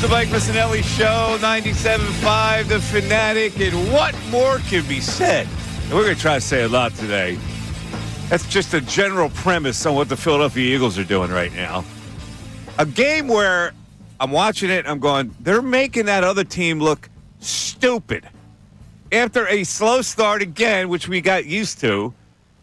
the Mike Missanelli Show, 97.5, The Fanatic, and what more can be said? And we're going to try to say a lot today. That's just a general premise on what the Philadelphia Eagles are doing right now. A game where I'm watching it, I'm going, they're making that other team look stupid. After a slow start again, which we got used to,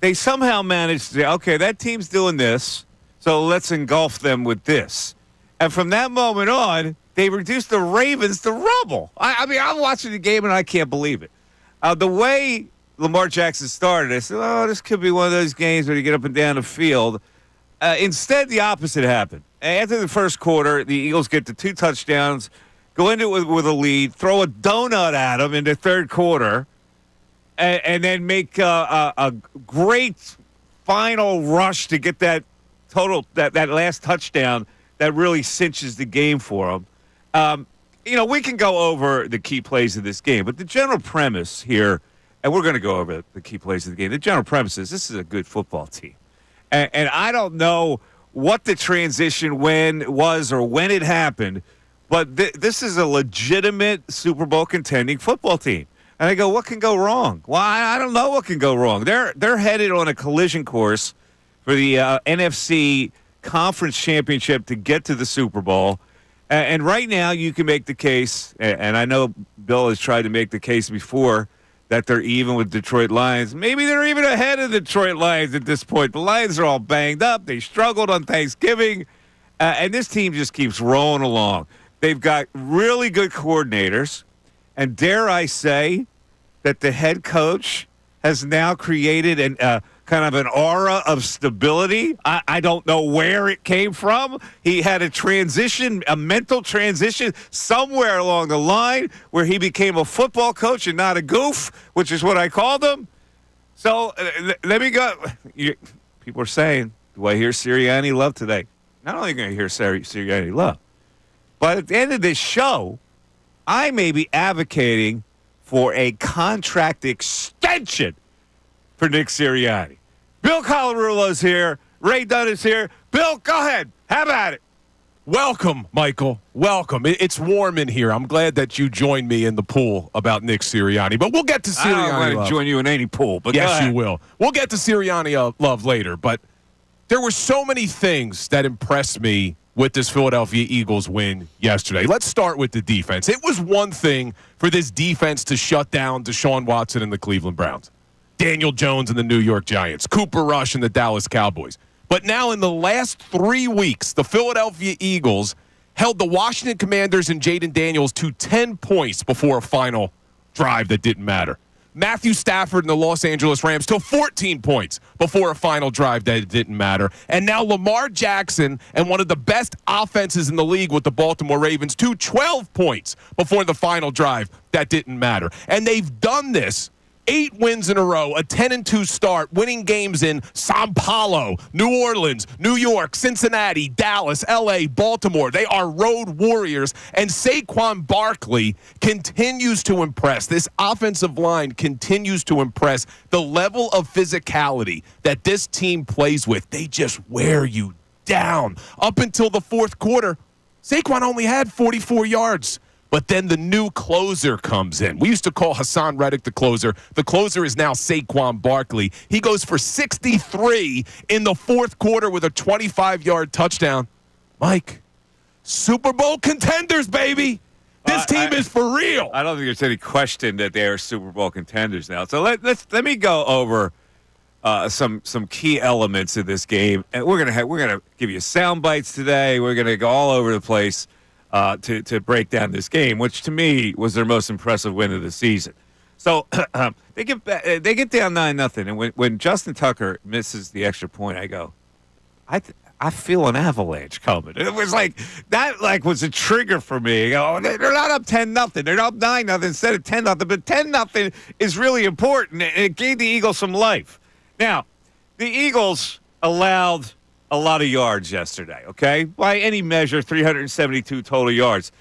they somehow managed to say, okay, that team's doing this, so let's engulf them with this. And from that moment on, they reduced the Ravens to rubble. I mean, I'm watching the game, and I can't believe it. The way Lamar Jackson started, I said, oh, this could be one of those games where you get up and down the field. Instead, the opposite happened. After the first quarter, the Eagles get the 2 touchdowns, go into it with a lead, throw a donut at them in the third quarter, and then make a great final rush to get that that last touchdown that really cinches the game for them. We can go over the key plays of this game, but the general premise here, and we're going to go over the key plays of the game, the general premise is this is a good football team. And I don't know what the transition was or when it happened, but this is a legitimate Super Bowl contending football team. And I go, what can go wrong? Well, I don't know what can go wrong. They're headed on a collision course for the NFC Conference Championship to get to the Super Bowl. And right now you can make the case, and I know Bill has tried to make the case before, that they're even with Detroit Lions. Maybe they're even ahead of the Detroit Lions at this point. The Lions are all banged up. They struggled on Thanksgiving. And this team just keeps rolling along. They've got really good coordinators. And dare I say that the head coach has now created kind of an aura of stability. I don't know where it came from. He had a mental transition somewhere along the line where he became a football coach and not a goof, which is what I called him. So let me go. People are saying, do I hear Sirianni love today? Not only going to hear Sirianni love, but at the end of this show, I may be advocating for a contract extension for Nick Sirianni. Bill Colarulo's here. Ray Dunn is here. Bill, go ahead. Have at it. Welcome, Michael. Welcome. It's warm in here. I'm glad that you joined me in the pool about Nick Sirianni. But we'll get to Sirianni I'm going to join you in any pool. But yes, you will. We'll get to Sirianni love later. But there were so many things that impressed me with this Philadelphia Eagles win yesterday. Let's start with the defense. It was one thing for this defense to shut down Deshaun Watson and the Cleveland Browns, Daniel Jones and the New York Giants, Cooper Rush and the Dallas Cowboys. But now in the last 3 weeks, the Philadelphia Eagles held the Washington Commanders and Jaden Daniels to 10 points before a final drive that didn't matter. Matthew Stafford and the Los Angeles Rams to 14 points before a final drive that didn't matter. And now Lamar Jackson and one of the best offenses in the league with the Baltimore Ravens to 12 points before the final drive that didn't matter. And they've done this 8 wins in a row, a 10-2 start, winning games in Sao Paulo, New Orleans, New York, Cincinnati, Dallas, L.A., Baltimore. They are road warriors, and Saquon Barkley continues to impress. This offensive line continues to impress. The level of physicality that this team plays with, they just wear you down. Up until the fourth quarter, Saquon only had 44 yards. But then the new closer comes in. We used to call Hassan Reddick the closer. The closer is now Saquon Barkley. He goes for 63 in the fourth quarter with a 25-yard touchdown. Mike, Super Bowl contenders, baby. This team is for real. I don't think there's any question that they are Super Bowl contenders now. So let me go over some key elements of this game. And we're gonna give you sound bites today. We're gonna go all over the place. To break down this game, which to me was their most impressive win of the season. So they get down 9-0, and when Justin Tucker misses the extra point, I go, I feel an avalanche coming. It was like that was a trigger for me. They're not up 10-0, they're up 9-0 instead of 10-0, but 10-0 is really important, and it gave the Eagles some life. Now, the Eagles allowed a lot of yards yesterday, okay? By any measure, 372 total yards.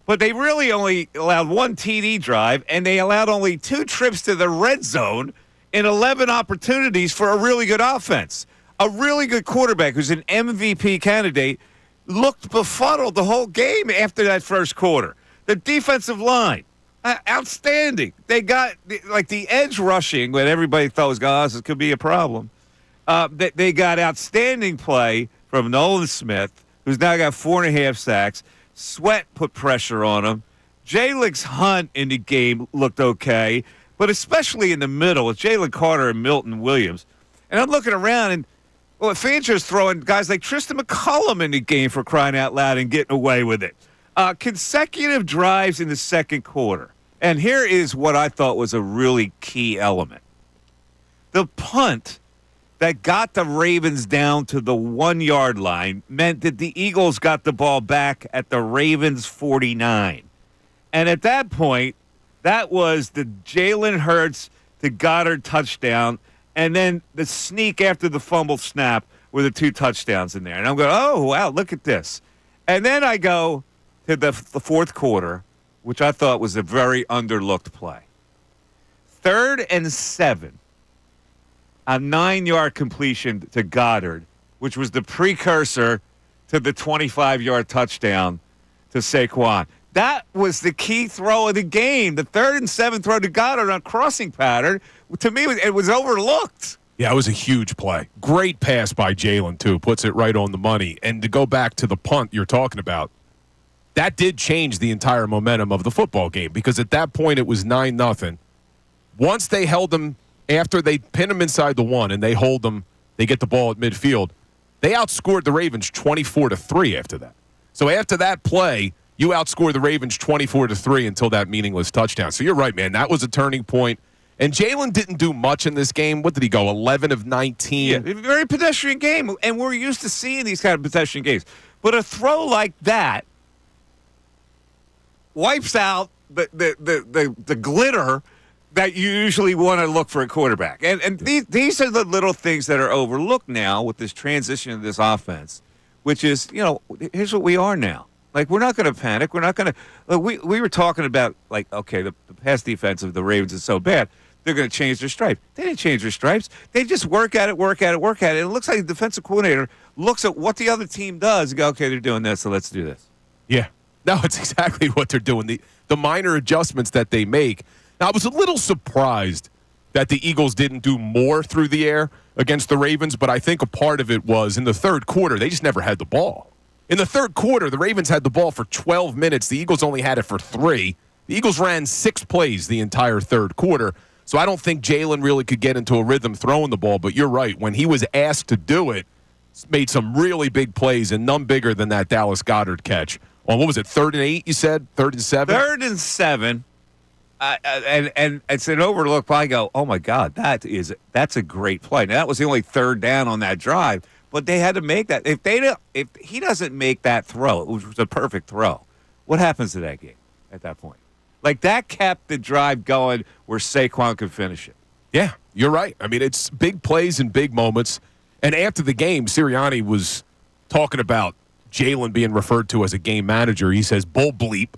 But they really only allowed 1 TD drive, and they allowed only 2 trips to the red zone in 11 opportunities for a really good offense. A really good quarterback who's an MVP candidate looked befuddled the whole game after that first quarter. The defensive line, outstanding. They got the edge rushing when everybody thought was going, this could be a problem. They got outstanding play from Nolan Smith, who's now got 4.5 sacks. Sweat put pressure on him. Jalen's Hunt in the game looked okay, but especially in the middle with Jalen Carter and Milton Williams. And I'm looking around, and Fancher's throwing guys like Tristan McCullum in the game for crying out loud and getting away with it. Consecutive drives in the second quarter. And here is what I thought was a really key element. The punt that got the Ravens down to the 1-yard line meant that the Eagles got the ball back at the Ravens 49. And at that point, that was the Jalen Hurts to Goddard touchdown, and then the sneak after the fumble snap were the 2 touchdowns in there. And I'm going, oh, wow, look at this. And then I go to the fourth quarter, which I thought was a very underlooked play. 3rd and 7. A 9-yard completion to Goddard, which was the precursor to the 25-yard touchdown to Saquon. That was the key throw of the game. The 3rd and 7 throw to Goddard on crossing pattern, to me, it was overlooked. Yeah, it was a huge play. Great pass by Jalen, too. Puts it right on the money. And to go back to the punt you're talking about, that did change the entire momentum of the football game because at that point it was 9-0. Once they held them, after they pin them inside the 1 and they hold them, they get the ball at midfield, they outscored the Ravens 24-3 after that. So after that play, you outscored the Ravens 24-3 until that meaningless touchdown. So you're right, man. That was a turning point. And Jalen didn't do much in this game. What did he go, 11 of 19? Yeah, very pedestrian game, and we're used to seeing these kind of pedestrian games. But a throw like that wipes out the glitter that you usually want to look for a quarterback. And these are the little things that are overlooked now with this transition of this offense, which is, here's what we are now. Like, we're not going to panic. We're not going to we were talking about, like, okay, the pass defense of the Ravens is so bad, they're going to change their stripes. They didn't change their stripes. They just work at it. And it looks like the defensive coordinator looks at what the other team does and go, okay, they're doing this, so let's do this. Yeah. No, it's exactly what they're doing. The minor adjustments that they make. Now, I was a little surprised that the Eagles didn't do more through the air against the Ravens, but I think a part of it was in the third quarter, they just never had the ball. In the third quarter, the Ravens had the ball for 12 minutes. The Eagles only had it for 3. The Eagles ran 6 plays the entire third quarter, so I don't think Jalen really could get into a rhythm throwing the ball, but you're right. When he was asked to do it, made some really big plays, and none bigger than that Dallas Goedert catch. On, what was it, 3rd and 8, you said? 3rd and 7? 3rd and 7. And it's an overlook play. I go, oh, my God, that's a great play. Now, that was the only 3rd down on that drive, but they had to make that. If he doesn't make that throw, which was a perfect throw, what happens to that game at that point? Like, that kept the drive going where Saquon could finish it. Yeah, you're right. I mean, it's big plays and big moments. And after the game, Sirianni was talking about Jalen being referred to as a game manager. He says, bull bleep.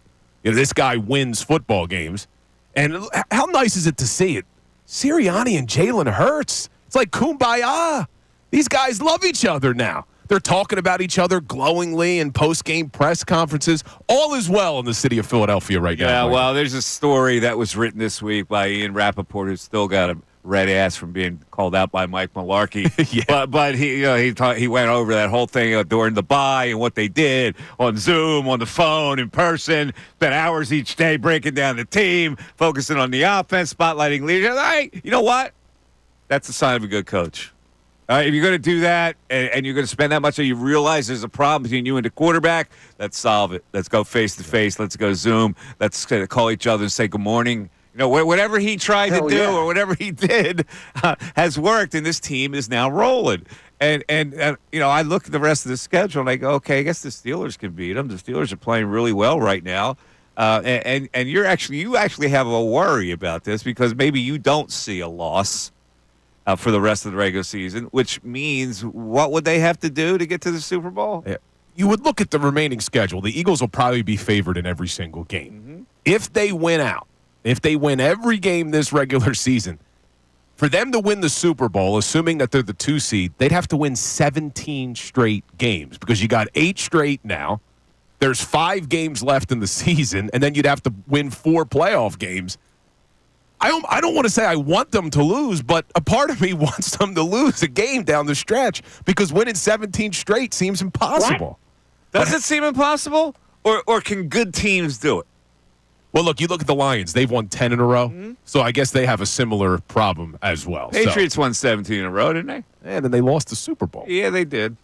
This guy wins football games. And how nice is it to see it? Sirianni and Jalen Hurts. It's like kumbaya. These guys love each other now. They're talking about each other glowingly in post-game press conferences. All is well in the city of Philadelphia right now. Yeah, well, there's a story that was written this week by Ian Rappaport, who's still got a red ass from being called out by Mike Mularkey. Yeah. But he went over that whole thing during the bye and what they did on Zoom, on the phone, in person. Spent hours each day breaking down the team, focusing on the offense, spotlighting leaders. Hey, you know what? That's a sign of a good coach. If you're going to do that and you're going to spend that much, and you realize there's a problem between you and the quarterback, let's solve it. Let's go face-to-face. Let's go Zoom. Let's call each other and say good morning. Whatever he tried to do or whatever he did has worked, and this team is now rolling. And I look at the rest of the schedule, and I go, okay, I guess the Steelers can beat them. The Steelers are playing really well right now. And you actually have a worry about this because maybe you don't see a loss for the rest of the regular season, which means what would they have to do to get to the Super Bowl? Yeah. You would look at the remaining schedule. The Eagles will probably be favored in every single game. Mm-hmm. If they win out, if they win every game this regular season, For them to win the Super Bowl, assuming that they're the 2 seed, they'd have to win 17 straight games because you got 8 straight now. There's 5 games left in the season, and then you'd have to win 4 playoff games. I don't want to say I want them to lose, but a part of me wants them to lose a game down the stretch because winning 17 straight seems impossible. Does it seem impossible? Or can good teams do it? Well, look, you look at the Lions. They've won 10 in a row, so I guess they have a similar problem as well. Patriots won 17 in a row, didn't they? And then they lost the Super Bowl. Yeah, they did.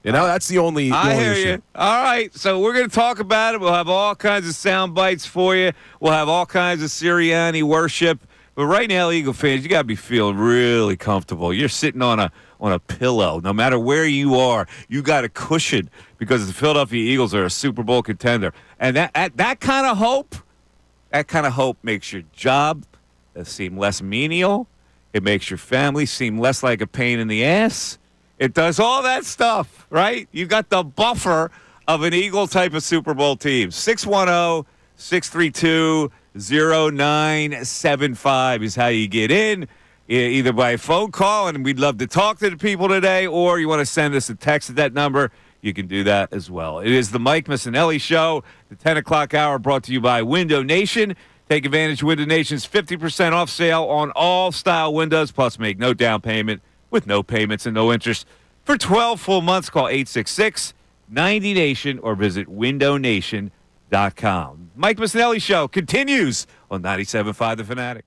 That's the only I hear issue. you. All right, so we're going to talk about it. We'll have all kinds of sound bites for you. We'll have all kinds of Sirianni worship. But right now, Eagle fans, you got to be feeling really comfortable. You're sitting on a pillow. No matter where you are, you got a cushion because the Philadelphia Eagles are a Super Bowl contender. And that kind of hope makes your job seem less menial. It makes your family seem less like a pain in the ass. It does all that stuff, right? You got the buffer of an Eagle type of Super Bowl team. 610-632-0975 is how you get in, either by phone call, and we'd love to talk to the people today, or you want to send us a text at that number. You can do that as well. It is the Mike Missanelli Show, the 10 o'clock hour, brought to you by Window Nation. Take advantage of Window Nation's 50% off sale on all style windows, plus make no down payment with no payments and no interest. For 12 full months, call 866-90-NATION or visit windownation.com. Mike Missanelli Show continues on 97.5 The Fanatic.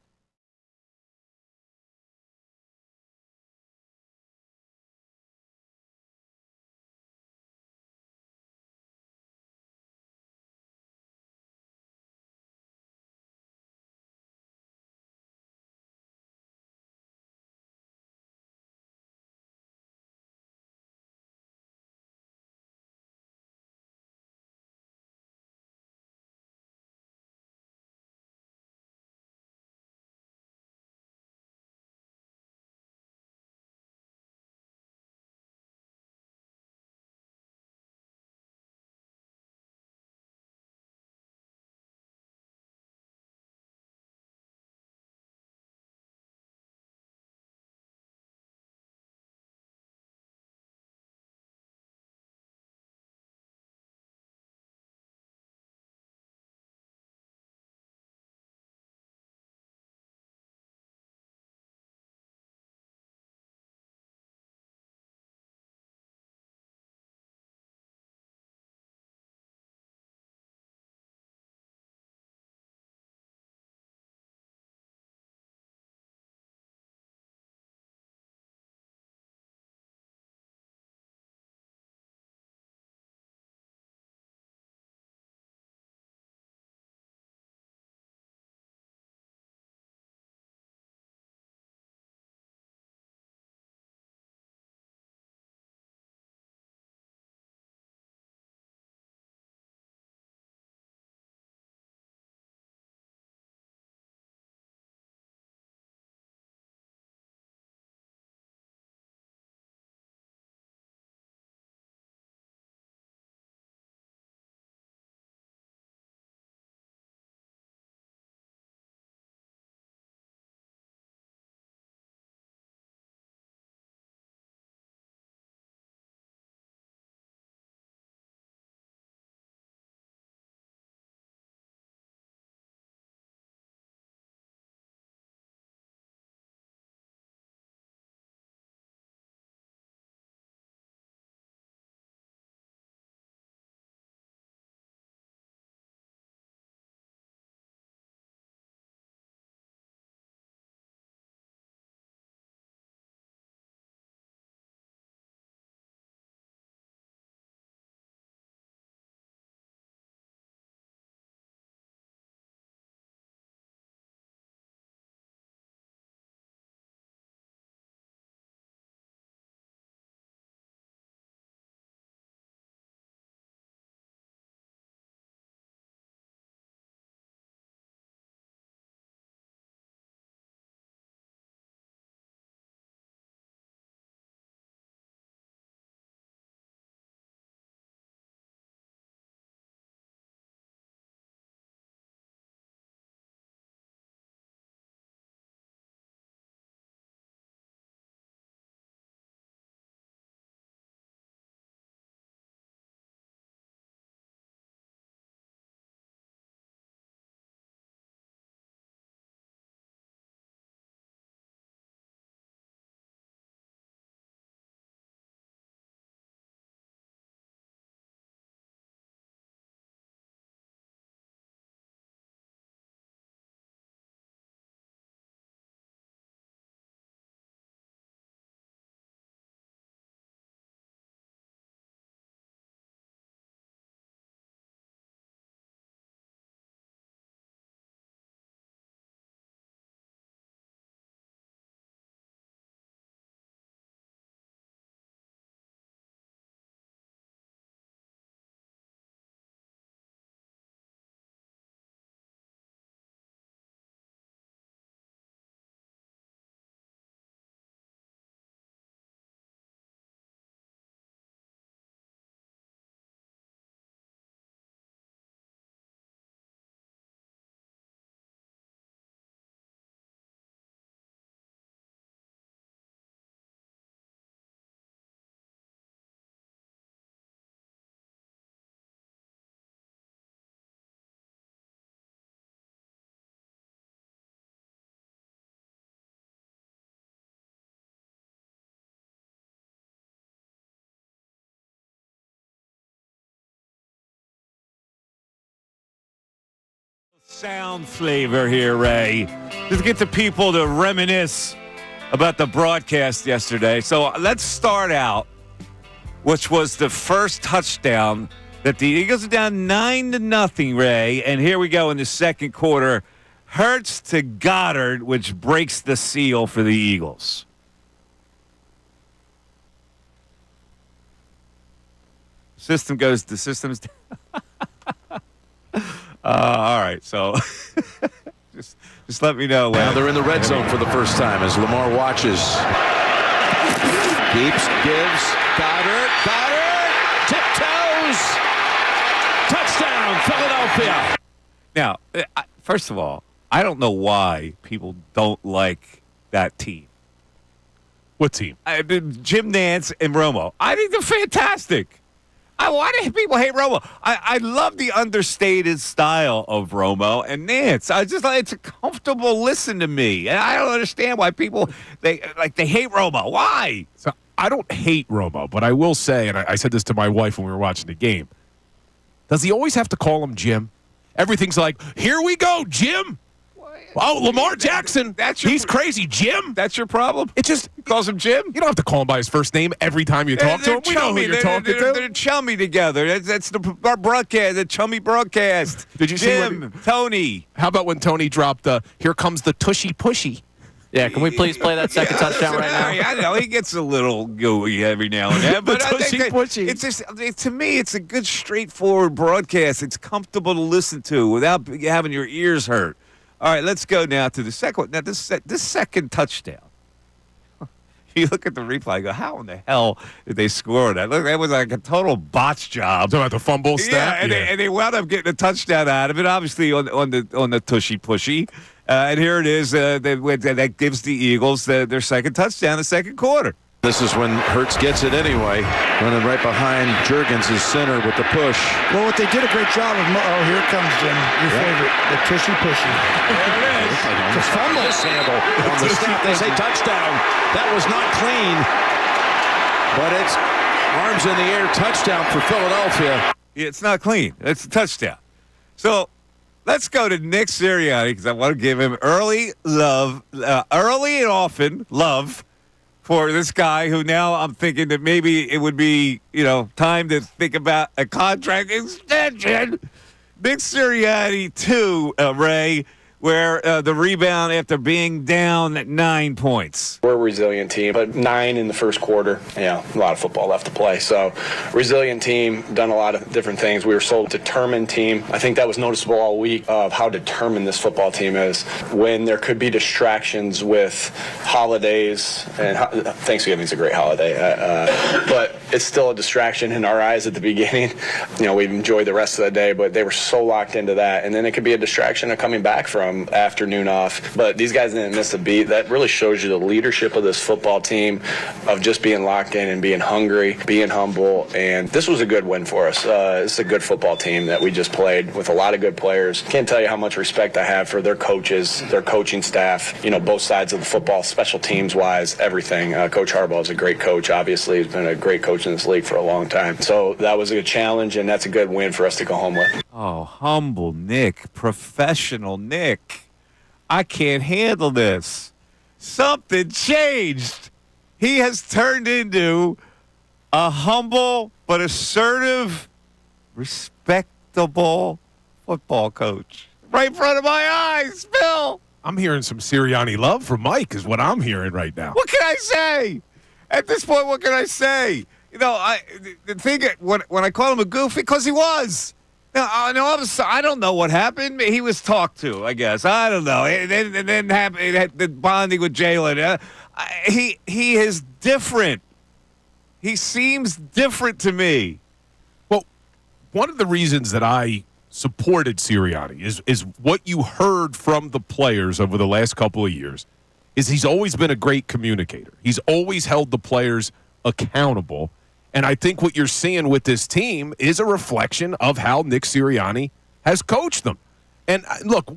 sound flavor here, Ray. Just get the people to reminisce about the broadcast yesterday. So let's start out, which was the first touchdown that the Eagles are down 9-0, Ray. And here we go in the second quarter. Hurts to Goddard, which breaks the seal for the Eagles. The system's all right, so just let me know. Now they're in the red zone for the first time as Lamar watches. Keeps, gives, Goddard, tiptoes, touchdown, Philadelphia. Now, first of all, I don't know why people don't like that team. What team? Jim Nantz and Romo. I think they're fantastic. Why do people hate Romo? I love the understated style of Romo and Nance. I just it's a comfortable listen to me, and I don't understand why people they hate Romo. Why? So I don't hate Romo, but I will say, and I said this to my wife when we were watching the game. Does he always have to call him Jim? Everything's like, here we go, Jim. Oh, Lamar Jackson. He's crazy, Jim. That's your problem? It just calls him Jim? You don't have to call him by his first name every time you talk to him. We know who you're talking to. They're chummy together. That's our broadcast, the chummy broadcast. Did you Jim, see Tony? How about when Tony dropped here comes the tushy pushy? Yeah, can we please play that second touchdown right now? I know he gets a little gooey every now and then, but I think it's just to me, it's a good, straightforward broadcast. It's comfortable to listen to without having your ears hurt. All right, let's go now to the second one. Now, this second touchdown. You look at the replay and go, how in the hell did they score that? Look, that was like a total botch job. Talking about the fumble stat? Yeah, and they wound up getting a touchdown out of it, obviously on the tushy pushy. And here it is. That gives the Eagles their second touchdown in the second quarter. This is when Hurts gets it anyway, running right behind Juergens' center with the push. Well, what they did a great job of. Oh, here it comes, Jim. Your favorite, the tushy pushy. There it is. The fumble handle on the snap. They say touchdown. That was not clean, but it's arms in the air, touchdown for Philadelphia. It's not clean. It's a touchdown. So let's go to Nick Sirianni because I want to give him early and often love. For this guy who now I'm thinking that maybe it would be, time to think about a contract extension. Nick Sirianni, too, Ray, where the rebound after being down at 9 points. We're a resilient team, but 9 in the first quarter. Yeah, a lot of football left to play. So, resilient team, done a lot of different things. We were so determined team. I think that was noticeable all week of how determined this football team is. When there could be distractions with holidays, and Thanksgiving's a great holiday, but it's still a distraction in our eyes at the beginning. We've enjoyed the rest of the day, but they were so locked into that. And then it could be a distraction of coming back from afternoon off, but these guys didn't miss a beat. That really shows you the leadership of this football team, of just being locked in and being hungry, being humble, and this was a good win for us. It's a good football team that we just played with a lot of good players. Can't tell you how much respect I have for their coaches, their coaching staff, both sides of the football, special teams wise, everything. Coach Harbaugh is a great coach. Obviously, he's been a great coach in this league for a long time. So that was a good challenge, and that's a good win for us to go home with. Oh, humble Nick, professional Nick. I can't handle this. Something changed. He has turned into a humble but assertive, respectable football coach. Right in front of my eyes, Phil. I'm hearing some Sirianni love from Mike is what I'm hearing right now. What can I say? At this point, what can I say? The thing, when I call him a goof, because he was. Now, all of a sudden, I don't know what happened. He was talked to, I guess. I don't know. And then happened the bonding with Jalen. He is different. He seems different to me. Well, one of the reasons that I supported Sirianni is what you heard from the players over the last couple of years is he's always been a great communicator. He's always held the players accountable. And I think what you're seeing with this team is a reflection of how Nick Sirianni has coached them. And look,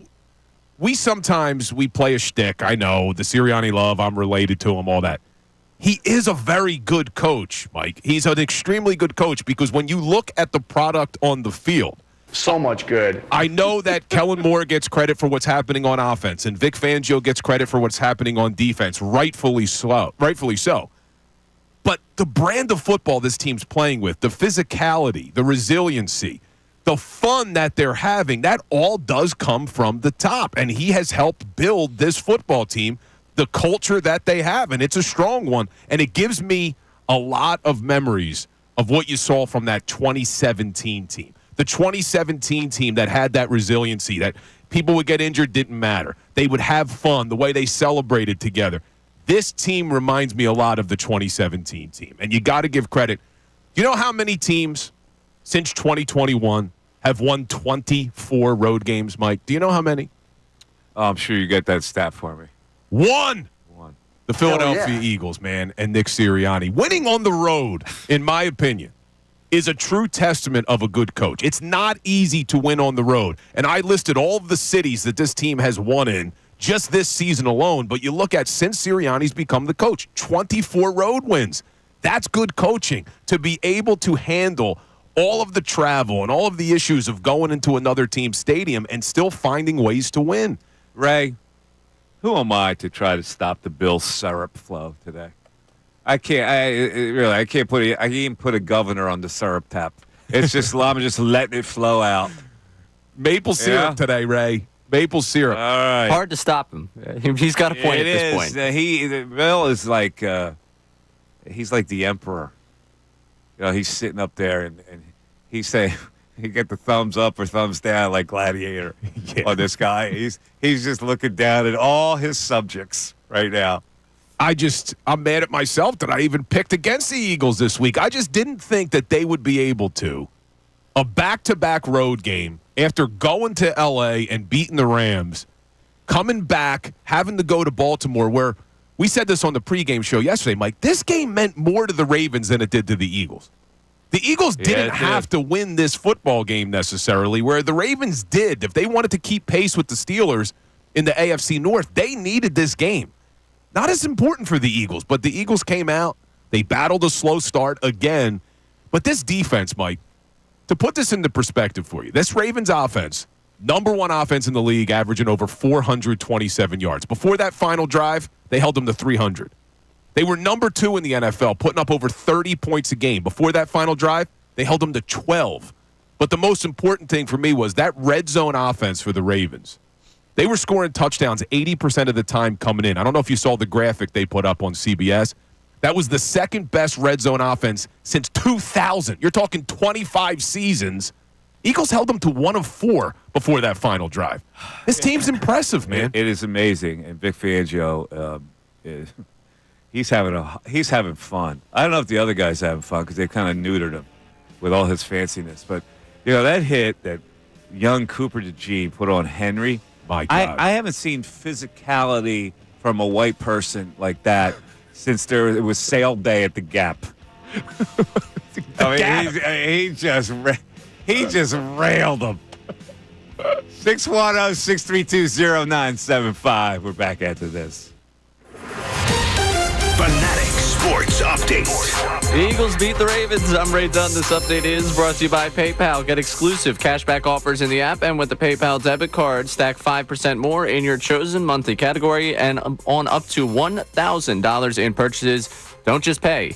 we play a shtick. I know the Sirianni love. I'm related to him, all that. He is a very good coach, Mike. He's an extremely good coach because when you look at the product on the field, So much good. I know that Kellen Moore gets credit for what's happening on offense, and Vic Fangio gets credit for what's happening on defense, rightfully so. But the brand of football this team's playing with, the physicality, the resiliency, the fun that they're having, that all does come from the top. And he has helped build this football team, the culture that they have, and it's a strong one. And it gives me a lot of memories of what you saw from that 2017 team. The 2017 team that had that resiliency, that people would get injured, didn't matter. They would have fun, the way they celebrated together. This team reminds me a lot of the 2017 team. And you got to give credit. You know how many teams since 2021 have won 24 road games, Mike? Do you know how many? Oh, I'm sure you get that stat for me. One. The Philadelphia Eagles, man, and Nick Sirianni. Winning on the road, in my opinion, is a true testament of a good coach. It's not easy to win on the road. And I listed all of the cities that this team has won in just this season alone. But you look at since Sirianni's become the coach, 24 road wins. That's good coaching, to be able to handle all of the travel and all of the issues of going into another team's stadium and still finding ways to win. Ray, who am I to try to stop the Bill syrup flow today? I can't. I can't even put a governor on the syrup tap. It's just I'm just letting it flow out. Maple syrup today, Ray. Maple syrup. All right. Hard to stop him. He's got a point at this point. Bill is like he's like the emperor. You know, he's sitting up there and he say he get the thumbs up or thumbs down like Gladiator on this guy. He's just looking down at all his subjects right now. I'm mad at myself that I even picked against the Eagles this week. I just didn't think that they would be able to. A back-to-back road game after going to L.A. and beating the Rams, coming back, having to go to Baltimore, where we said this on the pregame show yesterday, Mike, this game meant more to the Ravens than it did to the Eagles. The Eagles didn't have to win this football game necessarily, where the Ravens did. If they wanted to keep pace with the Steelers in the AFC North, they needed this game. Not as important for the Eagles, but the Eagles came out. They battled a slow start again. But this defense, Mike, to put this into perspective for you, this Ravens offense, number one offense in the league, averaging over 427 yards. Before that final drive, they held them to 300. They were number two in the NFL, putting up over 30 points a game. Before that final drive, they held them to 12. But the most important thing for me was that red zone offense for the Ravens. They were scoring touchdowns 80% of the time coming in. I don't know if you saw the graphic they put up on CBS. That was the second best red zone offense since 2000. You're talking 25 seasons. Eagles held them to 1 of 4 before that final drive. This team's impressive, man. It is amazing. And Vic Fangio, he's having fun. I don't know if the other guys are having fun because they kind of neutered him with all his fanciness. But, you know, that hit that young Cooper DeJean put on Henry, my God. I haven't seen physicality from a white person like that since it was sale day at the Gap. He just railed them. 610-632-0975. We're back after this. Fanatic Sports Update. The Eagles beat the Ravens. I'm Ray Dunn. This update is brought to you by PayPal. Get exclusive cashback offers in the app and with the PayPal debit card. Stack 5% more in your chosen monthly category and on up to $1,000 in purchases. Don't just pay.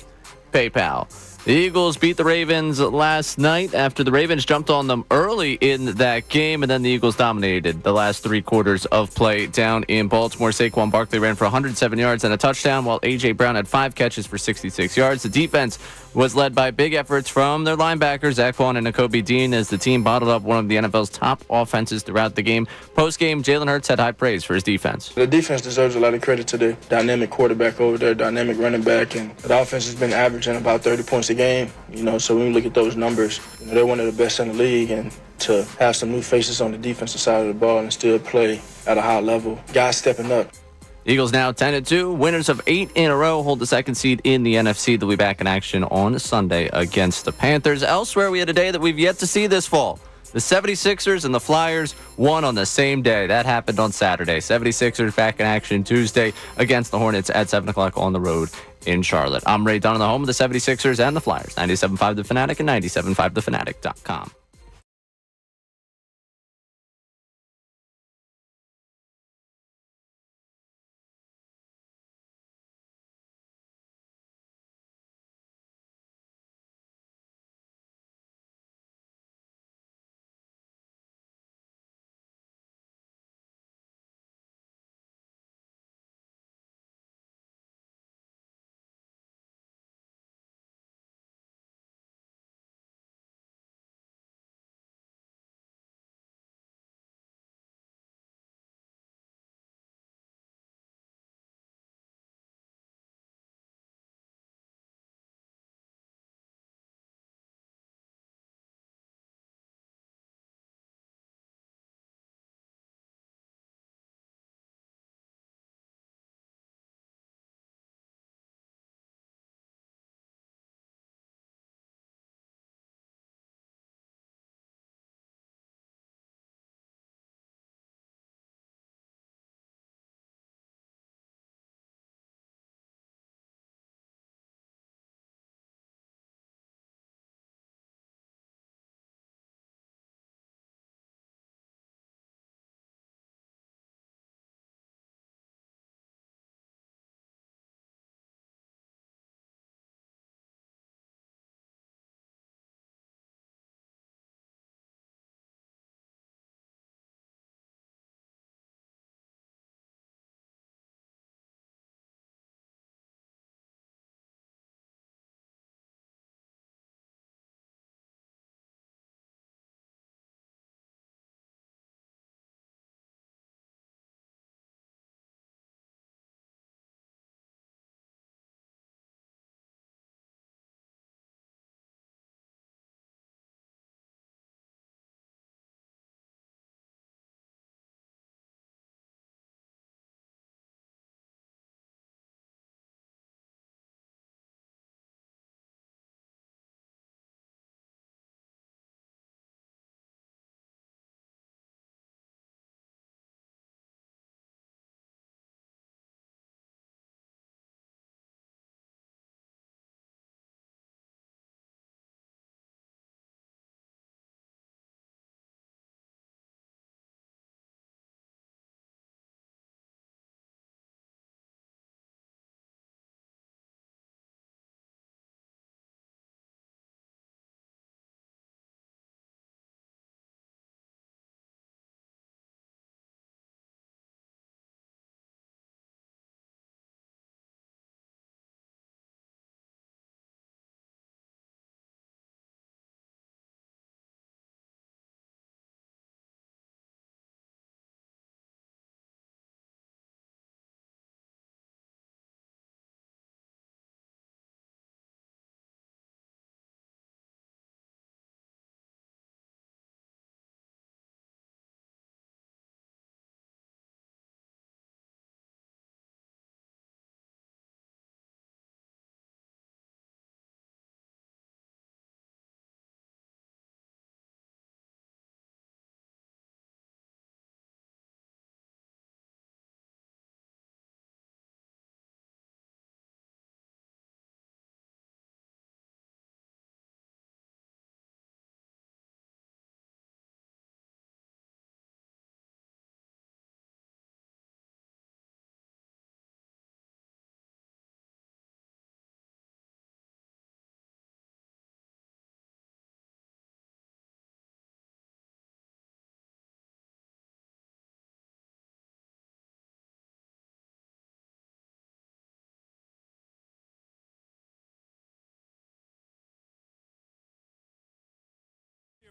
PayPal. The Eagles beat the Ravens last night after the Ravens jumped on them early in that game, and then the Eagles dominated the last 3 quarters of play down in Baltimore. Saquon Barkley ran for 107 yards and a touchdown, while A.J. Brown had 5 catches for 66 yards. The defense was led by big efforts from their linebackers, Zach Vaughn and Nakobe Dean, as the team bottled up one of the NFL's top offenses throughout the game. Post-game, Jalen Hurts had high praise for his defense. The defense deserves a lot of credit to the dynamic quarterback over there, dynamic running back, and the offense has been averaging about 30 points a game. So when you look at those numbers, they're one of the best in the league, and to have some new faces on the defensive side of the ball and still play at a high level, guys stepping up. Eagles now 10-2, winners of 8 in a row, hold the second seed in the NFC. They'll be back in action on Sunday against the Panthers. Elsewhere, we had a day that we've yet to see this fall. The 76ers and the Flyers won on the same day. That happened on Saturday. 76ers back in action Tuesday against the Hornets at 7 o'clock on the road in Charlotte. I'm Ray Dunn, the home of the 76ers and the Flyers. 97.5 The Fanatic and 97.5thefanatic.com.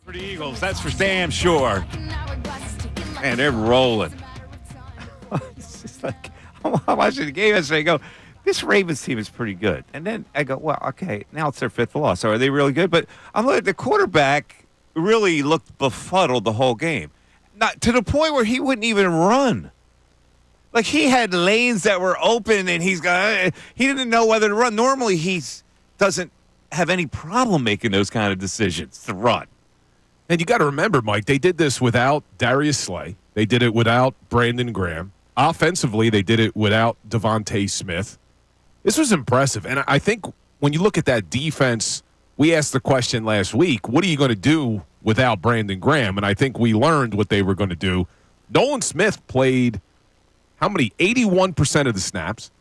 For the Eagles, that's for damn sure. Man, they're rolling. It's just like, I'm watching the game yesterday. I go, this Ravens team is pretty good. And then I go, well, okay, now it's their fifth loss. So are they really good? But I'm looking at the quarterback really looked befuddled the whole game. Not to the point where he wouldn't even run. Like he had lanes that were open and he didn't know whether to run. Normally he doesn't have any problem making those kind of decisions to run. And you got to remember, Mike, they did this without Darius Slay. They did it without Brandon Graham. Offensively, they did it without Devontae Smith. This was impressive. And I think when you look at that defense, we asked the question last week, what are you going to do without Brandon Graham? And I think we learned what they were going to do. Nolan Smith played, how many? 81% of the snaps.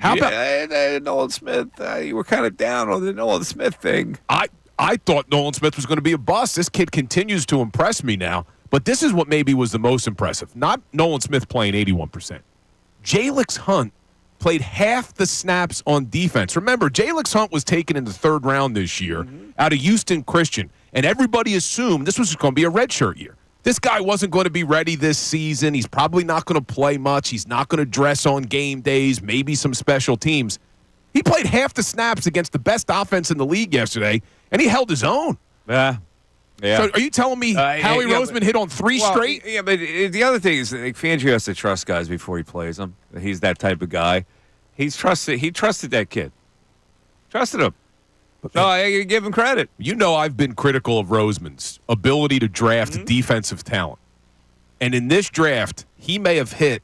How about Nolan Smith? You were kind of down on the Nolan Smith thing. I thought Nolan Smith was going to be a bust. This kid continues to impress me now. But this is what maybe was the most impressive. Not Nolan Smith playing 81%. Jalix Hunt played half the snaps on defense. Remember, Jalix Hunt was taken in the third round this year out of Houston Christian, and everybody assumed this was going to be a redshirt year. This guy wasn't going to be ready this season. He's probably not going to play much. He's not going to dress on game days, maybe some special teams. He played half the snaps against the best offense in the league yesterday, and he held his own. Yeah. So are you telling me Howie Roseman hit on three straight? Yeah, but the other thing is like, Fangio has to trust guys before he plays them. He's that type of guy. He trusted that kid. Trusted him. So I give him credit. You know I've been critical of Roseman's ability to draft defensive talent. And in this draft, he may have hit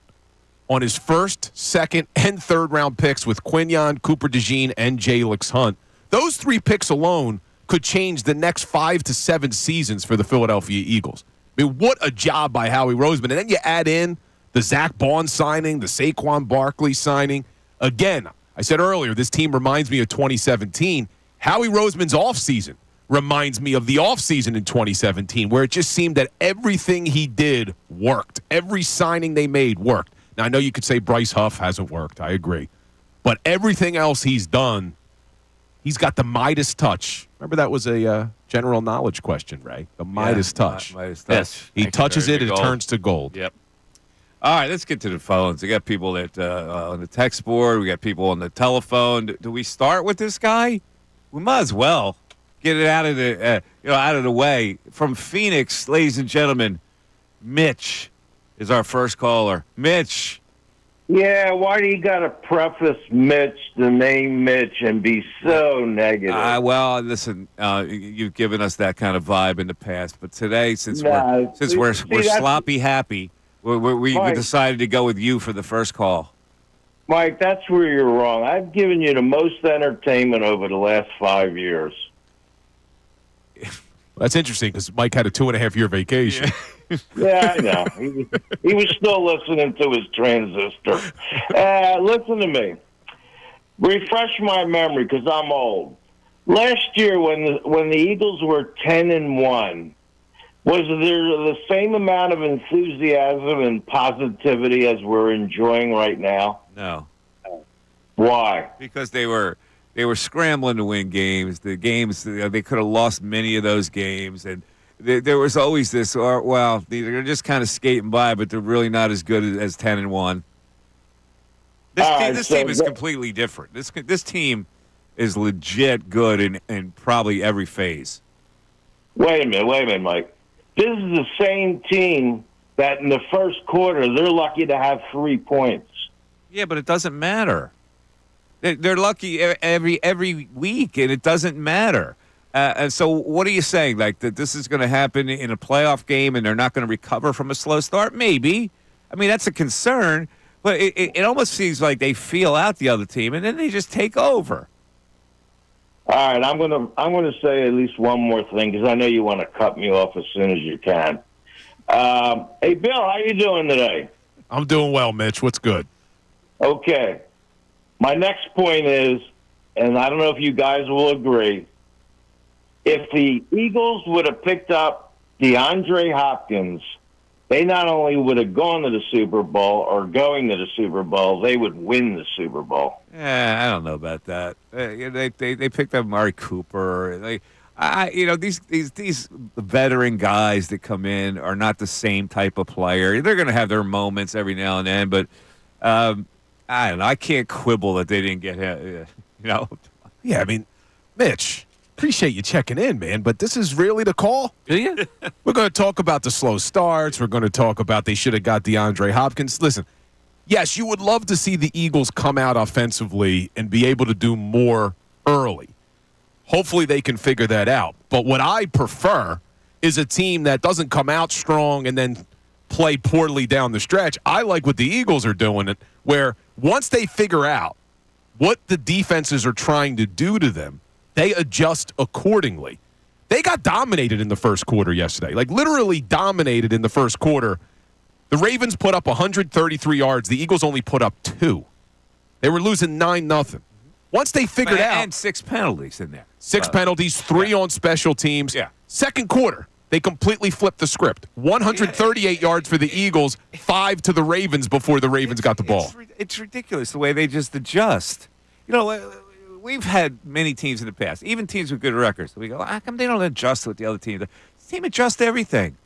on his first, second, and third round picks with Quinyon, Cooper DeJean, and Jalix Hunt. Those three picks alone could change the next 5 to 7 seasons for the Philadelphia Eagles. I mean, what a job by Howie Roseman. And then you add in the Zach Bond signing, the Saquon Barkley signing. Again, I said earlier, this team reminds me of 2017. Howie Roseman's offseason reminds me of the offseason in 2017, where it just seemed that everything he did worked. Every signing they made worked. Now, I know you could say Bryce Huff hasn't worked. I agree. But everything else he's done, he's got the Midas touch. Remember that was a general knowledge question, Ray? The Midas touch. Midas touch. Yes. He touches it, and it turns to gold. Yep. All right, let's get to the phones. We got people that on the text board. We got people on the telephone. Do we start with this guy? We might as well get it out of the way. From Phoenix, ladies and gentlemen, Mitch is our first caller. Mitch. Yeah, why do you got to preface Mitch, the name Mitch, and be so negative? Well, listen, you've given us that kind of vibe in the past, but today, since we're sloppy happy, we decided to go with you for the first call. Mike, that's where you're wrong. I've given you the most entertainment over the last 5 years. That's interesting because Mike had a 2.5-year vacation. Yeah, I know. He was still listening to his transistor. Listen to me. Refresh my memory because I'm old. Last year when the Eagles were 10-1, was there the same amount of enthusiasm and positivity as we're enjoying right now? No. Why? Because they were scrambling to win games. The games they could have lost many of those games, and there was always this. They're just kind of skating by, but they're really not as good as 10-1. This team is completely different. This team is legit good in probably every phase. Wait a minute, Mike. This is the same team that in the first quarter they're lucky to have 3 points. Yeah, but it doesn't matter. They're lucky every week, and it doesn't matter. And so what are you saying? Like that this is going to happen in a playoff game and they're not going to recover from a slow start? Maybe. I mean, that's a concern. But it almost seems like they feel out the other team, and then they just take over. All right, I'm gonna say at least one more thing because I know you want to cut me off as soon as you can. Hey, Bill, how you doing today? I'm doing well, Mitch. What's good? Okay. My next point is, and I don't know if you guys will agree, if the Eagles would have picked up DeAndre Hopkins, they not only would have gone to the Super Bowl or going to the Super Bowl, they would win the Super Bowl. Yeah, I don't know about that. They picked up Amari Cooper. These veteran guys that come in are not the same type of player. They're going to have their moments every now and then, but I don't know. I can't quibble that they didn't get him. Yeah, I mean, Mitch, appreciate you checking in, man, but this is really the call? Do you? We're going to talk about the slow starts. We're going to talk about they should have got DeAndre Hopkins. Listen, yes, you would love to see the Eagles come out offensively and be able to do more early. Hopefully they can figure that out. But what I prefer is a team that doesn't come out strong and then play poorly down the stretch. I like what the Eagles are doing, where once they figure out what the defenses are trying to do to them, they adjust accordingly. They got dominated in the first quarter yesterday, like literally dominated in the first quarter. The Ravens put up 133 yards. The Eagles only put up 2. They were losing 9-0. Once they figured out. And 6 penalties in there. 6 penalties, 3 on special teams. Yeah. Second quarter, they completely flipped the script. 138 yards for the Eagles, 5 to the Ravens before the Ravens got the ball. It's ridiculous the way they just adjust. We've had many teams in the past, even teams with good records. We go, how come they don't adjust with the other team? The team adjusts everything.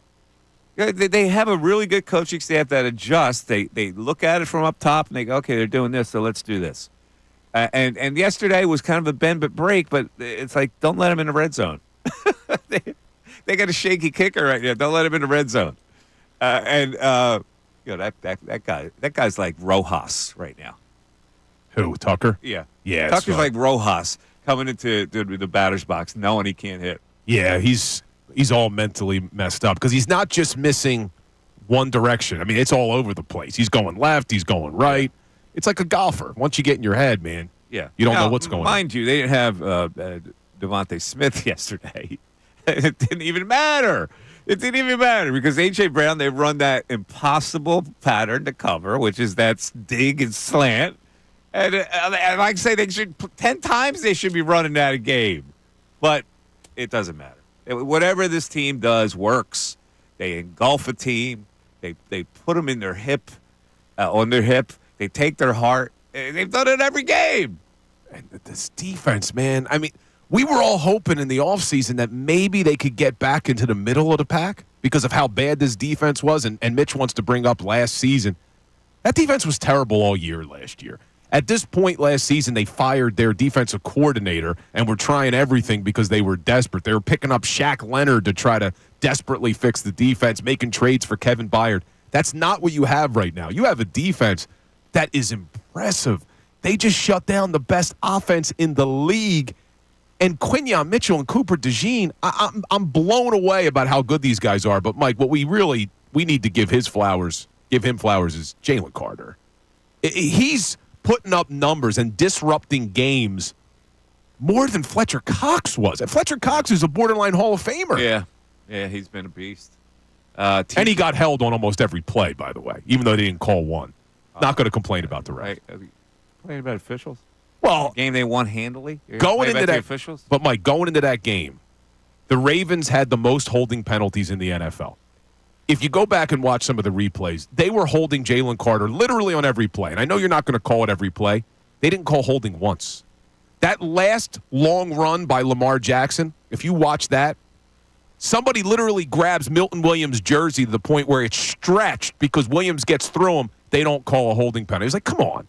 They have a really good coaching staff that adjusts. They look at it from up top and they go, okay, they're doing this, so let's do this. And yesterday was kind of a bend but break, but it's like, don't let them in the red zone. They got a shaky kicker right now. Don't let him in the red zone. That guy's like Rojas right now. Who, Tucker? Yeah. Yeah. Tucker's like Rojas coming into the batter's box knowing he can't hit. Yeah, he's all mentally messed up because he's not just missing one direction. I mean, it's all over the place. He's going left. He's going right. It's like a golfer. Once you get in your head, man, you don't know what's going on. Mind you, they didn't have Devontae Smith yesterday. It didn't even matter. It didn't even matter because A.J. Brown, they run that impossible pattern to cover, which is that dig and slant. And like I say, 10 times they should be running that a game. But it doesn't matter. Whatever this team does works. They engulf a team. They put them in their hip, on their hip. They take their heart. They've done it every game. And this defense, man. I mean, we were all hoping in the offseason that maybe they could get back into the middle of the pack because of how bad this defense was. And Mitch wants to bring up last season. That defense was terrible all year last year. At this point last season, they fired their defensive coordinator and were trying everything because they were desperate. They were picking up Shaq Leonard to try to desperately fix the defense, making trades for Kevin Byard. That's not what you have right now. You have a defense that is impressive. They just shut down the best offense in the league. And Quinyon Mitchell and Cooper DeJean, I'm blown away about how good these guys are. But, Mike, what we need to give him flowers is Jalen Carter. He's putting up numbers and disrupting games more than Fletcher Cox was. And Fletcher Cox is a borderline Hall of Famer. Yeah, he's been a beast. And he got held on almost every play, by the way, even though they didn't call one. Not going to complain about the ref. Complain about officials? Well, game they won handily. Going into that officials. But Mike, going into that game, the Ravens had the most holding penalties in the NFL. If you go back and watch some of the replays, they were holding Jalen Carter literally on every play. And I know you're not going to call it every play. They didn't call holding once. That last long run by Lamar Jackson, if you watch that, somebody literally grabs Milton Williams' jersey to the point where it's stretched because Williams gets through him. They don't call a holding penalty. It's like, come on.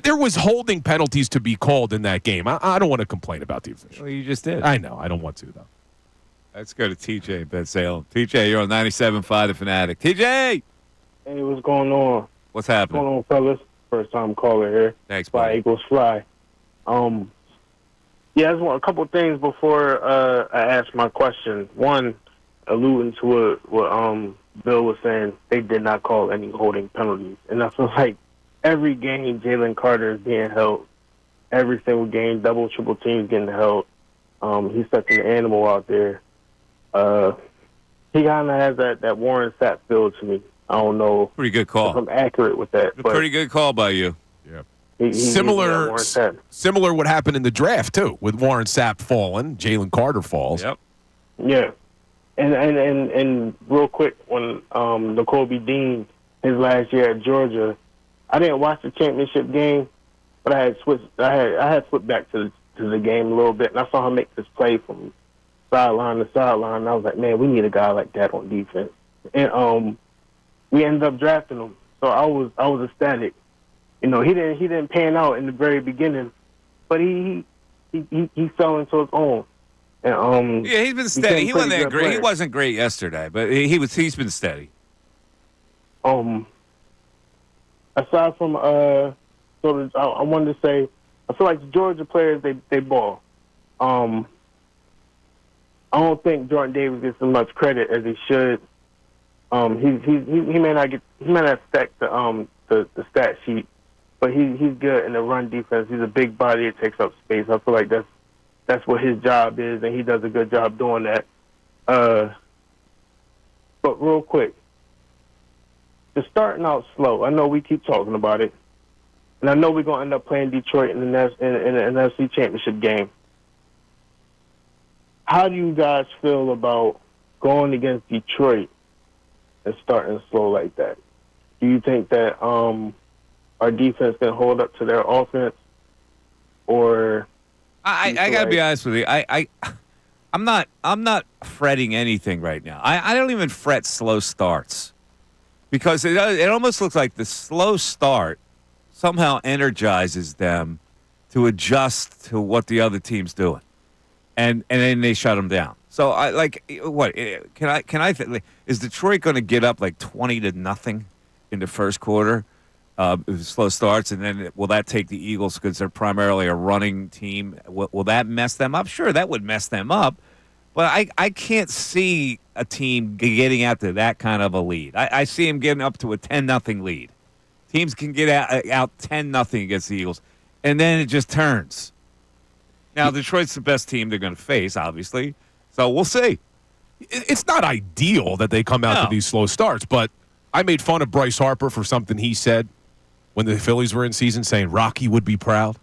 There was holding penalties to be called in that game. I don't want to complain about the officials. Well, you just did. I know. I don't want to, though. Let's go to TJ in Ben Salem. TJ, you're on 97.5 The Fanatic. TJ! Hey, what's going on? What's happening? What's going on, fellas? First time caller here. Thanks, Fly buddy. Eagles Fly. I just want a couple things before I ask my question. One, alluding to what Bill was saying, they did not call any holding penalties. And I feel like every game Jalen Carter is being held. Every single game, double, triple teams getting held. He's such an animal out there. He kind of has that Warren Sapp feel to me. I don't know. Pretty good call. If I'm accurate with that. A pretty good call by you. Yeah. Similar what happened in the draft, too, with Warren Sapp falling. Jalen Carter falls. Yep. Yeah. And real quick, when N'Kobe Dean, his last year at Georgia, I didn't watch the championship game, but I had flipped back to the game a little bit, and I saw him make this play from sideline to sideline. And I was like, man, we need a guy like that on defense. And we ended up drafting him. So I was ecstatic. He didn't pan out in the very beginning, but he fell into his own. And yeah, he's been steady. He wasn't that great. He wasn't great yesterday, but he's been steady. Aside from I wanted to say, I feel like the Georgia players they ball. I don't think Jordan Davis gets as much credit as he should. He may not stack the stat sheet, but he's good in the run defense. He's a big body. It takes up space. I feel like that's what his job is, and he does a good job doing that. But real quick, just starting out slow. I know we keep talking about it, and I know we're gonna end up playing Detroit in the NFC Championship game. How do you guys feel about going against Detroit and starting slow like that? Do you think that our defense can hold up to their offense, or? I gotta be honest with you. I'm not fretting anything right now. I don't even fret slow starts because it almost looks like the slow start somehow energizes them to adjust to what the other team's doing, and then they shut them down. So is Detroit going to get up like 20-0 in the first quarter? Slow starts, and then will that take the Eagles because they're primarily a running team? Will that mess them up? Sure, that would mess them up, but I can't see a team getting out to that kind of a lead. I see them getting up to a 10-0 lead. Teams can get out 10-0 against the Eagles, and then it just turns. Now, Detroit's the best team they're going to face, obviously, so we'll see. It's not ideal that they come out to these slow starts, but I made fun of Bryce Harper for something he said when the Phillies were in season, saying Rocky would be proud.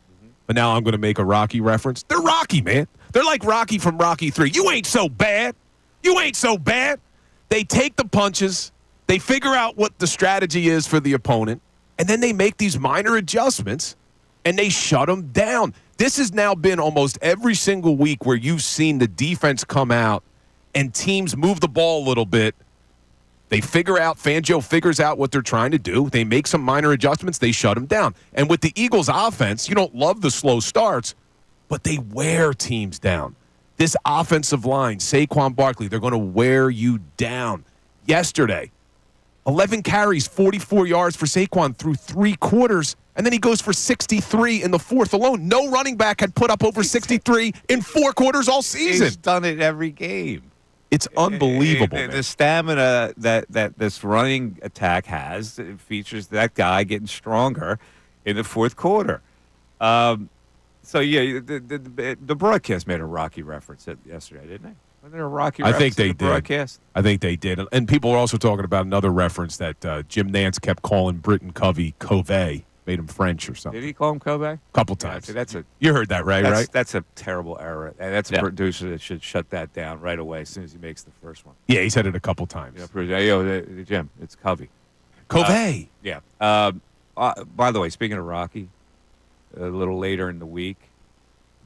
But now I'm going to make a Rocky reference. They're Rocky, man. They're like Rocky from Rocky 3. You ain't so bad. You ain't so bad. They take the punches. They figure out what the strategy is for the opponent. And then they make these minor adjustments, and they shut them down. This has now been almost every single week where you've seen the defense come out and teams move the ball a little bit. They Fangio figures out what they're trying to do. They make some minor adjustments. They shut them down. And with the Eagles' offense, you don't love the slow starts, but they wear teams down. This offensive line, Saquon Barkley, they're going to wear you down. Yesterday, 11 carries, 44 yards for Saquon through 3 quarters, and then he goes for 63 in the fourth alone. No running back had put up over 63 in 4 quarters all season. He's done it every game. It's unbelievable. The stamina that this running attack has, it features that guy getting stronger in the fourth quarter. The broadcast made a Rocky reference yesterday, didn't they? Wasn't there a Rocky reference? I think they did. Broadcast? I think they did. And people were also talking about another reference that Jim Nance kept calling Britton Covey Covey. Made him French or something. Did he call him Kobe? A couple times. Yeah, you heard that, right? That's a terrible error. And that's a producer that should shut that down right away as soon as he makes the first one. Yeah, he said it a couple times. Jim, it's Covey. Covey. By the way, speaking of Rocky, a little later in the week,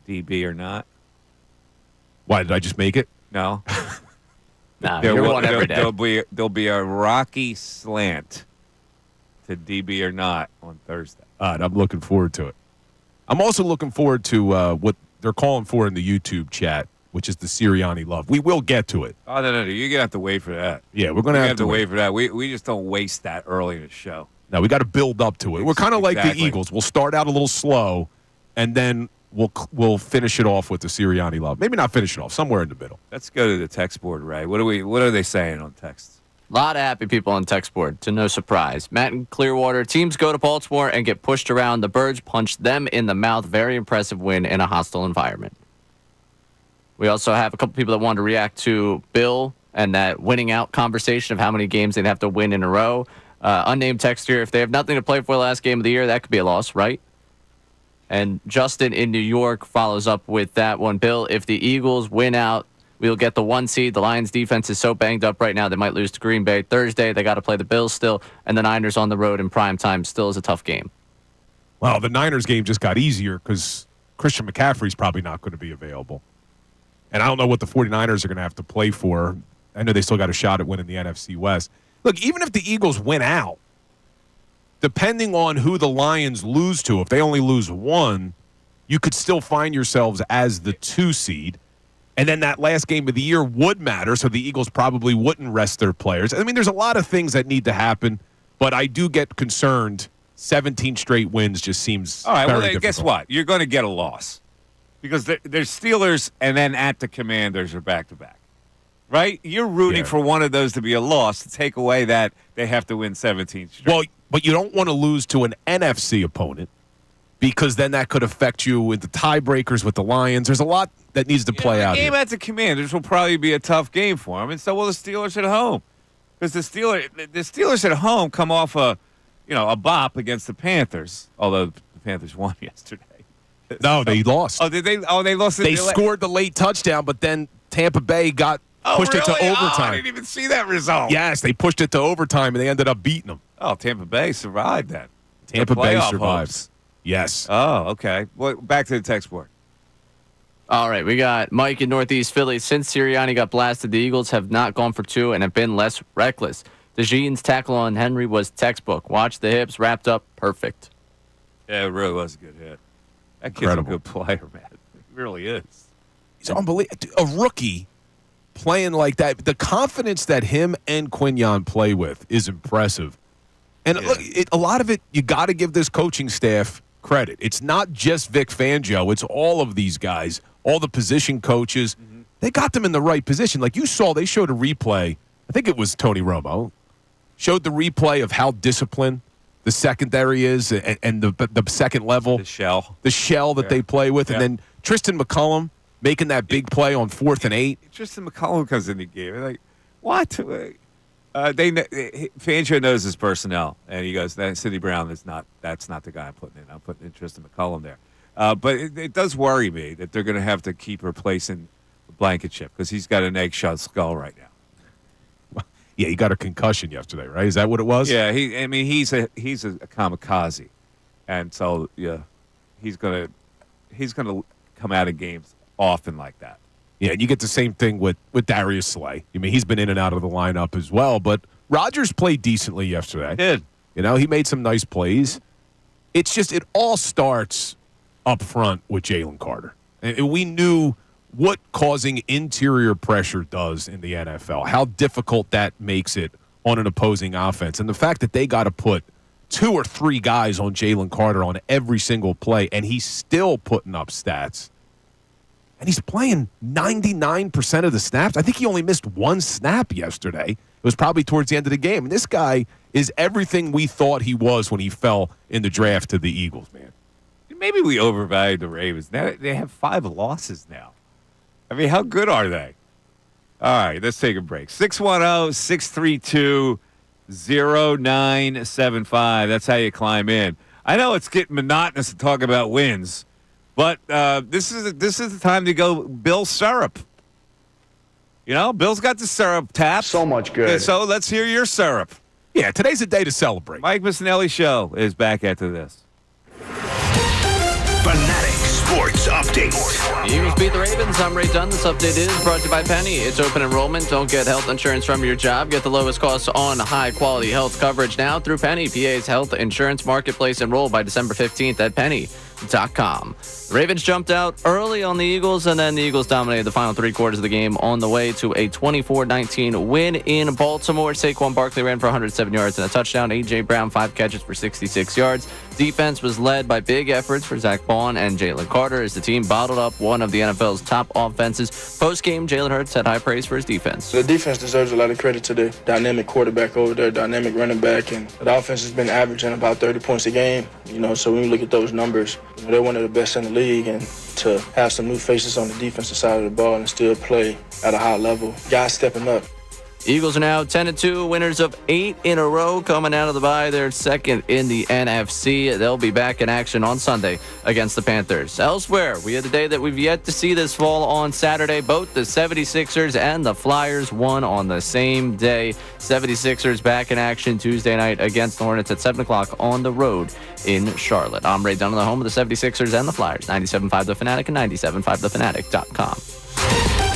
DB or not. Why, did I just make it? No. You're one every day. There'll be a Rocky slant to DB or not on Thursday. I'm looking forward to it. I'm also looking forward to what they're calling for in the YouTube chat, which is the Sirianni love. We will get to it. Oh, no. You're going to have to wait for that. Yeah, we're going to have to wait for that. We just don't waste that early in the show. No, we got to build up to it. We're kind of like the Eagles. We'll start out a little slow, and then we'll finish it off with the Sirianni love. Maybe not finish it off, somewhere in the middle. Let's go to the text board, Ray. What are they saying on texts? A lot of happy people on text board, to no surprise. Matt in Clearwater, teams go to Baltimore and get pushed around. The Birds punch them in the mouth. Very impressive win in a hostile environment. We also have a couple people that wanted to react to Bill and that winning out conversation of how many games they'd have to win in a row. Unnamed texter, if they have nothing to play for the last game of the year, that could be a loss, right? And Justin in New York follows up with that one. Bill, if the Eagles win out, we'll get the 1 seed. The Lions defense is so banged up right now, they might lose to Green Bay Thursday. They got to play the Bills still, and the Niners on the road in prime time still is a tough game. Well, the Niners game just got easier because Christian McCaffrey's probably not going to be available. and I don't know what the 49ers are going to have to play for. I know they still got a shot at winning the NFC West. Look, even if the Eagles win out, depending on who the Lions lose to, if they only lose one, you could still find yourselves as the 2 seed. And then that last game of the year would matter, so the Eagles probably wouldn't rest their players. I mean, there's a lot of things that need to happen, but I do get concerned. 17 straight wins just seems all right. very Well, difficult. guess what? You're going to get a loss because there's Steelers and then at the Commanders are back-to-back. Right? You're rooting for one of those to be a loss to take away that they have to win 17 straight. Well, but you don't want to lose to an NFC opponent because then that could affect you with the tiebreakers with the Lions. There's a lot that needs to play out. The game here. at the Commanders will probably be a tough game for them, and so will the Steelers at home. Because the Steelers at home come off a bop against the Panthers, although the Panthers won yesterday. No, they lost. Oh, did they? Oh, they lost. They scored the late touchdown, but then Tampa Bay pushed it to overtime. Oh, I didn't even see that result. Yes, they pushed it to overtime, and they ended up beating them. Oh, Tampa Bay survived that. Tampa Bay survived. Hopes. Yes. Oh, okay. Well, back to the text board. All right, we got Mike in Northeast Philly. Since Sirianni got blasted, the Eagles have not gone for 2 and have been less reckless. DeJean's tackle on Henry was textbook. Watch the hips, wrapped up, perfect. Yeah, it really was a good hit. That kid's Incredible. a good player, man. He really is. He's unbelievable. A rookie playing like that. The confidence that him and Quinyon play with is impressive. And look, a lot of it, you got to give this coaching staff credit. It's not just Vic Fangio. It's all of these guys, all the position coaches. Mm-hmm. They got them in the right position. Like you saw, they showed a replay. I think it was Tony Romo. Showed the replay of how disciplined the secondary is and the second level. The shell that they play with. And then Tristan McCullum making that big play on 4th and 8. Tristan McCullum comes in the game. Like, what? Fangio knows his personnel, and he goes, Sidney Brown that's not the guy I'm putting in. I'm putting in Tristan McCullum there. But it does worry me that they're going to have to keep replacing Blankenship because he's got an eggshell skull right now. Yeah, he got a concussion yesterday, right? Is that what it was? Yeah, he's a kamikaze, and so he's gonna come out of games often like that. Yeah, and you get the same thing with Darius Slay. I mean, he's been in and out of the lineup as well, but Rodgers played decently yesterday. He did. He made some nice plays. It's just it all starts up front with Jalen Carter. And we knew what causing interior pressure does in the NFL, how difficult that makes it on an opposing offense. And the fact that they got to put 2 or 3 guys on Jalen Carter on every single play, and he's still putting up stats. And he's playing 99% of the snaps. I think he only missed 1 snap yesterday. It was probably towards the end of the game. And this guy is everything we thought he was when he fell in the draft to the Eagles, man. Maybe we overvalued the Ravens. Now they have 5 losses now. I mean, how good are they? All right, let's take a break. 610-632-0975. That's how you climb in. I know it's getting monotonous to talk about wins, but this is the time to go Bill syrup. Bill's got the syrup tap. So much good. So let's hear your syrup. Yeah, today's a day to celebrate. Mike Missanelli Show is back after this. Fanatic Sports Update. The Eagles beat the Ravens. I'm Ray Dunn. This update is brought to you by Penny. It's open enrollment. Don't get health insurance from your job. Get the lowest costs on high-quality health coverage now through Penny, PA's health insurance marketplace. Enroll by December 15th at penny.com. The Ravens jumped out early on the Eagles, and then the Eagles dominated the final 3 quarters of the game on the way to a 24-19 win in Baltimore. Saquon Barkley ran for 107 yards and a touchdown. A.J. Brown, 5 catches for 66 yards. Defense was led by big efforts for Zach Bond and Jalen Carter as the team bottled up one of the NFL's top offenses. Post-game, Jalen Hurts had high praise for his defense. The defense deserves a lot of credit to the dynamic quarterback over there, dynamic running back, and the offense has been averaging about 30 points a game. So when you look at those numbers, they're one of the best in the league, and to have some new faces on the defensive side of the ball and still play at a high level, guys stepping up. Eagles are now 10-2, winners of 8 in a row coming out of the bye. They're second in the NFC. They'll be back in action on Sunday against the Panthers. Elsewhere, we had a day that we've yet to see this fall on Saturday. Both the 76ers and the Flyers won on the same day. 76ers back in action Tuesday night against the Hornets at 7 o'clock on the road in Charlotte. I'm Ray Dunn, the home of the 76ers and the Flyers. 97.5 The Fanatic and 97.5thefanatic.com.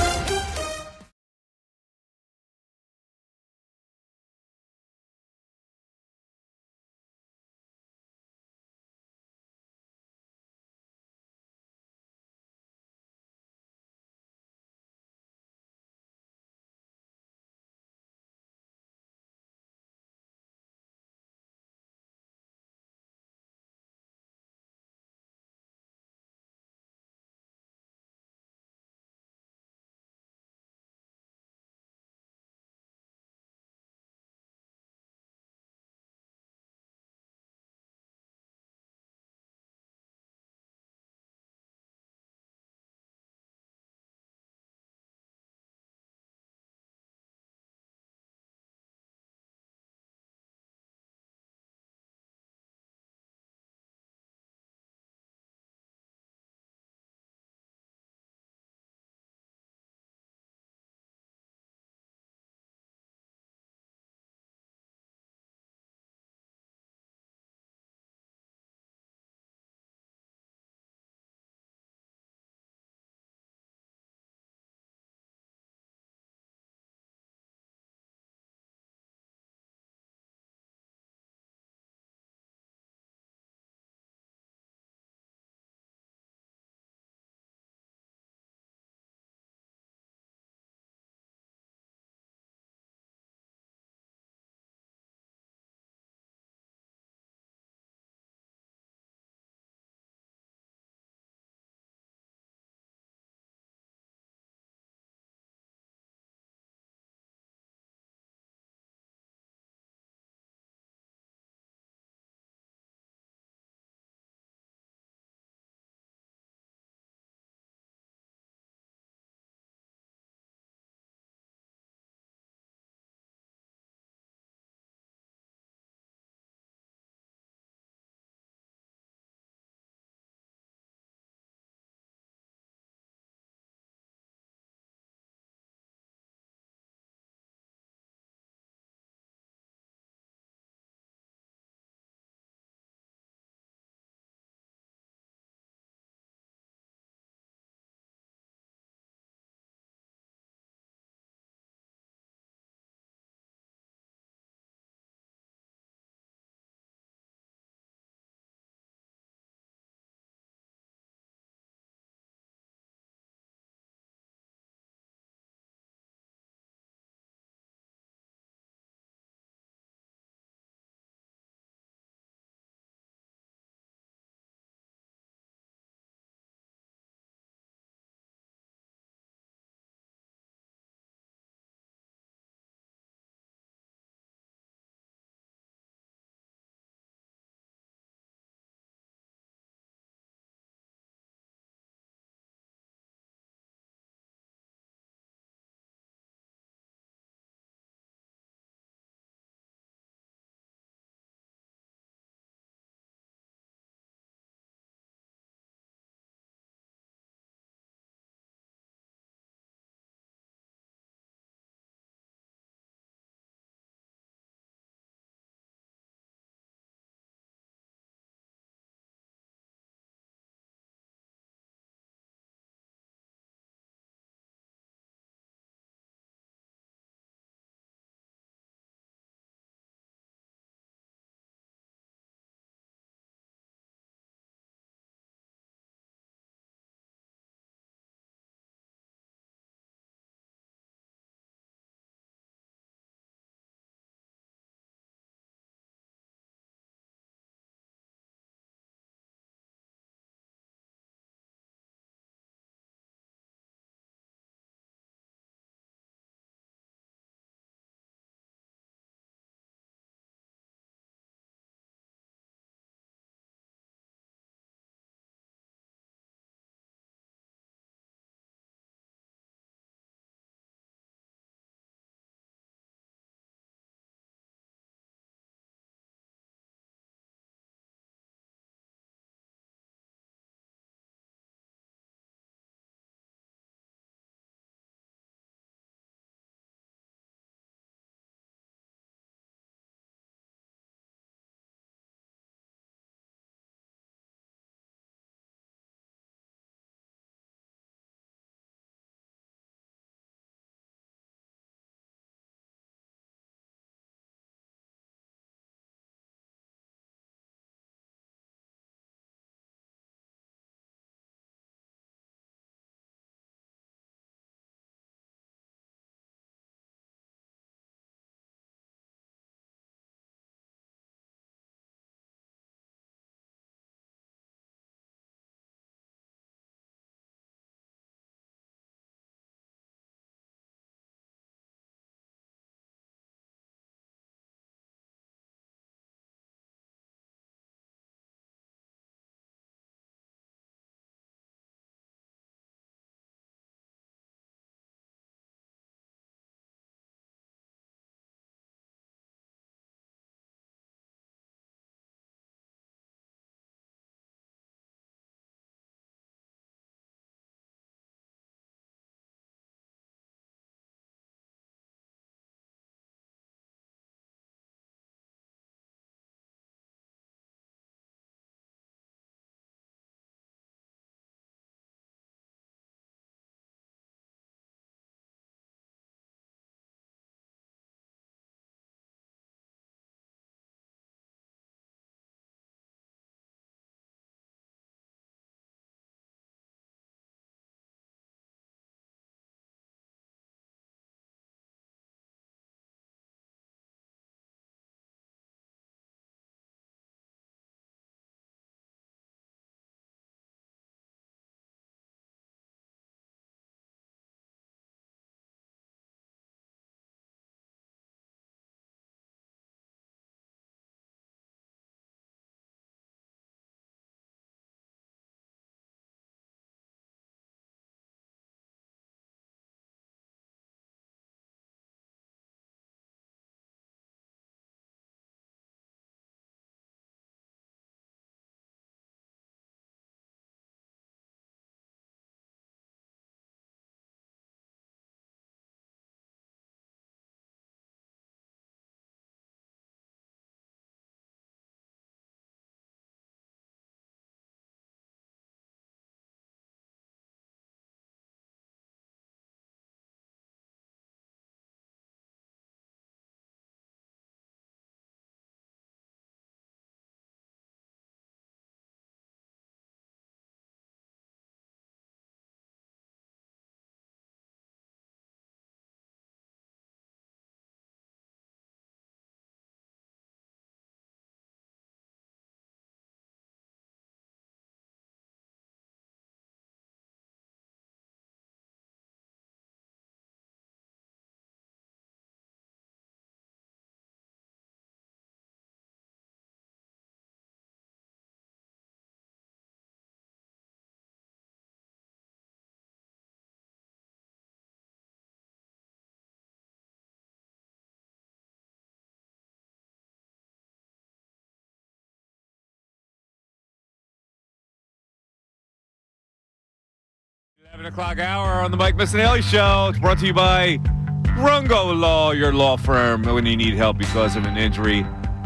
7 o'clock hour on the Mike Missanelli Show. It's brought to you by Grungo Law, your law firm. When you need help because of an injury,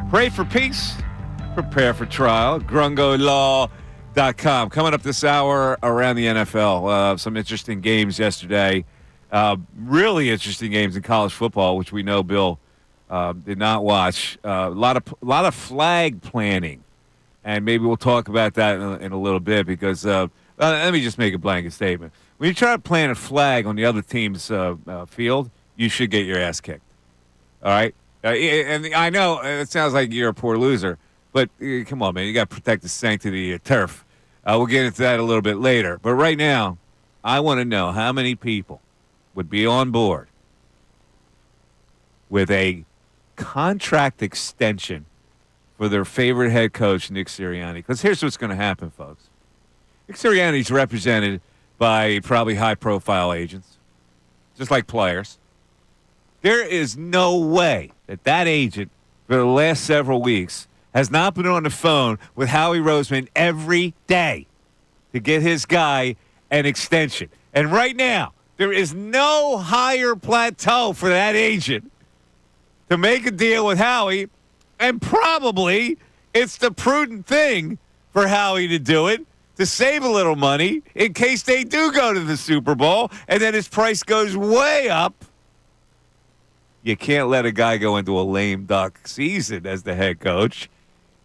pray for peace, prepare for trial. GrungoLaw.com. Coming up this hour around the NFL. Some interesting games yesterday. Really interesting games in college football, which we know Bill did not watch. A lot of flag planning, and maybe we'll talk about that in a little bit because let me just make a blanket statement. When you try to plant a flag on the other team's field, you should get your ass kicked. All right? And I know it sounds like you're a poor loser, but come on, man. You got to protect the sanctity of turf. We'll get into that a little bit later. But right now, I want to know how many people would be on board with a contract extension for their favorite head coach, Nick Sirianni. Because here's what's going to happen, folks. Nick Sirianni's represented by probably high-profile agents, just like players. There is no way that agent for the last several weeks has not been on the phone with Howie Roseman every day to get his guy an extension. And right now, there is no higher plateau for that agent to make a deal with Howie, and probably it's the prudent thing for Howie to do it, to save a little money in case they do go to the Super Bowl, and then his price goes way up. You can't let a guy go into a lame duck season as the head coach.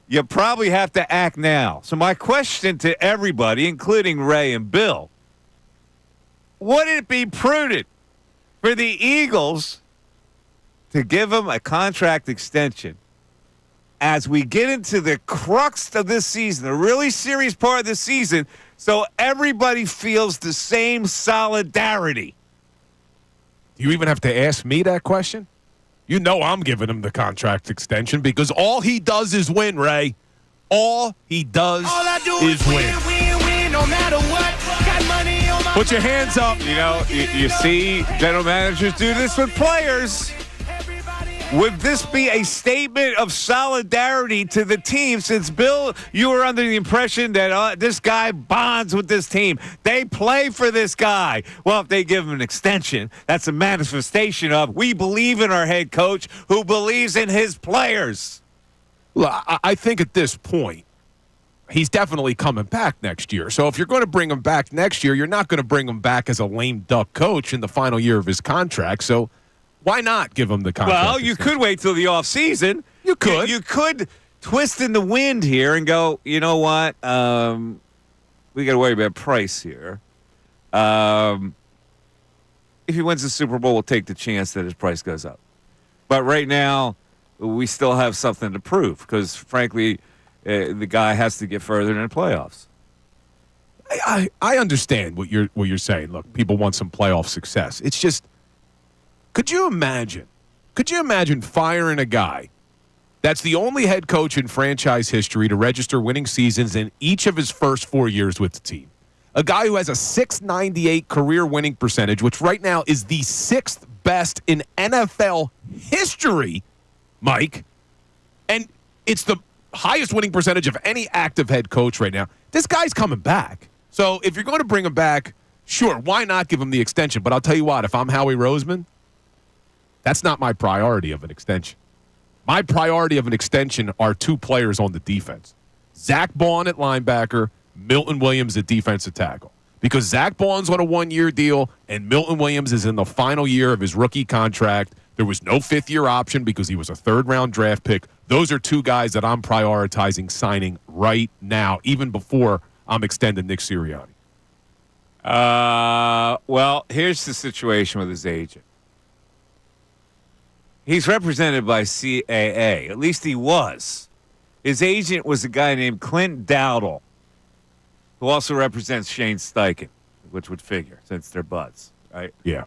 You probably have to act now. So my question to everybody, including Ray and Bill, would it be prudent for the Eagles to give him a contract extension as we get into the crux of this season, a really serious part of the season, so everybody feels the same solidarity? You even have to ask me that question? You know I'm giving him the contract extension because all he does is win, Ray. All he does is win. No matter what. Got money on my Put your hands up. You know, you see general managers do this with players. Would this be a statement of solidarity to the team? Since, Bill, you were under the impression that this guy bonds with this team. They play for this guy. Well, if they give him an extension, that's a manifestation of we believe in our head coach who believes in his players. Well, I think at this point, he's definitely coming back next year. So if you're going to bring him back next year, you're not going to bring him back as a lame duck coach in the final year of his contract. So why not give him the contract? Well, you could wait till the offseason. You could. You could twist in the wind here and go, you know what? We got to worry about price here. If he wins the Super Bowl, we'll take the chance that his price goes up. But right now, we still have something to prove because, frankly, the guy has to get further in the playoffs. I understand what you're saying. Look, people want some playoff success. It's just, could you imagine firing a guy that's the only head coach in franchise history to register winning seasons in each of his first 4 years with the team? A guy who has a .698 career winning percentage, which right now is the sixth best in NFL history, Mike. And it's the highest winning percentage of any active head coach right now. This guy's coming back. So if you're going to bring him back, sure, why not give him the extension? But I'll tell you what, if I'm Howie Roseman, that's not my priority of an extension. My priority of an extension are two players on the defense. Zach Baun at linebacker, Milton Williams at defensive tackle. Because Zach Baun's on a one-year deal, and Milton Williams is in the final year of his rookie contract. There was no fifth-year option because he was a third-round draft pick. Those are two guys that I'm prioritizing signing right now, even before I'm extending Nick Sirianni. Well, here's the situation with his agent. He's represented by CAA. At least he was. His agent was a guy named Clint Dowdle, who also represents Shane Steichen, which would figure since they're buds, right? Yeah.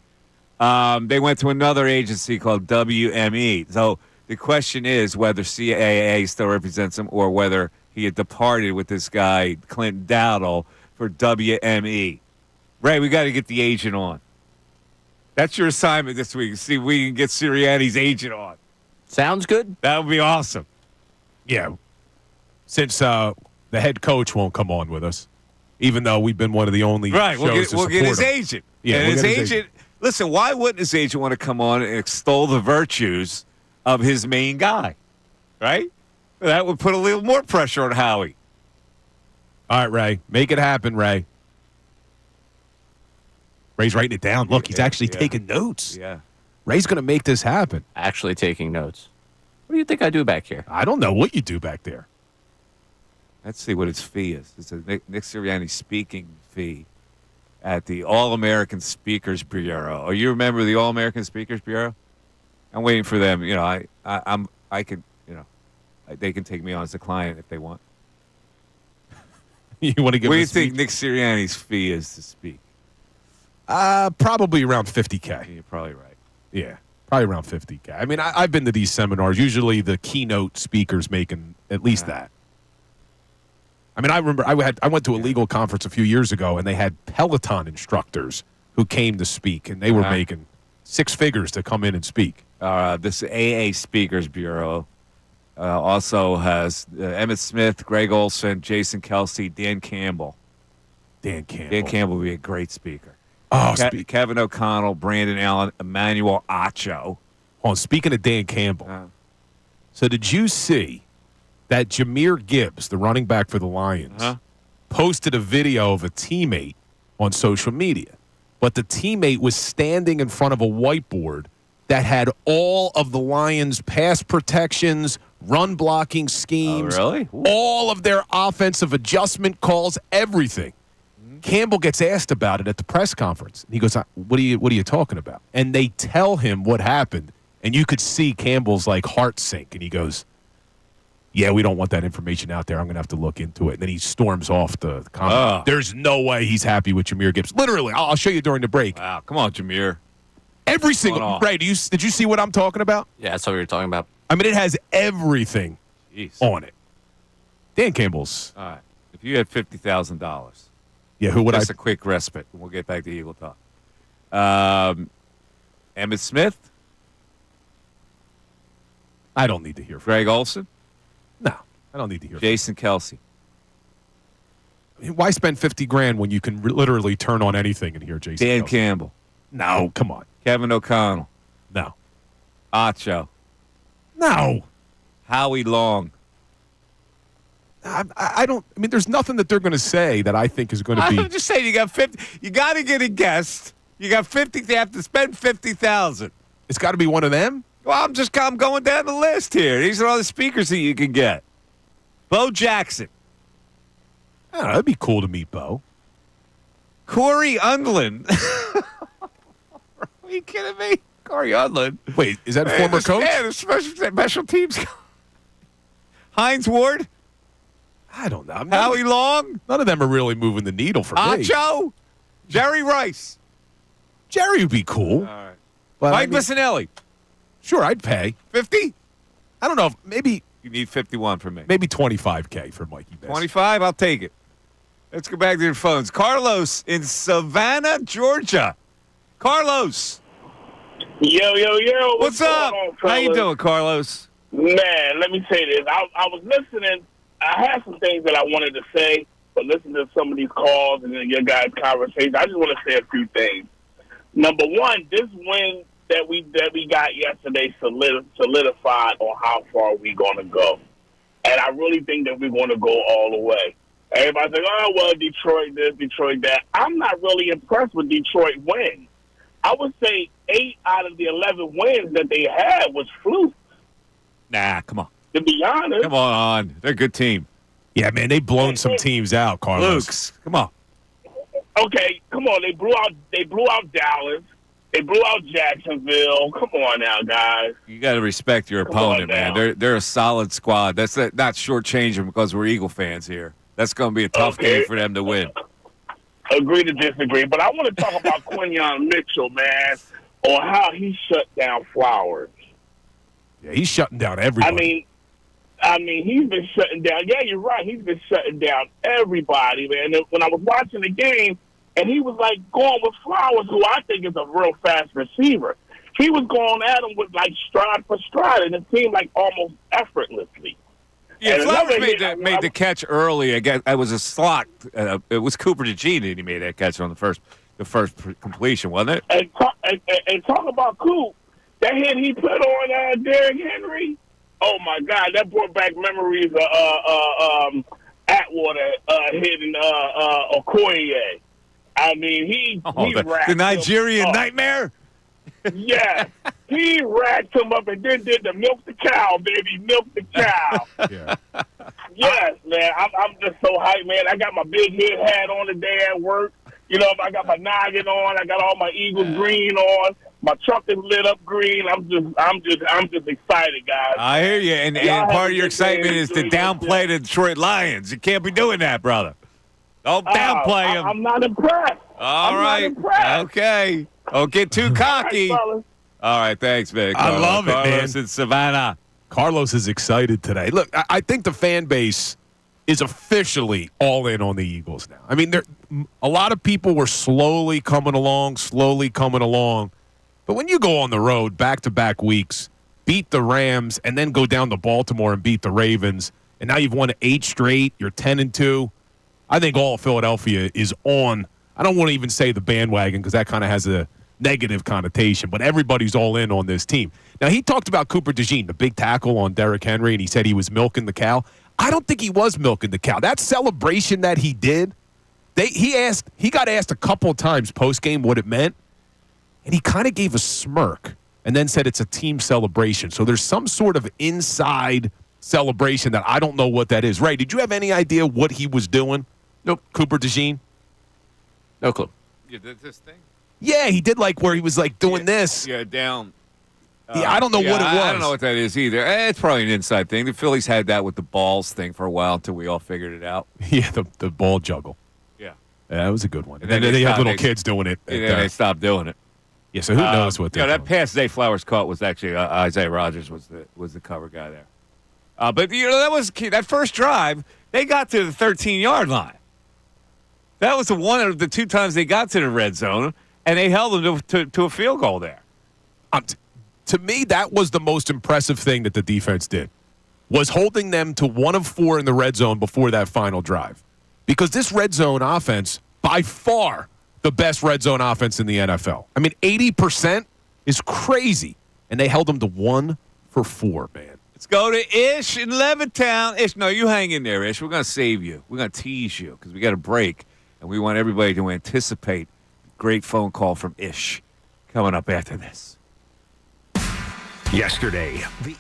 They went to another agency called WME. So the question is whether CAA still represents him or whether he had departed with this guy, Clint Dowdle, for WME. Ray, we got to get the agent on. That's your assignment this week. See if we can get Sirianni's agent on. Sounds good. That would be awesome. Yeah. Since the head coach won't come on with us, even though we've been one of the only Right. shows We'll get his agent. Yeah, and we'll his get his agent. Listen, why wouldn't his agent want to come on and extol the virtues of his main guy? Right? That would put a little more pressure on Howie. All right, Ray. Make it happen, Ray. Ray's writing it down. Look, he's actually taking notes. Yeah. Ray's going to make this happen. Actually taking notes. What do you think I do back here? I don't know what you do back there. Let's see what his fee is. It's a Nick Sirianni speaking fee at the All-American Speakers Bureau. Oh, you remember the All-American Speakers Bureau? I'm waiting for them. You know, I can, you know, they can take me on as a client if they want. You want to give? What do you think Nick Sirianni's fee is to speak? Probably around $50K. You're probably right. Yeah, probably around $50K. I mean, I've been to these seminars. Usually, the keynote speaker's making at least that. I mean, I remember I went to a legal conference a few years ago, and they had Peloton instructors who came to speak, and they were making six figures to come in and speak. This AA Speakers Bureau also has Emmett Smith, Greg Olson, Jason Kelsey, Dan Campbell. Dan Campbell. Dan Campbell would be a great speaker. Oh, Kevin O'Connell, Brandon Allen, Emmanuel Acho. Oh, speaking of Dan Campbell, so did you see that Jahmyr Gibbs, the running back for the Lions, posted a video of a teammate on social media, but the teammate was standing in front of a whiteboard that had all of the Lions' pass protections, run blocking schemes, all of their offensive adjustment calls, everything. Campbell gets asked about it at the press conference. He goes, what are you talking about? And they tell him what happened, and you could see Campbell's like heart sink, and he goes, yeah, we don't want that information out there. I'm going to have to look into it. And then he storms off the conference. There's no way he's happy with Jahmyr Gibbs. Literally, I'll show you during the break. Wow, come on, Jahmyr. Every single Ray, did you see what I'm talking about? Yeah, that's what we were talking about. I mean, it has everything on it. Dan Campbell's. All right. If you had $50,000. Yeah, who would Just a quick respite. We'll get back to Eagle Talk. Emmett Smith. I don't need to hear from Greg Olson. No, I don't need to hear Jason Kelsey. I mean, why spend $50,000 when you can literally turn on anything and hear Jason Dan Kelsey? Campbell. No, come on. Kevin O'Connell. No. Acho. No. Howie Long. I don't. I mean, there's nothing that they're going to say that I think is going to be. I'm just saying, you got 50. You got to get a guest. You got 50. They have to spend $50,000. It's got to be one of them. Well, I'm going down the list here. These are all the speakers that you can get. Bo Jackson. I don't know, that'd be cool to meet Bo. Corey Undlin. Are you kidding me? Corey Undlin. Wait, is that a former coach? Yeah, the special teams. Hines Ward. I don't know. Howie Long. None of them are really moving the needle for me. Acho. Jerry Rice. Jerry would be cool. All right. But Mike Missanelli. Sure, I'd pay. 50? I don't know. Maybe you need 51 from me. Maybe $25K for Mikey Best. 25? I'll take it. Let's go back to your phones. Carlos in Savannah, Georgia. Carlos. Yo. What's up? How you doing, Carlos? Man, let me say this. I was listening. I had some things that I wanted to say, but listening to some of these calls and then your guys' conversation, I just want to say a few things. Number one, this win that we got yesterday solidified on how far we're going to go. And I really think that we're going to go all the way. Everybody's like, oh, well, Detroit this, Detroit that. I'm not really impressed with Detroit wins. I would say 8 out of the 11 wins that they had was flukes. Nah, come on. To be honest. Come on. They're a good team. Yeah, man, they've blown some teams out, Carlos. Flukes. Come on. Okay, come on. They blew out Dallas. They blew out Jacksonville. Come on now, guys. You got to respect your opponent, man. They're a solid squad. That's not shortchanging them because we're Eagle fans here. That's going to be a tough game for them to win. Agree to disagree. But I want to talk about Quinyon Mitchell, man, on how he shut down Flowers. Yeah, he's shutting down everybody. I mean, he's been shutting down. Yeah, you're right. He's been shutting down everybody, man. And when I was watching the game, and he was, like, going with Flowers, who I think is a real fast receiver. He was going at him with, like, stride for stride, and it seemed like almost effortlessly. Yeah, And Flowers another made the catch early. Again, it was a slot. It was Cooper DeJean that he made that catch on the first completion, wasn't it? And talk about Coop. That hit he put on Derrick Henry. Oh my God, that brought back memories of Atwater hitting Okoye. I mean, he racked the Nigerian him up. nightmare. Yeah, he racked him up and then did the milk the cow, baby, milk the cow. Yeah. Yes, man, I'm just so hyped, man. I got my big head hat on today at work. You know, I got my noggin on. I got all my Eagles green on. My truck is lit up green. I'm just excited, guys. I hear you, and part of your excitement is to downplay the Detroit Lions. You can't be doing that, brother. Don't downplay them. I'm not impressed. All right. Not impressed. Okay. Don't get too cocky. All right, thanks, man. I love it, man. Carlos in Savannah. Carlos is excited today. Look, I think the fan base is officially all in on the Eagles now. I mean, a lot of people were slowly coming along. But when you go on the road back-to-back weeks, beat the Rams, and then go down to Baltimore and beat the Ravens, and now you've won 8 straight, you're 10-2, I think all of Philadelphia is on. I don't want to even say the bandwagon because that kind of has a negative connotation, but everybody's all in on this team. Now, he talked about Cooper DeJean, the big tackle on Derrick Henry, and he said he was milking the cow. I don't think he was milking the cow. That celebration that he did, he got asked a couple of times post-game what it meant, and he kind of gave a smirk and then said it's a team celebration. So there's some sort of inside celebration that I don't know what that is. Ray, did you have any idea what he was doing? Nope. Cooper DeJean? No clue. You did this thing? Yeah, he did where he was doing this. Yeah, down. I don't know what it was. I don't know what that is either. It's probably an inside thing. The Phillies had that with the balls thing for a while until we all figured it out. Yeah, the ball juggle. Yeah. That was a good one. And then they have little kids doing it. And then they stopped doing it. Yeah, so who knows what they're that doing. pass Zay Flowers caught was actually Isaiah Rogers was the cover guy there. But that was key. That first drive, they got to the 13-yard line. That was the one of the 2 times they got to the red zone, and they held them to a field goal there. To me, that was the most impressive thing that the defense did, was holding them to 1 of 4 in the red zone before that final drive. Because this red zone offense, by far, the best red zone offense in the NFL. I mean, 80% is crazy, and they held them to 1 for 4, man. Let's go to Ish in Levittown. Ish, no, you hang in there, Ish. We're going to save you. We're going to tease you because we got a break, and we want everybody to anticipate a great phone call from Ish coming up after this. Yesterday, the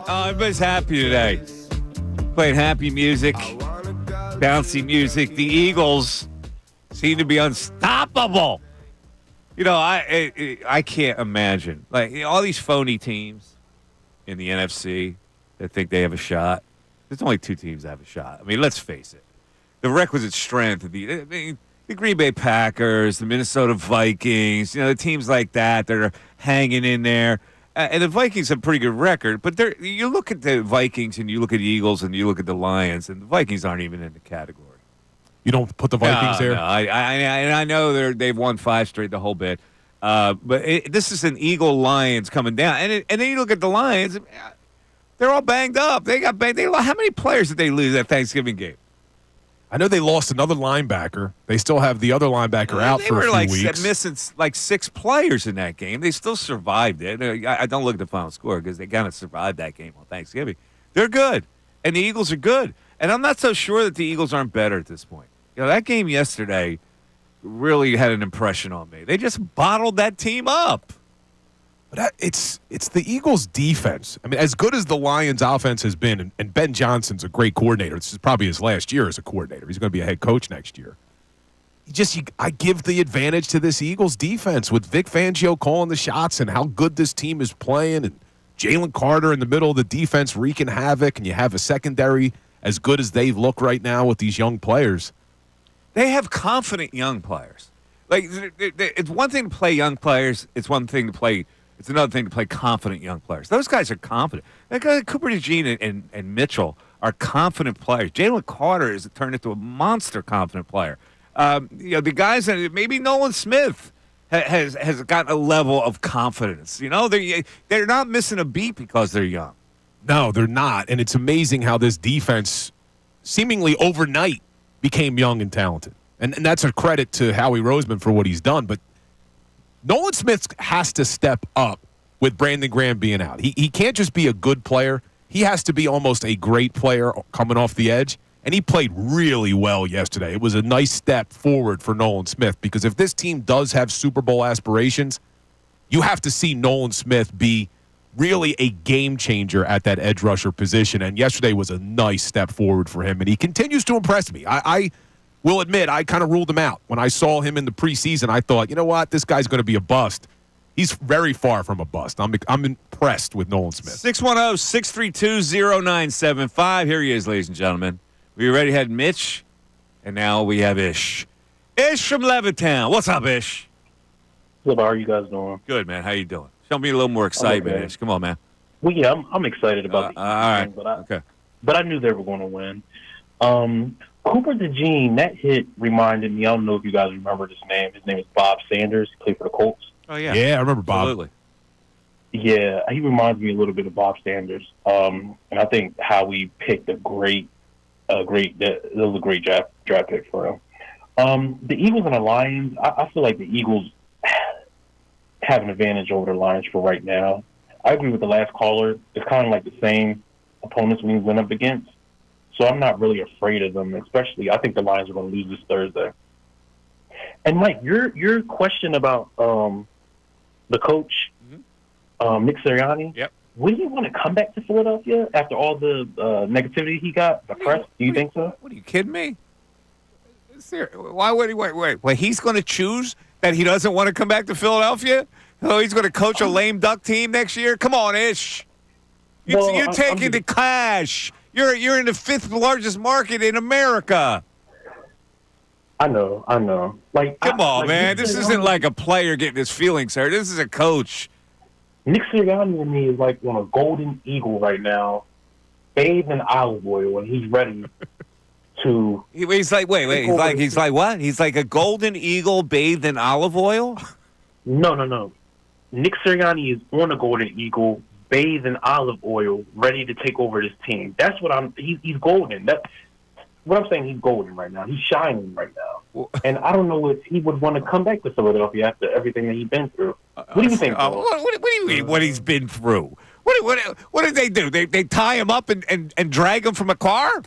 Everybody's happy today. Playing happy music, bouncy music. The Eagles seem to be unstoppable. You know, I can't imagine. Like, all these phony teams in the NFC that think they have a shot. There's only two teams that have a shot. I mean, let's face it. The requisite strength of the Green Bay Packers, the Minnesota Vikings, the teams like that are hanging in there. And the Vikings have a pretty good record, but you look at the Vikings and you look at the Eagles and you look at the Lions, and the Vikings aren't even in the category. You don't put the Vikings there? No, I know they've won 5 straight, the whole bit. But this is an Eagle-Lions coming down. And then you look at the Lions, they're all banged up. They got banged. How many players did they lose that Thanksgiving game? I know they lost another linebacker. They still have the other linebacker out for a few weeks. They were missing like 6 players in that game. They still survived it. I don't look at the final score because they kind of survived that game on Thanksgiving. They're good, and the Eagles are good. And I'm not so sure that the Eagles aren't better at this point. That game yesterday really had an impression on me. They just bottled that team up. But it's the Eagles' defense. I mean, as good as the Lions' offense has been, and Ben Johnson's a great coordinator. This is probably his last year as a coordinator. He's going to be a head coach next year. I give the advantage to this Eagles' defense with Vic Fangio calling the shots and how good this team is playing, and Jalen Carter in the middle of the defense wreaking havoc, and you have a secondary as good as they look right now with these young players. They have confident young players. Like, it's one thing to play young players. It's another thing to play confident young players. Those guys are confident. Cooper DeJean and Mitchell are confident players. Jalen Carter has turned into a monster confident player. The guys that maybe Nolan Smith has gotten a level of confidence. They're not missing a beat because they're young. No, they're not. And it's amazing how this defense seemingly overnight became young and talented. And that's a credit to Howie Roseman for what he's done. But Nolan Smith has to step up with Brandon Graham being out. He can't just be a good player. He has to be almost a great player coming off the edge. And he played really well yesterday. It was a nice step forward for Nolan Smith, because if this team does have Super Bowl aspirations, you have to see Nolan Smith be really a game changer at that edge rusher position. And yesterday was a nice step forward for him. And he continues to impress me. I will admit, I kind of ruled him out. When I saw him in the preseason, I thought, you know what, this guy's going to be a bust. He's very far from a bust. I'm impressed with Nolan Smith. 610-632-0975. Here he is, ladies and gentlemen. We already had Mitch, and now we have Ish. Ish from Levittown. What's up, Ish? How are you guys doing? Good, man. How you doing? Show me a little more excitement, Ish. Come on, man. Well, yeah, I'm excited about the all right. game, but I knew they were going to win. Cooper DeJean, that hit reminded me, I don't know if you guys remember his name. His name is Bob Sanders. He played for the Colts. Oh, yeah. Yeah, I remember Bob. Absolutely. Yeah, he reminds me a little bit of Bob Sanders. And I think how we picked that was a great draft pick for him. The Eagles and the Lions, I feel like the Eagles have an advantage over the Lions for right now. I agree with the last caller. It's kind of like the same opponents we went up against. So I'm not really afraid of them, especially I think the Lions are going to lose this Thursday. And, Mike, your question about the coach, Nick Sirianni, yep. Would he want to come back to Philadelphia after all the negativity he got, the press? Do you think so? What, are you kidding me? Why would he? Wait. Well, he's going to choose that he doesn't want to come back to Philadelphia? Oh, he's going to coach a lame duck team next year? Come on, Ish. You're taking the cash. You're in the 5th largest market in America. I know. Come on, man. This isn't like a player getting his feelings hurt. This is a coach. Nick Sirianni to me is like on a golden eagle right now, bathed in olive oil, and he's ready to. He's like, wait. He's like what? He's like a golden eagle bathed in olive oil? No. Nick Sirianni is on a golden eagle, bathed in olive oil, ready to take over this team. That's what he's golden. What I'm saying, he's golden right now. He's shining right now. And I don't know if he would want to come back to Philadelphia after everything that he's been through. What do you think, Bill? What do you mean, what he's been through? What did they do? They tie him up and drag him from a car?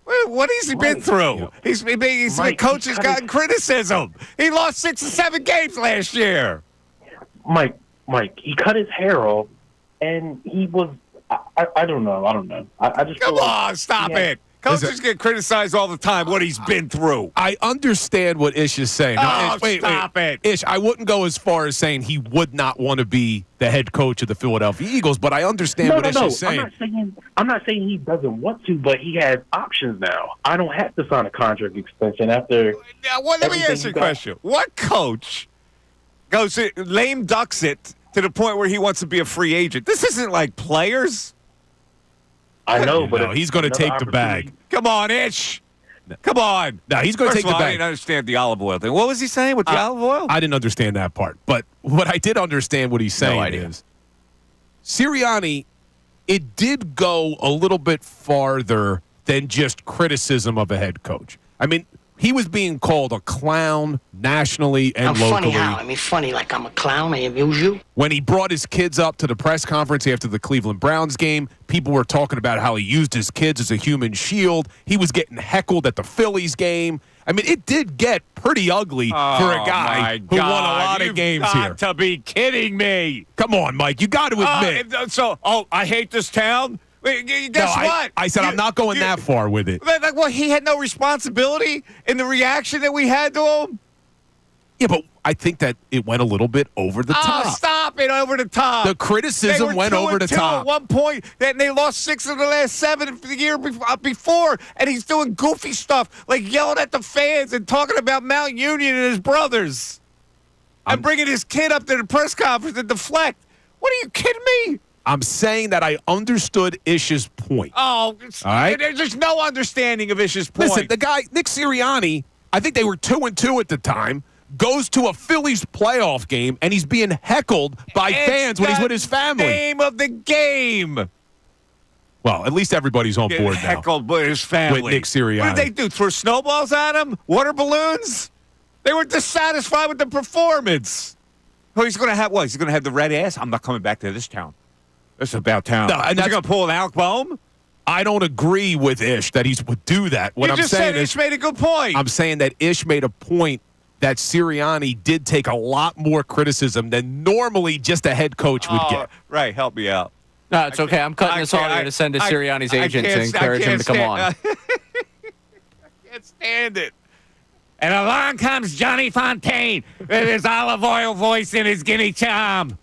What has he been through? He's the coach has gotten criticism. He lost 6 or 7 games last year. Mike, he cut his hair off, and he was. I don't know. I just Come feel like on, stop he had- it. Coaches get criticized all the time, what he's been through. I understand what Ish is saying. Now, Ish, stop it. Ish, I wouldn't go as far as saying he would not want to be the head coach of the Philadelphia Eagles, but I understand what Ish is saying. I'm not saying he doesn't want to, but he has options now. I don't have to sign a contract extension after. Now, let me ask you a question. What coach goes lame ducks it to the point where he wants to be a free agent? This isn't like players. I know, but no, he's going to take the bag. Come on, Ish. Come on. No, he's going to take the I bag. didn't understand the olive oil thing. What was he saying with the olive oil? I didn't understand that part. But what I did understand what he's saying is Sirianni, it did go a little bit farther than just criticism of a head coach. I mean, he was being called a clown nationally and locally. Funny how? I mean, funny like I'm a clown. I amuse you. When he brought his kids up to the press conference after the Cleveland Browns game, people were talking about how he used his kids as a human shield. He was getting heckled at the Phillies game. I mean, it did get pretty ugly for a guy who won a lot of games here. You've got to be kidding me. Come on, Mike. You got to admit. I hate this town? Guess what? I said I'm not going that far with it. Well, he had no responsibility in the reaction that we had to him? Yeah, but I think that it went a little bit over the top. Stop it, over the top. The criticism went over the top. At one point, they lost 6 of the last 7 the year before, and he's doing goofy stuff, like yelling at the fans and talking about Mount Union and his brothers. And bringing his kid up to the press conference and deflect. What, are you kidding me? I'm saying that I understood Ish's point. Oh, all right? There's no understanding of Ish's point. Listen, the guy, Nick Sirianni, I think they were 2-2 at the time, goes to a Phillies playoff game, and he's being heckled by fans when he's with his family. Name of the game. Well, at least everybody's on board now. Heckled by his family. With Nick Sirianni. What did they do? Throw snowballs at him? Water balloons? They were dissatisfied with the performance. Oh, he's going to have what? He's going to have the red ass? I'm not coming back to this town. This is about town. No, and is he going to pull an Alec Boehm? I don't agree with Ish that he would do that. What you I'm just saying said is, Ish made a good point. I'm saying that Ish made a point that Sirianni did take a lot more criticism than normally just a head coach would get. Right, help me out. No, it's okay. I'm cutting this audio to send to Sirianni's agent to encourage him to come on. I can't stand it. And along comes Johnny Fontaine with his olive oil voice and his guinea charm.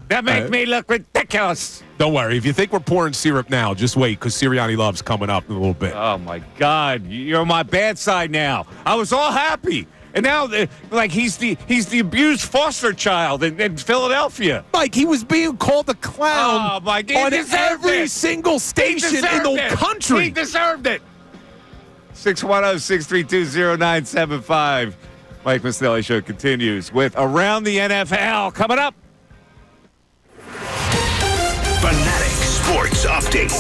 That makes me look ridiculous. Don't worry. If you think we're pouring syrup now, just wait, because Sirianni Love's coming up in a little bit. Oh, my God. You're on my bad side now. I was all happy. And now, like, he's the abused foster child in Philadelphia. Mike, he was being called a clown on every single station in the country. He deserved it. 610-632-0975. Mike Missanelli Show continues with Around the NFL coming up. Fanatic Sports Update.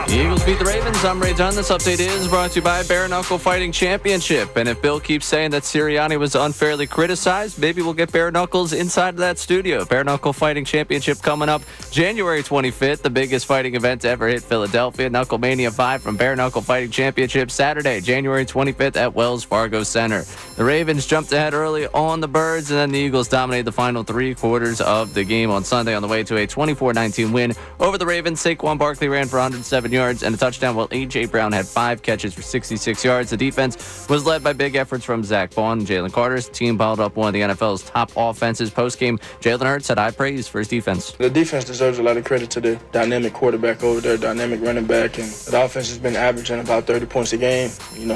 Eagles beat the Ravens. I'm Ray Dunn. This update is brought to you by Bare Knuckle Fighting Championship. And if Bill keeps saying that Sirianni was unfairly criticized, maybe we'll get Bare Knuckles inside of that studio. Bare Knuckle Fighting Championship coming up January 25th, the biggest fighting event to ever hit Philadelphia. Knuckle Mania 5 from Bare Knuckle Fighting Championship Saturday, January 25th at Wells Fargo Center. The Ravens jumped ahead early on the Birds, and then the Eagles dominated the final 3 quarters of the game on Sunday on the way to a 24-19 win over the Ravens. Saquon Barkley ran for 107 yards and a touchdown, while A.J. Brown had 5 catches for 66 yards. The defense was led by big efforts from Zach Bond and Jalen Carter. The team balled up one of the NFL's top offenses. Post-game, Jalen Hurts had high praise for his defense. The defense deserves a lot of credit to the dynamic quarterback over there, dynamic running back, and the offense has been averaging about 30 points a game.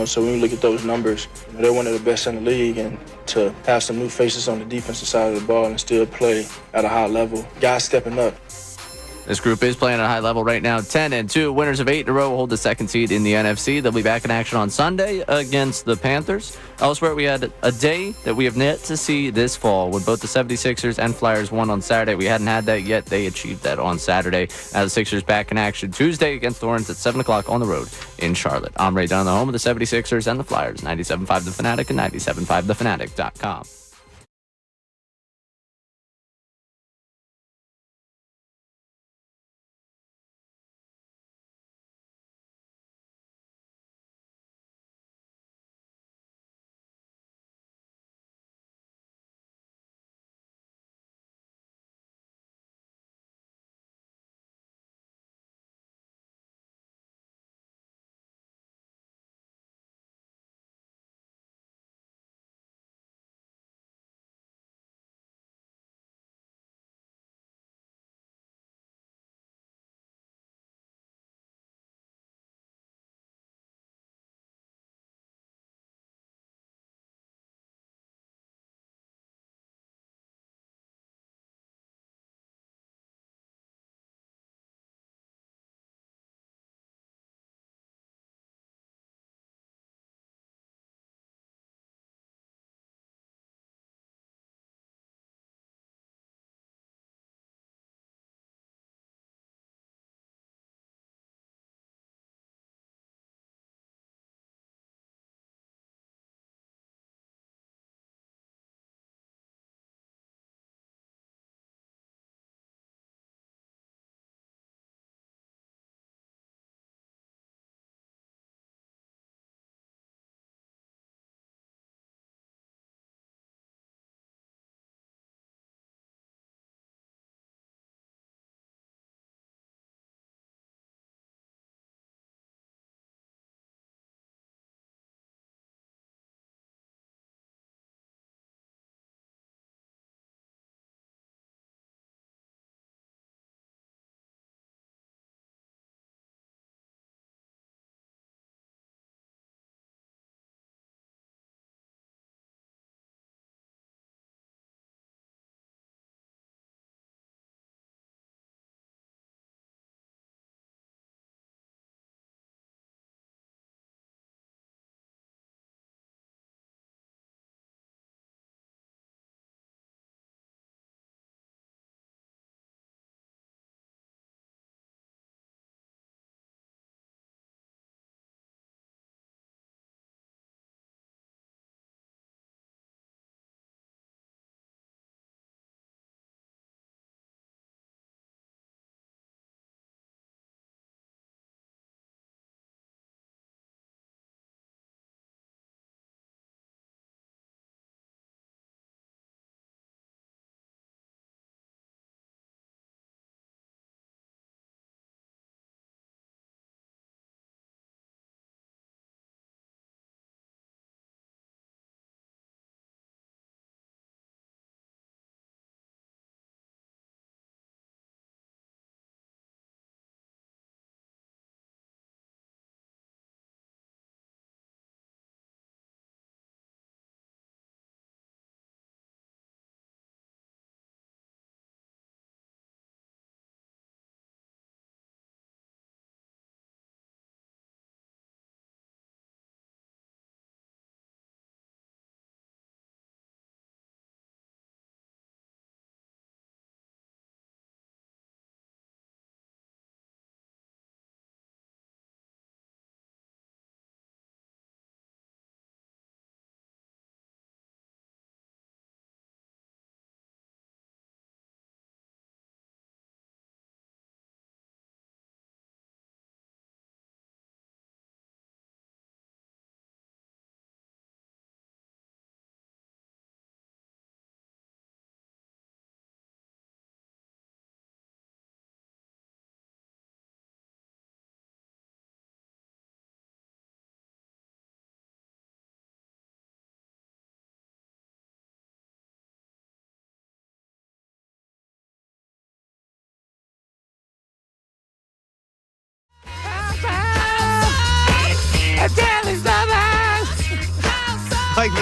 So when you look at those numbers, they're one of the best in the league, and to have some new faces on the defensive side of the ball and still play at a high level, guys stepping up. This group is playing at a high level right now. 10-2. Winners of 8 in a row will hold the second seed in the NFC. They'll be back in action on Sunday against the Panthers. Elsewhere, we had a day that we have yet to see this fall when both the 76ers and Flyers won on Saturday. We hadn't had that yet. They achieved that on Saturday. Now the Sixers back in action Tuesday against the Hornets at 7 o'clock on the road in Charlotte. I'm Ray Dunn, the home of the 76ers and the Flyers. 97.5 The Fanatic and 97.5thefanatic.com.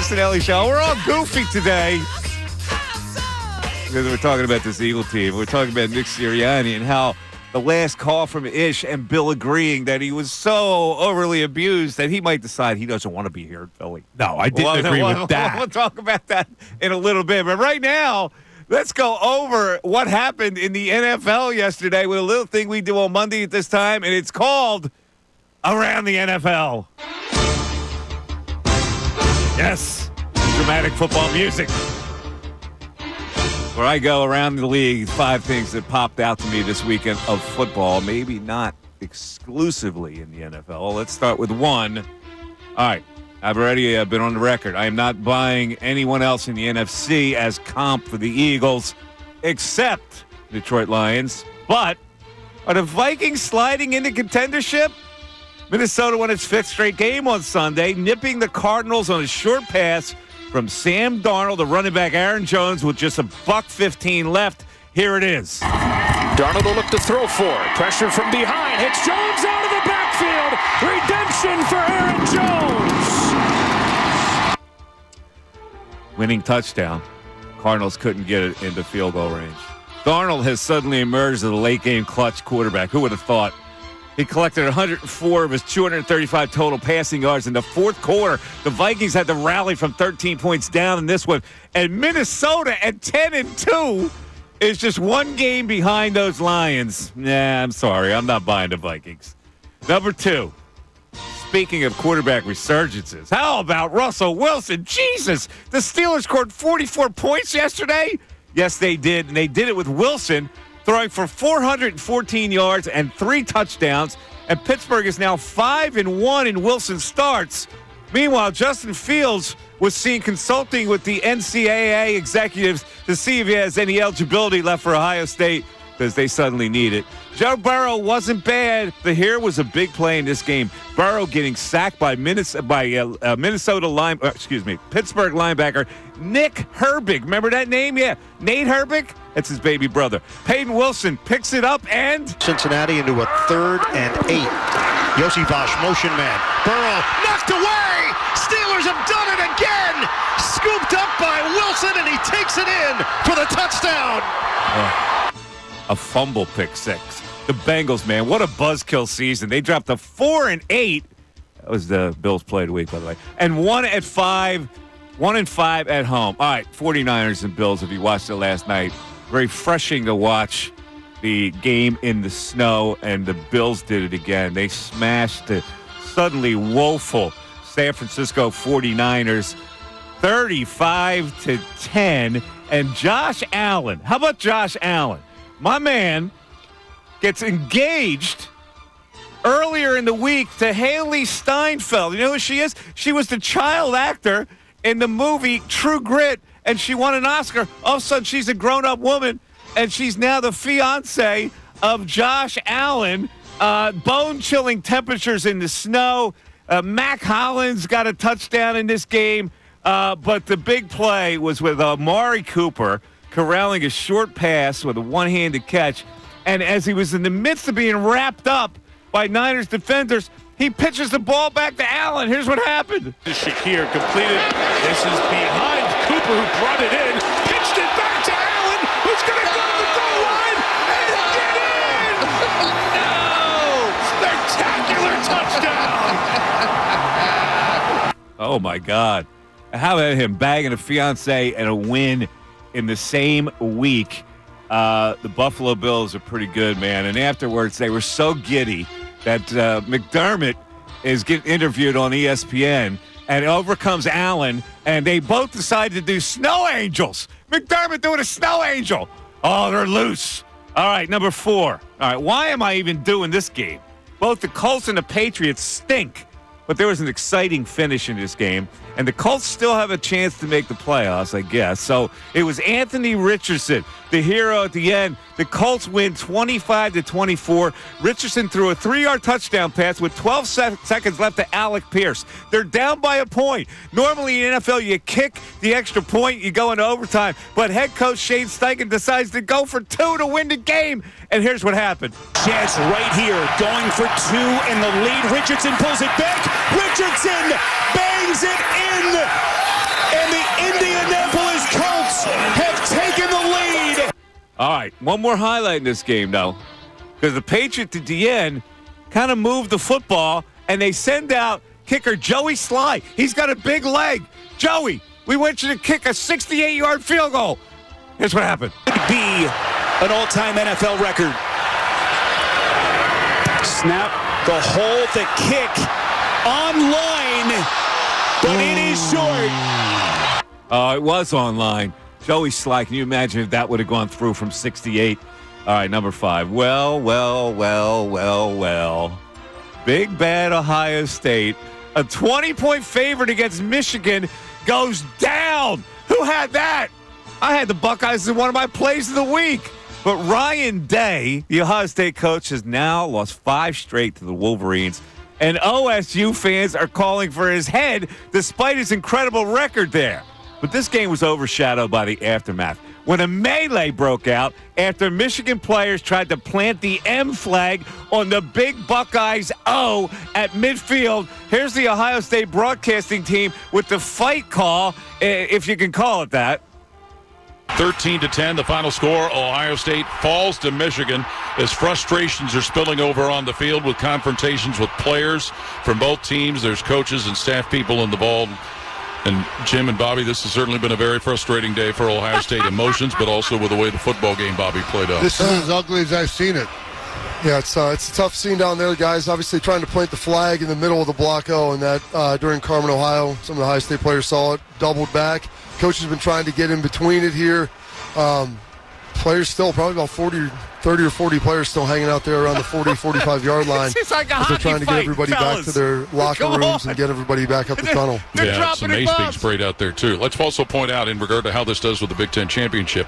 Missanelli Show. We're all goofy today because we're talking about this Eagle team. We're talking about Nick Sirianni and how the last call from Ish and Bill agreeing that he was so overly abused that he might decide he doesn't want to be here in Philly. No, I didn't agree with that. We'll talk about that in a little bit. But right now, let's go over what happened in the NFL yesterday with a little thing we do on Monday at this time, and it's called Around the NFL. Yes, dramatic football music. Where I go around the league, 5 things that popped out to me this weekend of football, maybe not exclusively in the NFL. Let's start with one. All right, I've already been on the record. I am not buying anyone else in the NFC as comp for the Eagles, except Detroit Lions. But are the Vikings sliding into contendership? Minnesota won its 5th straight game on Sunday, nipping the Cardinals on a short pass from Sam Darnold, the running back Aaron Jones, with just $1:15 left. Here it is. Darnold will look to throw for it. Pressure from behind. Hits Jones out of the backfield. Redemption for Aaron Jones. Winning touchdown. Cardinals couldn't get it into field goal range. Darnold has suddenly emerged as a late-game clutch quarterback. Who would have thought? He collected 104 of his 235 total passing yards in the fourth quarter. The Vikings had to rally from 13 points down in this one. And Minnesota at 10-2 is just one game behind those Lions. Nah, I'm sorry. I'm not buying the Vikings. Number 2, speaking of quarterback resurgences, how about Russell Wilson? Jesus, the Steelers scored 44 points yesterday? Yes, they did, and they did it with Wilson throwing for 414 yards and 3 touchdowns, and Pittsburgh is now 5-1 in Wilson starts. Meanwhile, Justin Fields was seen consulting with the NCAA executives to see if he has any eligibility left for Ohio State because they suddenly need it. Joe Burrow wasn't bad, but here was a big play in this game. Burrow getting sacked by Pittsburgh linebacker Nick Herbig. Remember that name? Yeah, Nate Herbig. That's his baby brother. Peyton Wilson picks it up and Cincinnati into a 3rd and 8. Josivas motion man. Burrow knocked away. Steelers have done it again. Scooped up by Wilson, and he takes it in for the touchdown. A fumble pick 6. The Bengals, man, what a buzzkill season. They dropped to 4-8. That was the Bills play of the week, by the way. And 1-5 at home. All right, 49ers and Bills, if you watched it last night, very refreshing to watch the game in the snow, and the Bills did it again. They smashed the suddenly woeful San Francisco 49ers 35-10. And Josh Allen, how about Josh Allen? My man gets engaged earlier in the week to Haley Steinfeld. You know who she is? She was the child actor in the movie True Grit, and she won an Oscar. All of a sudden, she's a grown-up woman, and she's now the fiance of Josh Allen. Bone-chilling temperatures in the snow. Mac Hollins got a touchdown in this game, but the big play was with Amari Cooper corralling a short pass with a one-handed catch. And as he was in the midst of being wrapped up by Niners defenders, he pitches the ball back to Allen. Here's what happened. Shakir completed. This is behind Cooper, who brought it in. Pitched it back to Allen, who's going to go to the goal line and get in! No! Spectacular touchdown! Oh, my God. How about him bagging a fiance and a win in the same week? The Buffalo Bills are pretty good, man. And afterwards, they were so giddy that McDermott is getting interviewed on ESPN and overcomes Allen, and they both decide to do snow angels. McDermott doing a snow angel. Oh, they're loose. All right, number 4. All right, why am I even doing this game? Both the Colts and the Patriots stink, but there was an exciting finish in this game, and the Colts still have a chance to make the playoffs, I guess. So it was Anthony Richardson, the hero at the end. The Colts win 25-24. Richardson threw a 3-yard touchdown pass with 12 seconds left to Alec Pierce. They're down by a point. Normally in the NFL, you kick the extra point, you go into overtime. But head coach Shane Steichen decides to go for 2 to win the game. And here's what happened. Chance right here, going for 2 in the lead. Richardson pulls it back. Richardson bangs it in. All right, one more highlight in this game, though, because the Patriots at the end kind of moved the football, and they send out kicker Joey Sly. He's got a big leg. Joey, we want you to kick a 68-yard field goal. Here's what happened. Could be an all-time NFL record. Snap, the hold, the kick online, but it is short. It was online. Joey Sly, can you imagine if that would have gone through from 68? All right, number 5. Well. Big bad Ohio State, a 20-point favorite against Michigan, goes down. Who had that? I had the Buckeyes in one of my plays of the week. But Ryan Day, the Ohio State coach, has now lost 5 straight to the Wolverines. And OSU fans are calling for his head despite his incredible record there. But this game was overshadowed by the aftermath when a melee broke out after Michigan players tried to plant the M flag on the big Buckeyes O at midfield. Here's the Ohio State broadcasting team with the fight call, if you can call it that. 13-10, the final score. Ohio State falls to Michigan as frustrations are spilling over on the field with confrontations with players from both teams. There's coaches and staff people involved. And Jim and Bobby, this has certainly been a very frustrating day for Ohio State emotions, but also with the way the football game, Bobby, played out. This is as ugly as I've seen it. Yeah, it's a tough scene down there. The guys obviously trying to plant the flag in the middle of the block O, and that during Carmen, Ohio, some of the Ohio State players saw it, doubled back. Coach has been trying to get in between it here. Players still, probably about 30 or 40 players still hanging out there around the 40, 45-yard line. It's like a as they're trying to get everybody back to their locker rooms and get everybody back up the tunnel. Yeah, some mace being sprayed out there, too. Let's also point out, in regard to how this does with the Big Ten Championship,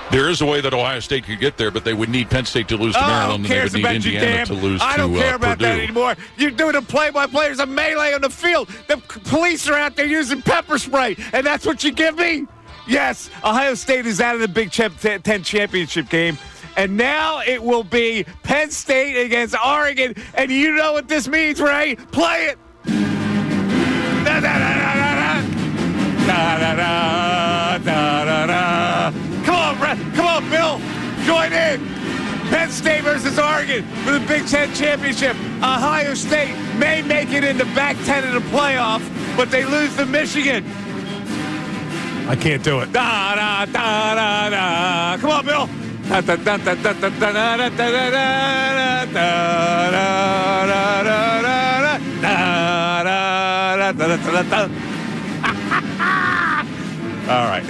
there is a way that Ohio State could get there, but they would need Penn State to lose to Maryland, and they would need Indiana to lose to Purdue. I don't care about that anymore. You're doing a play-by-play. There's a melee on the field. The police are out there using pepper spray, and that's what you give me? Yes, Ohio State is out of the Big Ten championship game, and now it will be Penn State against Oregon, and you know what this means, Ray? Play it. Da, da, da, da, da, da, da, da, da. Come on, Bill. Join in. Penn State versus Oregon for the Big Ten championship. Ohio State may make it in the back 10 of the playoff, but they lose to Michigan. I can't do it. Da, da, da, da, da. Come on, Bill. Da, da, da, da, da, da, da, da, da, da, da, da, da. All right.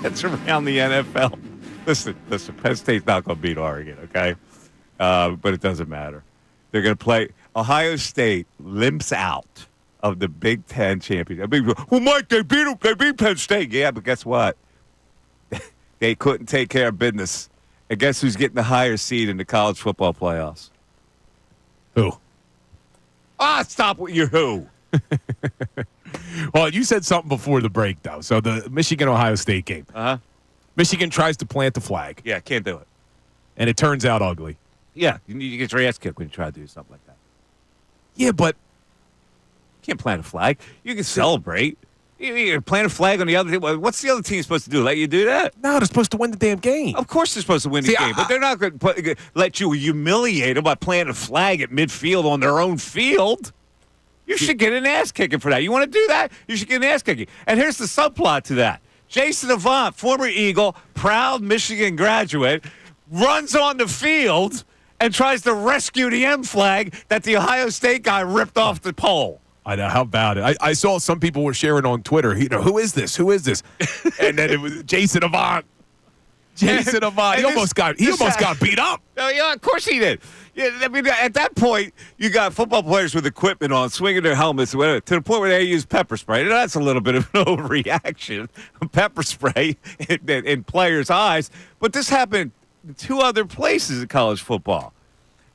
That's around the NFL. Listen, Penn State's not going to beat Oregon, okay? But it doesn't matter. They're going to play. Ohio State limps out of the Big Ten championship. Well, Mike, they beat them. They beat Penn State. Yeah, but guess what? They couldn't take care of business. And guess who's getting the higher seed in the college football playoffs? Who? Stop with your who. Well, you said something before the break, though. So the Michigan-Ohio State game. Uh-huh. Michigan tries to plant the flag. Yeah, can't do it. And it turns out ugly. Yeah, you get your ass kicked when you try to do something like that. Yeah, but you can't plant a flag. You can celebrate. You can plant a flag on the other team. What's the other team supposed to do? Let you do that? No, they're supposed to win the damn game. Of course they're supposed to win the game, but they're not going to let you humiliate them by planting a flag at midfield on their own field. You should get an ass kicking for that. You want to do that? You should get an ass kicking. And here's the subplot to that. Jason Avant, former Eagle, proud Michigan graduate, runs on the field and tries to rescue the M flag that the Ohio State guy ripped off the pole. I know. How about it? I saw some people were sharing on Twitter, who is this? Who is this? And then it was Jason Avant. Jason Avant. He almost got beat up. Oh, yeah, of course he did. Yeah, I mean, at that point, you got football players with equipment on, swinging their helmets, to the point where they use pepper spray. Now, that's a little bit of an overreaction, pepper spray in players' eyes. But this happened in 2 other places in college football.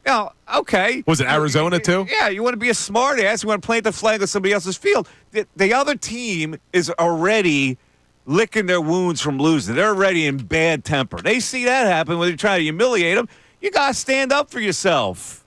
Now, okay. Was it Arizona, too? Yeah, you want to be a smart ass. You want to plant the flag on somebody else's field. The other team is already licking their wounds from losing. They're already in bad temper. They see that happen when they try to humiliate them. You got to stand up for yourself.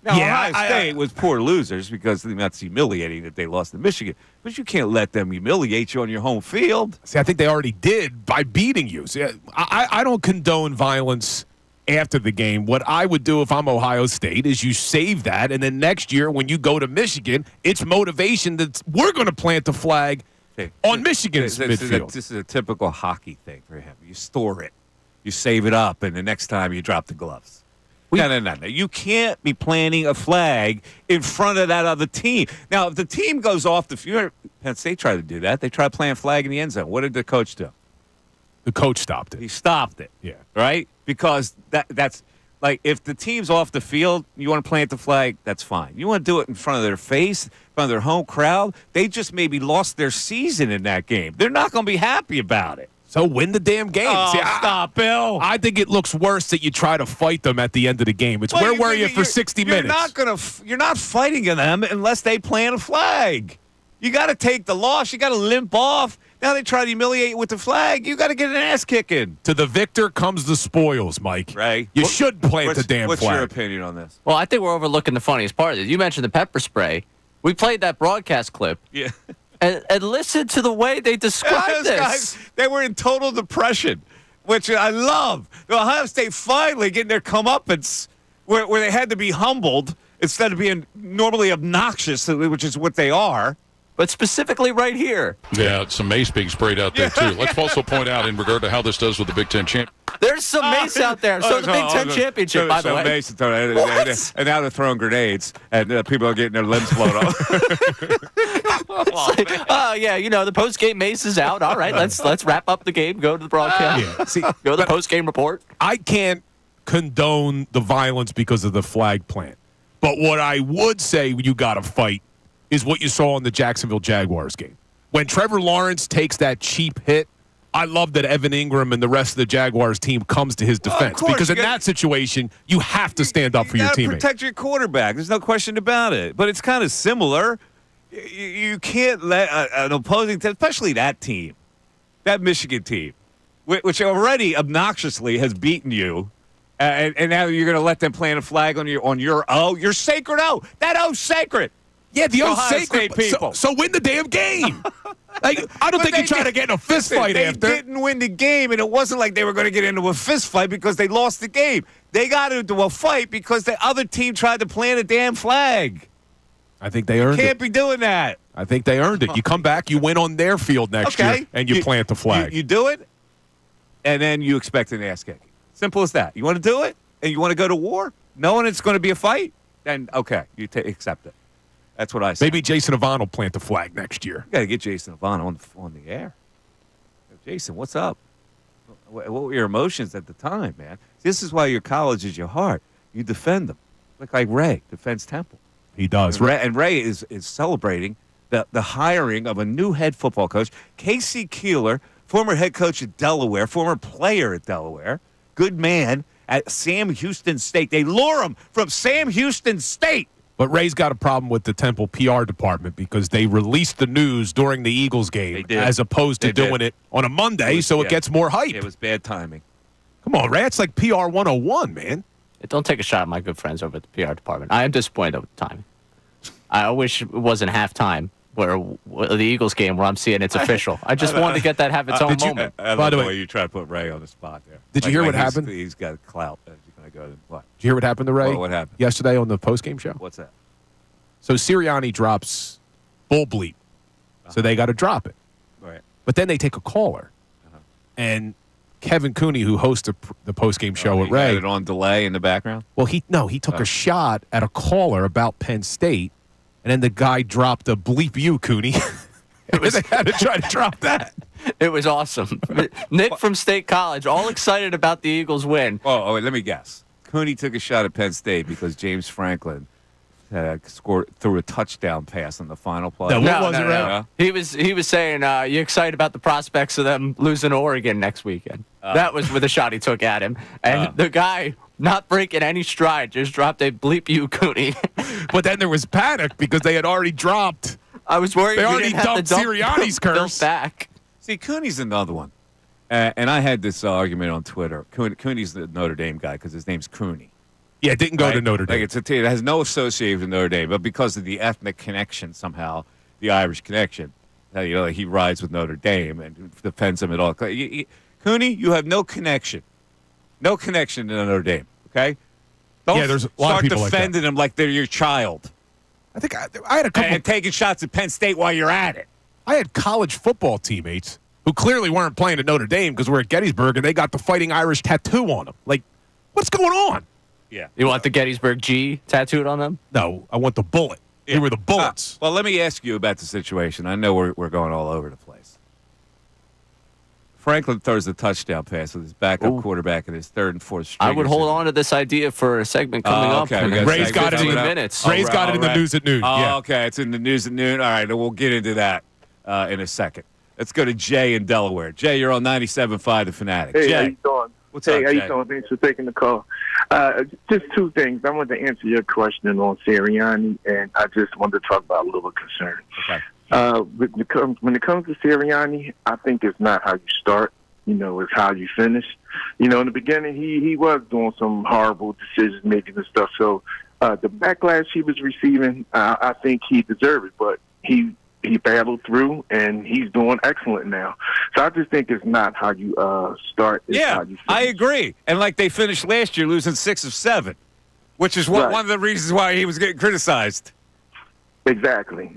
Now, Ohio State was poor losers because that's humiliating that they lost to Michigan. But you can't let them humiliate you on your home field. See, I think they already did by beating you. See, I don't condone violence after the game. What I would do if I'm Ohio State is you save that, and then next year when you go to Michigan, it's motivation that we're going to plant the flag on Michigan's midfield. This is a typical hockey thing for him. You store it. You save it up, and the next time you drop the gloves. No. You can't be planting a flag in front of that other team. Now, if the team goes off the field, Penn State tried to do that. They tried to plant a flag in the end zone. What did the coach do? The coach stopped it. He stopped it. Yeah. Right? Because that's like if the team's off the field, you want to plant the flag, that's fine. You want to do it in front of their face, in front of their home crowd. They just maybe lost their season in that game. They're not going to be happy about it. So win the damn game. Oh, stop, Bill. I think it looks worse that you try to fight them at the end of the game. It's where were you for 60 minutes? You're not fighting them unless they plant a flag. You got to take the loss. You got to limp off. Now they try to humiliate you with the flag. You got to get an ass kicking. To the victor comes the spoils, Mike. Right. You should plant the damn flag. What's your opinion on this? Well, I think we're overlooking the funniest part of it. You mentioned the pepper spray. We played that broadcast clip. Yeah. And listen to the way they describe this. Guys, they were in total depression, which I love. Ohio State finally getting their comeuppance where they had to be humbled instead of being normally obnoxious, which is what they are. But specifically right here. Yeah, some mace being sprayed out there, too. Let's also point out in regard to how this does with the Big Ten champ. There's some mace out there. So the Big Ten championship, by the way. Mace and now they're throwing grenades, and people are getting their limbs blown off. The post-game mace is out. All right, let's wrap up the game, go to the broadcast. Yeah. See, go to the post-game report. I can't condone the violence because of the flag plant. But what I would say you got to fight is what you saw in the Jacksonville Jaguars game. When Trevor Lawrence takes that cheap hit, I love that Evan Ingram and the rest of the Jaguars team comes to his defense. Because in that situation, you have to stand up for your teammate. Protect your quarterback. There's no question about it. But it's kind of similar. You can't let an opposing team, especially that team, that Michigan team, which already obnoxiously has beaten you, and now you're going to let them plant a flag on your your sacred O. That O's sacred. Yeah, the O's sacred. People. So win the damn game. I don't think you try to get in a fist fight after. They didn't win the game, and it wasn't like they were going to get into a fist fight because they lost the game. They got into a fight because the other team tried to plant a damn flag. I think they earned it. Can't be doing that. I think they earned it. You come back, you win on their field next year, and you plant the flag. You do it, and then you expect an ass kicking. Simple as that. You want to do it, and you want to go to war, knowing it's going to be a fight, then okay, you accept it. That's what I say. Maybe Jason Avant will plant the flag next year. You got to get Jason Avant on the air. Jason, what's up? What were your emotions at the time, man? This is why your college is your heart. You defend them. Like Ray defends Temple. He does. And Ray is celebrating the hiring of a new head football coach, Casey Keeler, former head coach at Delaware, former player at Delaware, good man at Sam Houston State. They lure him from Sam Houston State. But Ray's got a problem with the Temple PR department because they released the news during the Eagles game as opposed to doing it on a Monday, so it gets more hype. It was bad timing. Come on, Ray. It's like PR 101, man. Don't take a shot at my good friends over at the PR department. I am disappointed with the timing. I wish it wasn't halftime where the Eagles game where I'm seeing it's official. I just wanted to get that have its own moment. By the way, you try to put Ray on the spot there. Did you hear what happened? He's got clout. He's going to go to what? Did you hear what happened to Ray? What happened? Yesterday on the postgame show? What's that? So Sirianni drops bull bleep. So they got to drop it. Right. But then they take a caller. And Kevin Cooney, who hosts the postgame show at Ray. Got it on delay in the background? Well, he took a shot at a caller about Penn State, and then the guy dropped a bleep you, Cooney. They had to try to drop that. It was awesome. Nick from State College, all excited about the Eagles win. Oh, wait, let me guess. Cooney took a shot at Penn State because James Franklin threw a touchdown pass on the final play. No. He was saying, you excited about the prospects of them losing to Oregon next weekend. That was with a shot he took at him. And the guy, not breaking any stride, just dropped a bleep you, Cooney. But then there was panic because they had already dropped. I was worried they already dumped Sirianni's curse. Back. See, Cooney's another one. And I had this argument on Twitter. Cooney's the Notre Dame guy because his name's Cooney. Yeah, it didn't go right? to Notre Dame. Like it's a team that has no association with Notre Dame, but because of the ethnic connection somehow, the Irish connection, he rides with Notre Dame and defends them at all. Cooney, you have no connection. No connection to Notre Dame, okay? Don't there's a lot start of people defending them like they're your child. I think I had a couple. And taking shots at Penn State while you're at it. I had college football teammates who clearly weren't playing at Notre Dame because we're at Gettysburg and they got the Fighting Irish tattoo on them. Like, what's going on? Yeah. You want the Gettysburg G tattooed on them? No, I want the bullet. They were the bullets. Well, let me ask you about the situation. I know we're going all over the place. Franklin throws the touchdown pass with his backup quarterback in his third and fourth string. I would hold on to this idea for a segment coming up. Okay. Ray's got it in minutes. Ray's got it in the news at noon. Oh, okay. It's in the news at noon. All right, we'll get into that in a second. Let's go to Jay in Delaware. Jay, you're on 97.5 The Fanatic. Hey, Jay, how you doing? What's up, Hey, how Jay? you doing? Thanks for taking the call. Just two things. I wanted to answer your question on Sirianni, and I just wanted to talk about a little concern. Okay. When it comes to Sirianni, I think it's not how you start. It's how you finish. In the beginning, he was doing some horrible decisions making and stuff. So the backlash he was receiving, I think he deserved it. But he battled through, and he's doing excellent now. So I just think it's not how you start. It's how you finish. I agree. And like they finished last year losing 6 of 7, which is one of the reasons why he was getting criticized. Exactly.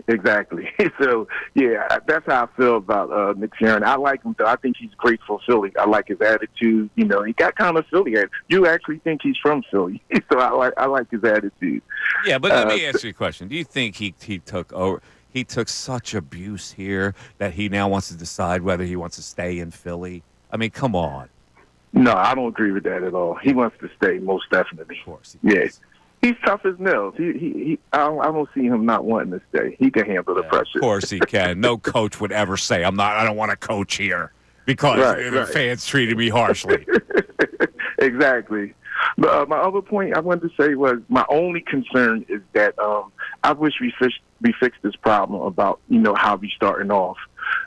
So, yeah, that's how I feel about Nick Sirianni. I like him, though. I think he's great for Philly. I like his attitude. He got kind of Philly attitude. You actually think he's from Philly. So I like his attitude. Yeah, but let me ask you a question. Do you think he took over? He took such abuse here that he now wants to decide whether he wants to stay in Philly? I mean, come on. No, I don't agree with that at all. He wants to stay, most definitely. Of course. He's tough as nails. I don't see him not wanting to stay. He can handle the pressure. Of course he can. No coach would ever say, I don't want to coach here because the fans treated me harshly. Exactly. But my other point I wanted to say was my only concern is that I wish we fixed this problem about, how we starting off.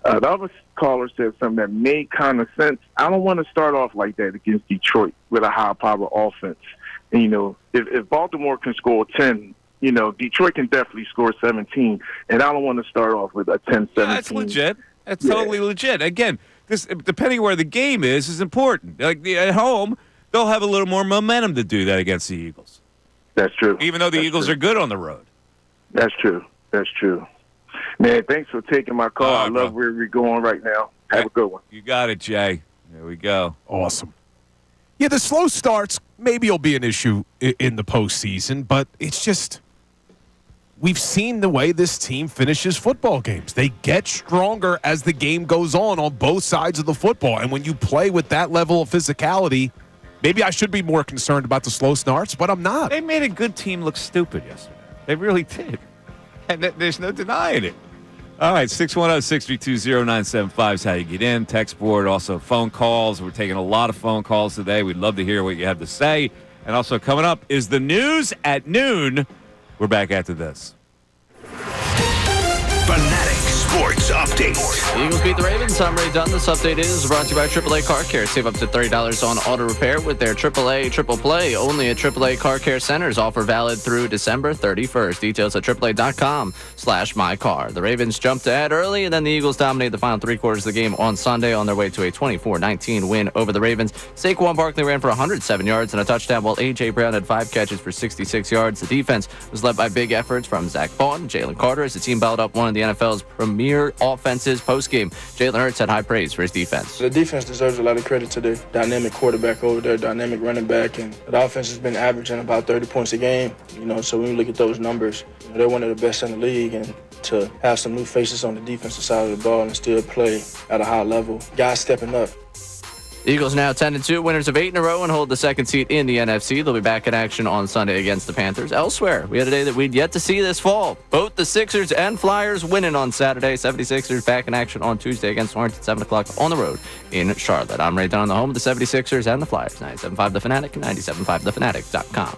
The other caller said something that made kind of sense. I don't want to start off like that against Detroit with a high-power offense. And, if Baltimore can score 10, Detroit can definitely score 17. And I don't want to start off with a 10-17. Yeah, that's legit. That's totally legit. Again, this depending where the game is important. Like at home, they'll have a little more momentum to do that against the Eagles. That's true. Even though the Eagles are good on the road. That's true. Man, thanks for taking my call. I love where we're going right now. Have a good one. You got it, Jay. There we go. Awesome. Yeah, the slow starts maybe will be an issue in the postseason, but it's just we've seen the way this team finishes football games. They get stronger as the game goes on both sides of the football. And when you play with that level of physicality, maybe I should be more concerned about the slow starts, but I'm not. They made a good team look stupid yesterday. They really did. And there's no denying it. All right, 610-632-0975 is how you get in. Text board, also phone calls. We're taking a lot of phone calls today. We'd love to hear what you have to say. And also coming up is the news at noon. We're back after this. Fanatic Sports Update. The Eagles beat the Ravens. I'm Ray Dunn. This update is brought to you by AAA Car Care. Save up to $30 on auto repair with their AAA Triple Play. Only at AAA Car Care Centers. Offer valid through December 31st. Details at AAA.com/mycar. The Ravens jumped ahead early, and then the Eagles dominated the final 3 quarters of the game on Sunday on their way to a 24-19 win over the Ravens. Saquon Barkley ran for 107 yards and a touchdown, while A.J. Brown had 5 catches for 66 yards. The defense was led by big efforts from Zach Bond and Jalen Carter as the team battled up one of the NFL's premier offenses post-game. Jalen Hurts had high praise for his defense. The defense deserves a lot of credit to the dynamic quarterback over there, dynamic running back, and the offense has been averaging about 30 points a game. So when you look at those numbers, they're one of the best in the league, and to have some new faces on the defensive side of the ball and still play at a high level, guys stepping up. The Eagles now 10-2, winners of 8 in a row, and hold the second seat in the NFC. They'll be back in action on Sunday against the Panthers. Elsewhere, we had a day that we'd yet to see this fall. Both the Sixers and Flyers winning on Saturday. 76ers back in action on Tuesday against Hornets at 7 o'clock on the road in Charlotte. I'm Ray Dunn, the home of the 76ers and the Flyers. 97.5 The Fanatic and 97.5thefanatic.com.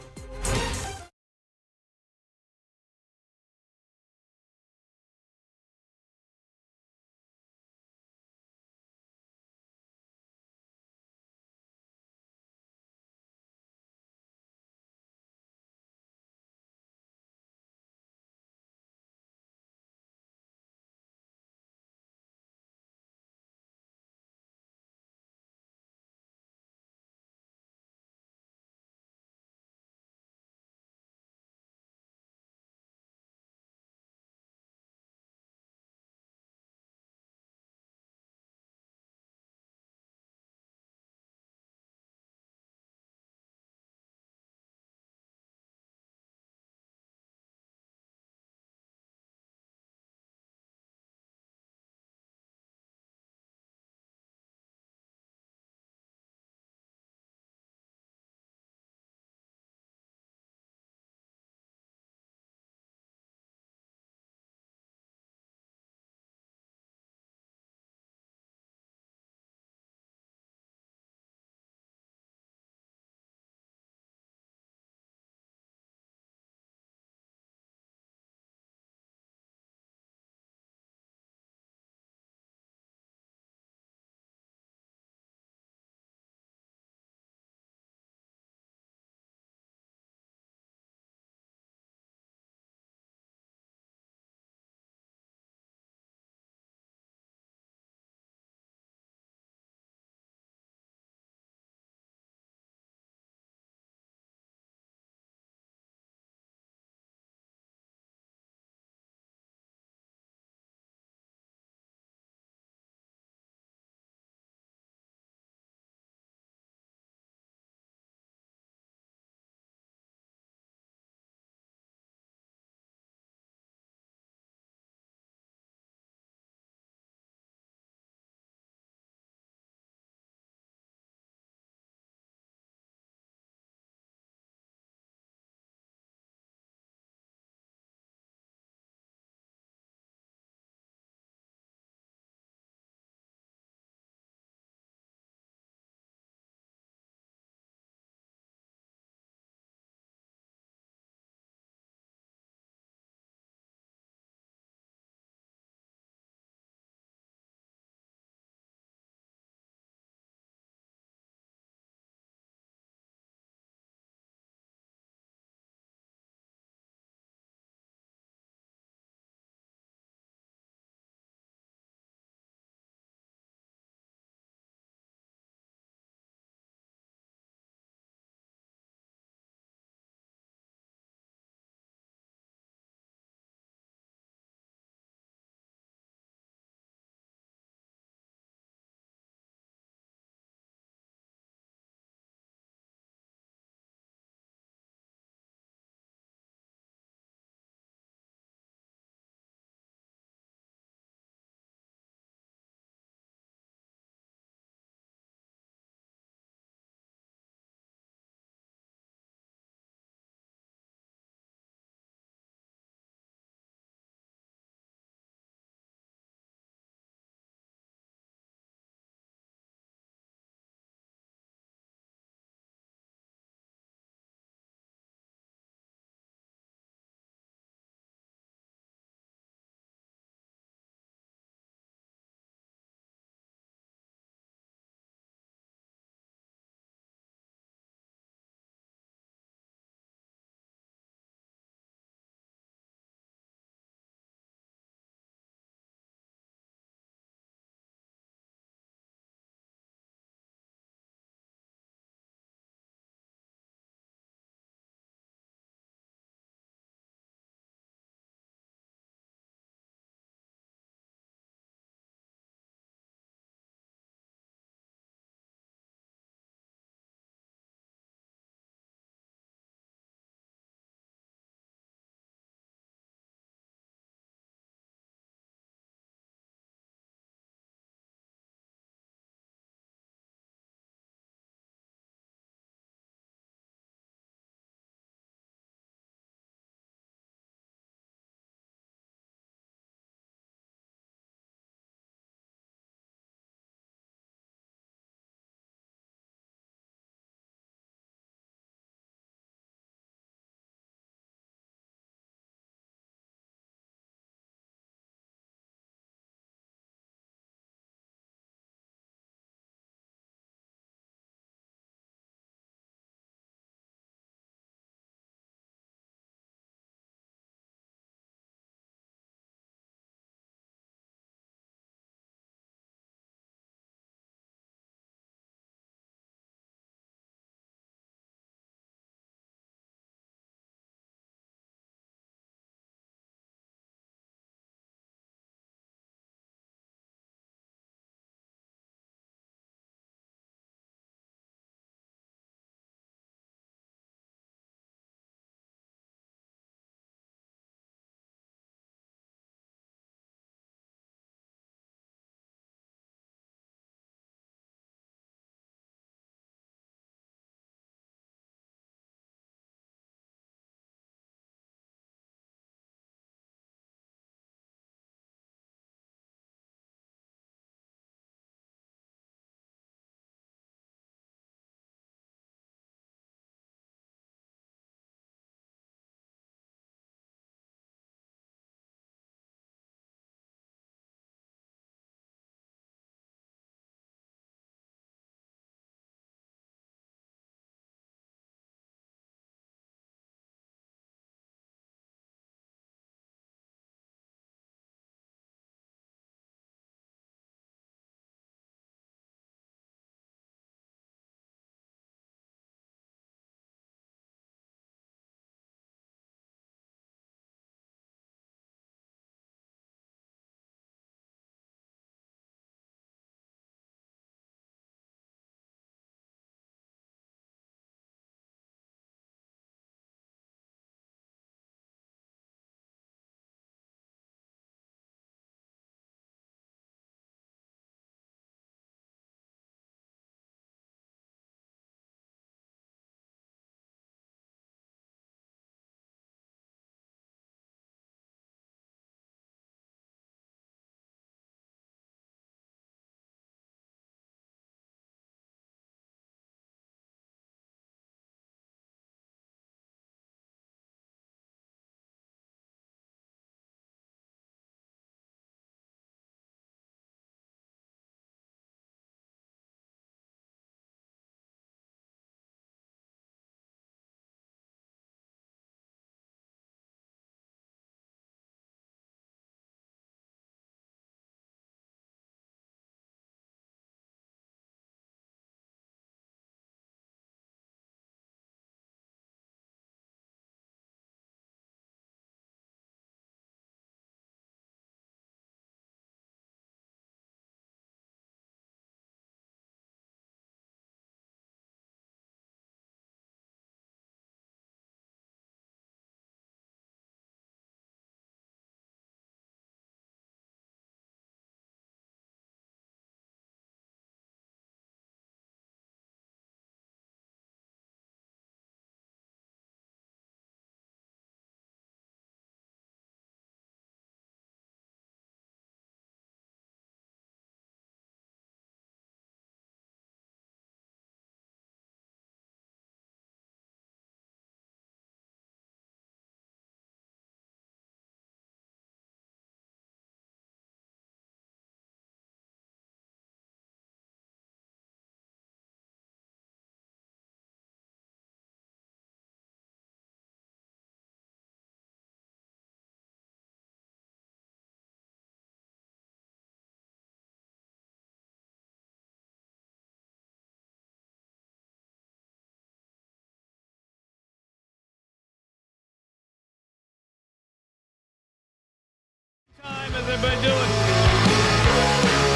everybody doing?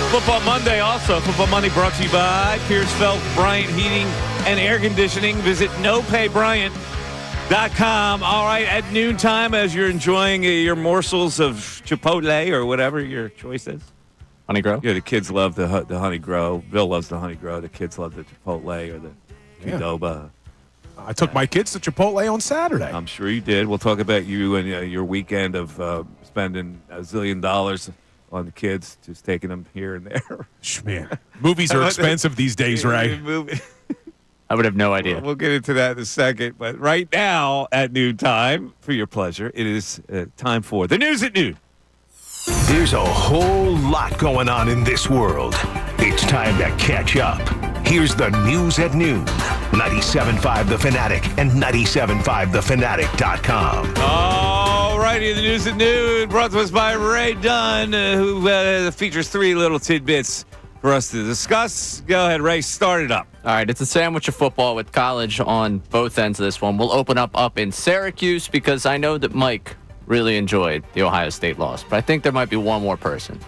Football Monday also. Football Monday brought to you by Pierce Phelps Bryant Heating and Air Conditioning. Visit nopaybryant.com. All right, at noontime as you're enjoying your morsels of Chipotle or whatever your choice is. Honey Grow? Yeah, the kids love the Honey Grow. Bill loves the Honey Grow. The kids love the Chipotle or the Qdoba. I took my kids to Chipotle on Saturday. I'm sure you did. We'll talk about you and your weekend of spending $1 zillion on the kids, just taking them here and there. Man, movies are expensive these days, Ray. I would have no idea. We'll get into that in a second. But right now, at noontime, for your pleasure, it is time for the News at Noon. There's a whole lot going on in this world. It's time to catch up. Here's the News at Noon. 97.5 The Fanatic and 97.5thefanatic.com. All righty, the News at Noon brought to us by Ray Dunn, who features 3 little tidbits for us to discuss. Go ahead, Ray, start it up. All right, it's a sandwich of football with college on both ends of this one. We'll open up in Syracuse because I know that Mike really enjoyed the Ohio State loss, but I think there might be one more person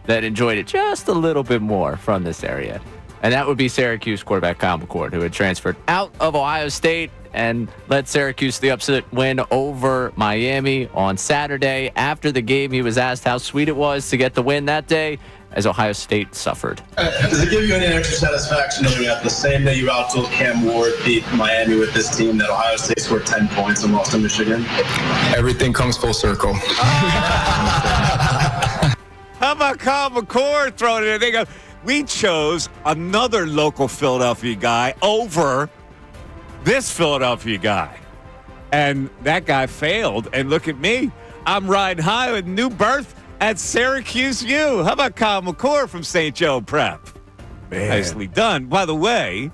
that enjoyed it just a little bit more from this area. And that would be Syracuse quarterback Kyle McCord, who had transferred out of Ohio State and led Syracuse the upset win over Miami on Saturday. After the game, he was asked how sweet it was to get the win that day as Ohio State suffered. Does it give you any extra satisfaction knowing that the same day you outtold Cam Ward beat Miami with this team, that Ohio State scored 10 points and lost to Michigan? Everything comes full circle. How about Kyle McCord throwing it in? They go, we chose another local Philadelphia guy over this Philadelphia guy. And that guy failed. And look at me. I'm riding high with new berth at Syracuse U. How about Kyle McCord from St. Joe Prep? Man. Nicely done. By the way,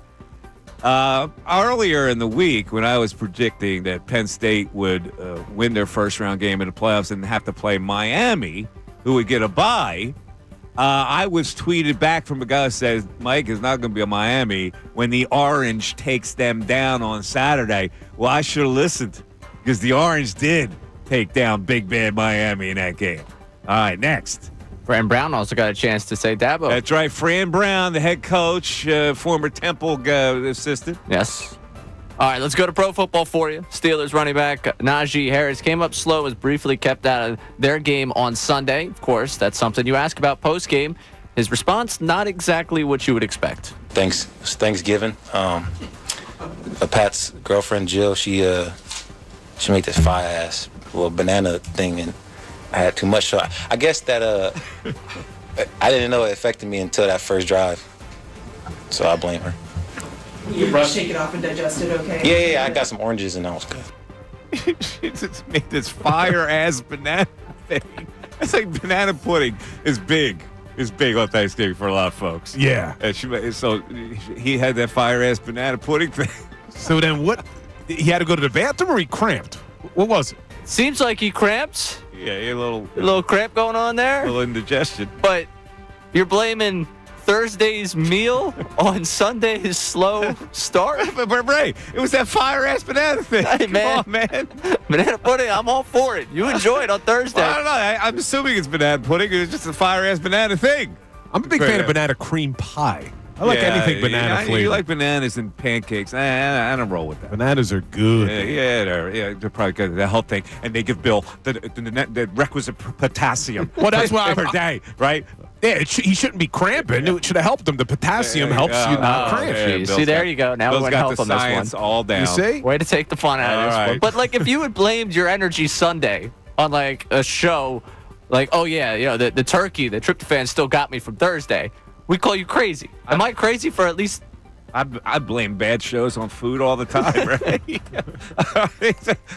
earlier in the week when I was predicting that Penn State would win their first round game in the playoffs and have to play Miami, who would get a bye, I was tweeted back from a guy who says, Mike, is not going to be a Miami when the Orange takes them down on Saturday. Well, I should have listened because the Orange did take down Big Bad Miami in that game. All right, next. Fran Brown also got a chance to say Dabo. That's right. Fran Brown, the head coach, former Temple assistant. Yes. All right, let's go to pro football for you. Steelers running back Najee Harris came up slow, was briefly kept out of their game on Sunday. Of course, that's something you ask about post-game. His response, not exactly what you would expect. Thanks. It's Thanksgiving. Pat's girlfriend, Jill, she made this fire-ass little banana thing, and I had too much. So I guess that I didn't know it affected me until that first drive. So I blame her. You shake it off and digest it, okay? Yeah, I got some oranges and that was good. She just made this fire-ass banana thing. It's like banana pudding is big. It's big on Thanksgiving for a lot of folks. Yeah. And so he had that fire-ass banana pudding thing. So then what? He had to go to the bathroom or he cramped? What was it? Seems like he cramps. Yeah, a little cramp going on there. A little indigestion. But you're blaming Thursday's meal on Sunday's slow start? But Ray, it was that fire-ass banana thing. Hey, man. Come on, man. Banana pudding, I'm all for it. You enjoy it on Thursday. Well, I don't know. I'm assuming it's banana pudding. It's just a fire-ass banana thing. I'm a big fan of banana cream pie. I like anything banana flavored. You like bananas and pancakes. I don't roll with that. Bananas are good. They're probably good. The health thing. And they give Bill the requisite potassium. Well, that's why per day, right? Yeah, he shouldn't be cramping. It should have helped him. The potassium helps you not cramp. See, there you go. Now Bill's we're got help the on this science one. all down. You see? Way to take the fun out of this one. But like, if you had blamed your energy Sunday on like a show, like, oh yeah, the turkey, the tryptophan still got me from Thursday, we call you crazy. Am I crazy for at least? I blame bad shows on food all the time, right?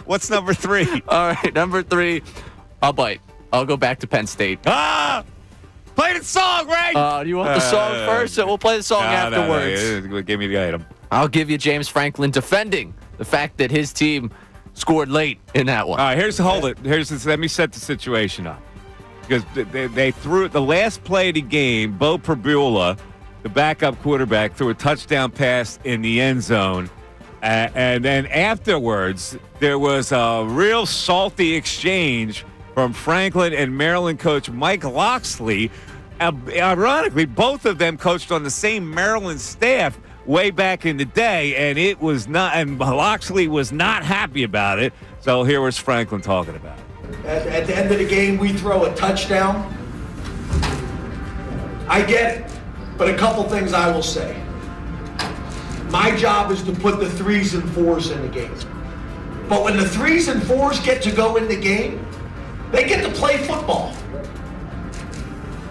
What's number 3? All right, number 3, I'll bite. I'll go back to Penn State. Play the song, Ray! Do you want the song first? So we'll play the song afterwards. No. Give me the item. I'll give you James Franklin defending the fact that his team scored late in that one. All right, let me set the situation up. Because they threw it the last play of the game. Bo Perbula, the backup quarterback, threw a touchdown pass in the end zone. And then afterwards, there was a real salty exchange from Franklin and Maryland coach Mike Loxley. Ironically, both of them coached on the same Maryland staff way back in the day, and it was not. And Loxley was not happy about it. So here was Franklin talking about it. At the end of the game, we throw a touchdown. I get it, but a couple things I will say. My job is to put the 3s and 4s in the game. But when the 3s and 4s get to go in the game, they get to play football.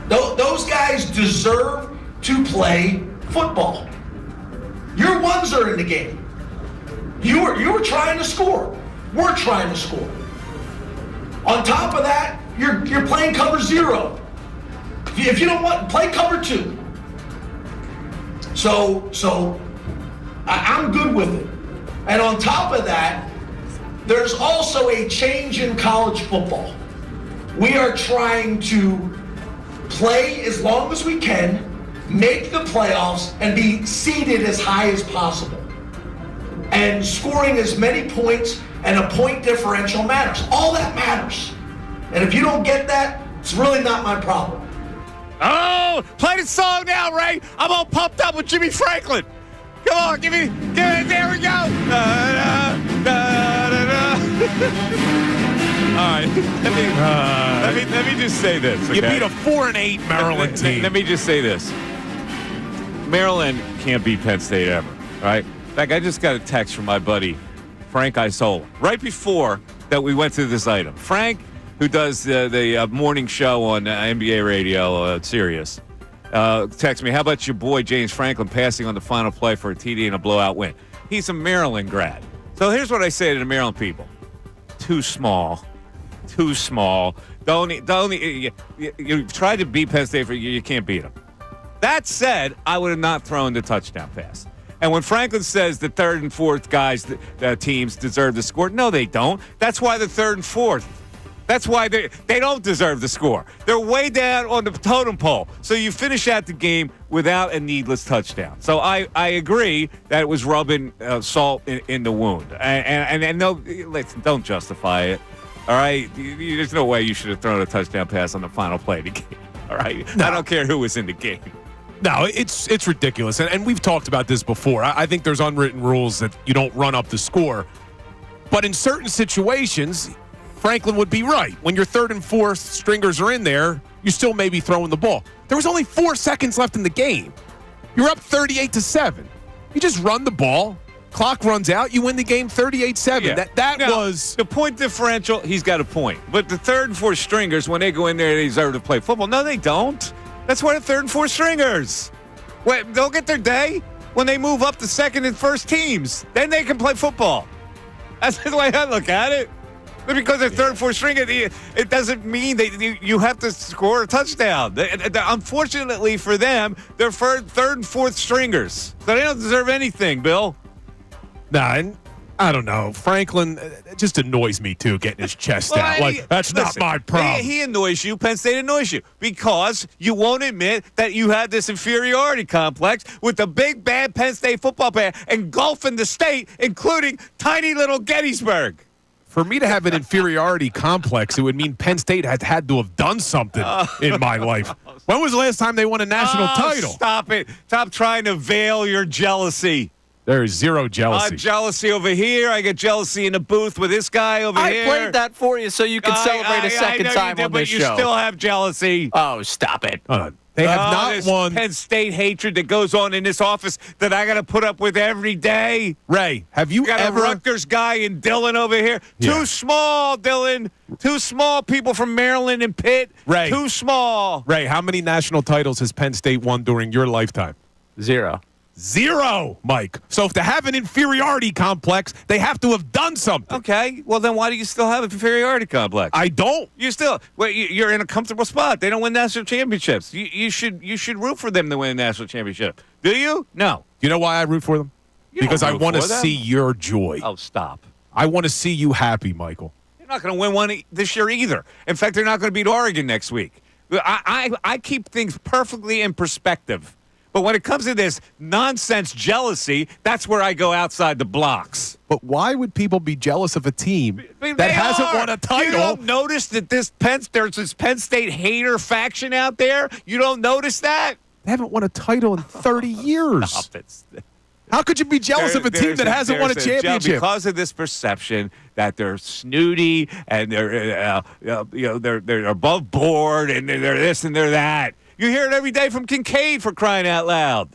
Those guys deserve to play football. Your 1s are in the game. You were trying to score. We're trying to score. On top of that, you're playing cover 0. If you don't want, play cover 2. So I'm good with it. And on top of that, there's also a change in college football. We are trying to play as long as we can, make the playoffs, and be seeded as high as possible. And scoring as many points and a point differential matters. All that matters. And if you don't get that, it's really not my problem. Oh, play the song now, Ray. I'm all pumped up with Jimmy Franklin. Come on, give it. There we go. Da, da, da, da. All right, let me just say this. Okay? You beat a 4-8 Maryland team. Let me just say this. Maryland can't beat Penn State ever. All right. In fact, I just got a text from my buddy Frank Isola right before that we went through this item. Frank, who does the morning show on NBA radio, Sirius, texted me, how about your boy James Franklin passing on the final play for a TD and a blowout win? He's a Maryland grad. So here's what I say to the Maryland people. Too small. Don't you tried to beat Penn State, you can't beat them. That said, I would have not thrown the touchdown pass. And when Franklin says the 3rd and 4th guys, teams deserve to score, no, they don't. That's why the 3rd and 4th. That's why they don't deserve the score. They're way down on the totem pole. So you finish out the game without a needless touchdown. So I agree that it was rubbing salt in the wound. And no, listen, don't justify it. All right? There's no way you should have thrown a touchdown pass on the final play of the game. All right? No. I don't care who was in the game. No, it's ridiculous. And we've talked about this before. I think there's unwritten rules that you don't run up the score. But in certain situations, Franklin would be right. When your 3rd and 4th stringers are in there, you still may be throwing the ball. There was only 4 seconds left in the game. You're up 38-7. You just run the ball. Clock runs out. You win the game 38-7. Yeah. That now, was the point differential. He's got a point. But the 3rd and 4th stringers, when they go in there, they deserve to play football. No, they don't. That's why the 3rd and 4th stringers. Wait, they'll get their day when they move up to 2nd and 1st teams. Then they can play football. That's the way I look at it. Because they're 3rd and 4th stringer, it doesn't mean that you have to score a touchdown. Unfortunately for them, they're 3rd and 4th stringers. So they don't deserve anything, Bill. Nah, and I don't know. Franklin just annoys me, too, getting his chest out. That's not my problem. He annoys you. Penn State annoys you because you won't admit that you had this inferiority complex with the big, bad Penn State football player engulfing the state, including tiny little Gettysburg. For me to have an inferiority complex, it would mean Penn State had to have done something in my life. When was the last time they won a national title? Stop it. Stop trying to veil your jealousy. There is zero jealousy. Jealousy over here. I get jealousy in the booth with this guy over here. I played that for you so you could celebrate a second time on this show. But you still have jealousy. Oh, stop it. They have not won. Penn State hatred that goes on in this office that I got to put up with every day. Ray, have you got ever? A Rutgers guy and Dylan over here. Yeah. Too small, Dylan. Too small. People from Maryland and Pitt. Ray. Too small. Ray, how many national titles has Penn State won during your lifetime? 0. 0, Mike. So if they have an inferiority complex, they have to have done something. Okay. Well, then why do you still have an inferiority complex? I don't. You're in a comfortable spot. They don't win national championships. You should root for them to win a national championship. Do you? No. You know why I root for them? Because I want to see your joy. Oh, stop. I want to see you happy, Michael. They're not going to win one this year either. In fact, they're not going to beat Oregon next week. I keep things perfectly in perspective. But when it comes to this nonsense jealousy, that's where I go outside the blocks. But why would people be jealous of a team that hasn't won a title? You don't notice that there's this Penn State hater faction out there? You don't notice that? They haven't won a title in 30 years. Stop it. How could you be jealous of a team that hasn't won a championship? Because of this perception that they're snooty and they're they're above board and they're this and they're that. You hear it every day from Kincade, for crying out loud.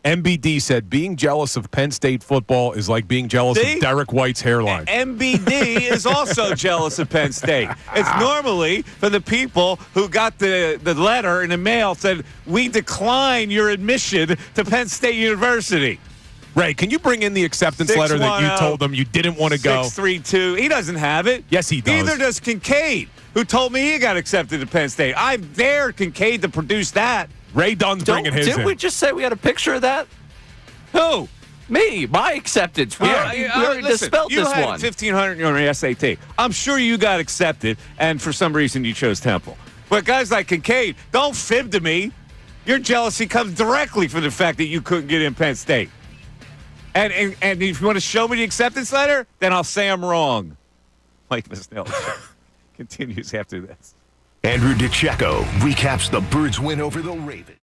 MBD said being jealous of Penn State football is like being jealous of Derek White's hairline. MBD is also jealous of Penn State. It's normally for the people who got the letter in the mail said, we decline your admission to Penn State University. Ray, can you bring in the acceptance letter that you told them you didn't want to go? 632. He doesn't have it. Yes, he does. Neither does Kincade, who told me he got accepted to Penn State. I dared Kincade to produce that. Ray Dunn's bringing his in. Didn't we just say we had a picture of that? Who? Me, my acceptance. We already dispelled you this had one. 1,500 on your SAT. I'm sure you got accepted, and for some reason you chose Temple. But guys like Kincade, don't fib to me. Your jealousy comes directly from the fact that you couldn't get in Penn State. And if you want to show me the acceptance letter, then I'll say I'm wrong. Mike Missanelli continues after this. Andrew DiCecco recaps the Birds' win over the Ravens.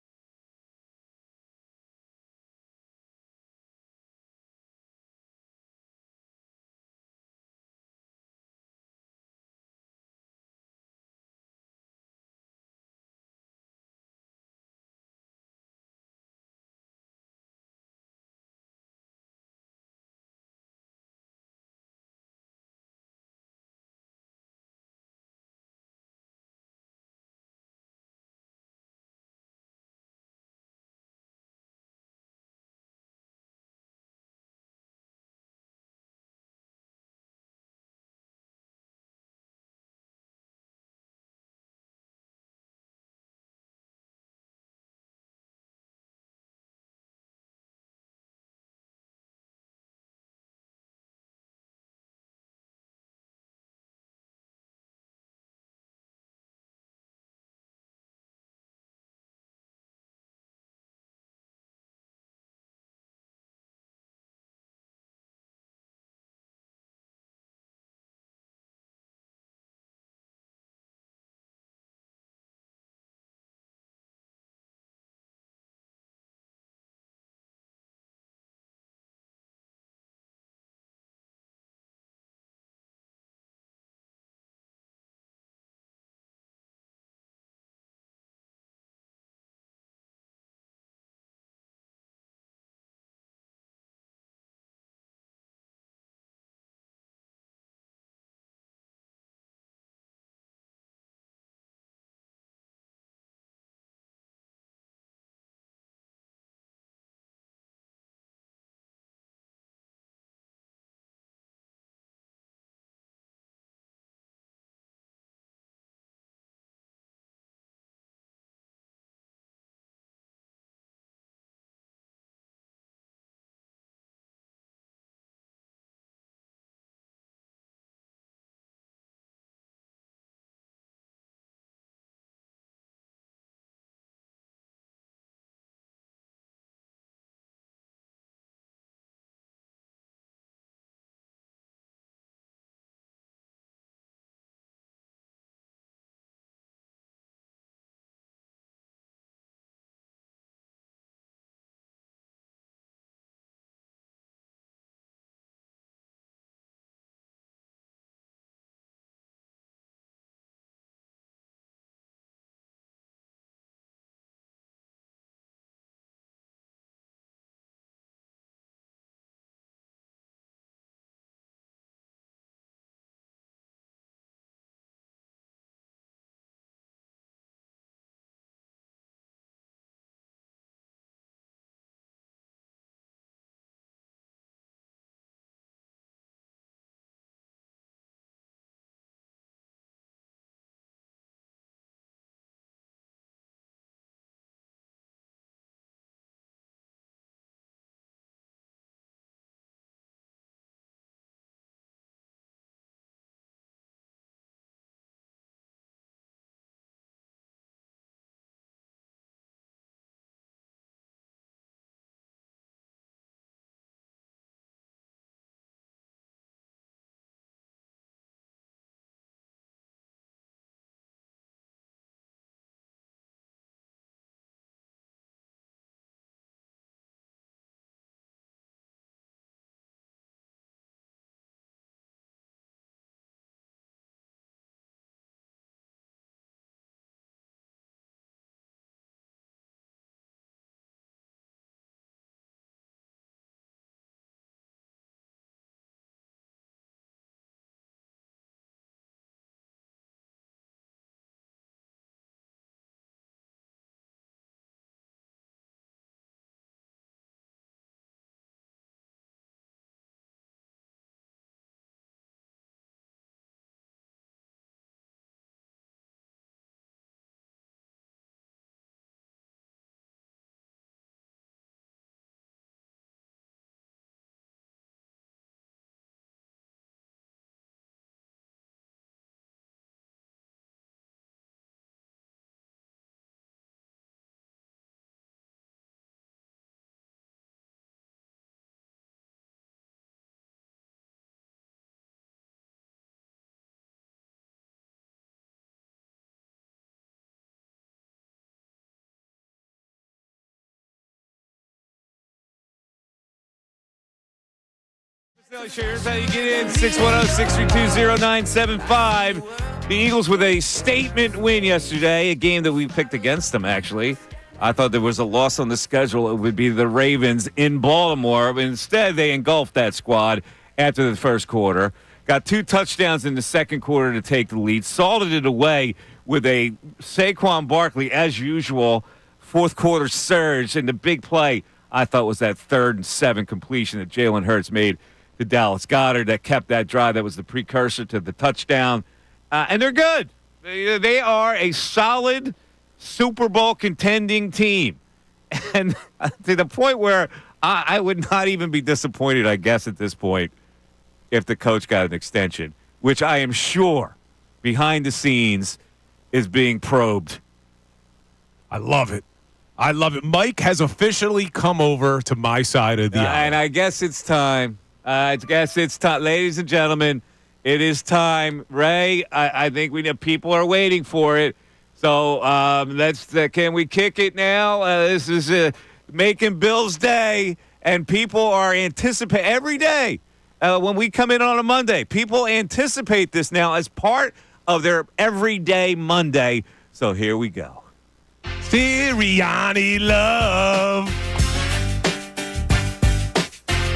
Here's how you get in. 610-632-0975. The Eagles with a statement win yesterday, a game that we picked against them, actually. I thought there was a loss on the schedule. It would be the Ravens in Baltimore, but instead they engulfed that squad after the first quarter. Got 2 touchdowns in the second quarter to take the lead. Salted it away with a Saquon Barkley, as usual, fourth quarter surge. And the big play, I thought, was that 3rd and 7 completion that Jalen Hurts made to Dallas Goedert that kept that drive. That was the precursor to the touchdown. And they're good. They are a solid Super Bowl contending team. And to the point where I would not even be disappointed, I guess, at this point, if the coach got an extension, which I am sure behind the scenes is being probed. I love it. I love it. Mike has officially come over to my side of the aisle. And I guess it's time. Ladies and gentlemen, it is time. Ray, I think people are waiting for it. So can we kick it now? This is making Bill's day, and people are anticipating every day when we come in on a Monday. People anticipate this now as part of their everyday Monday. So here we go. Sirianni love.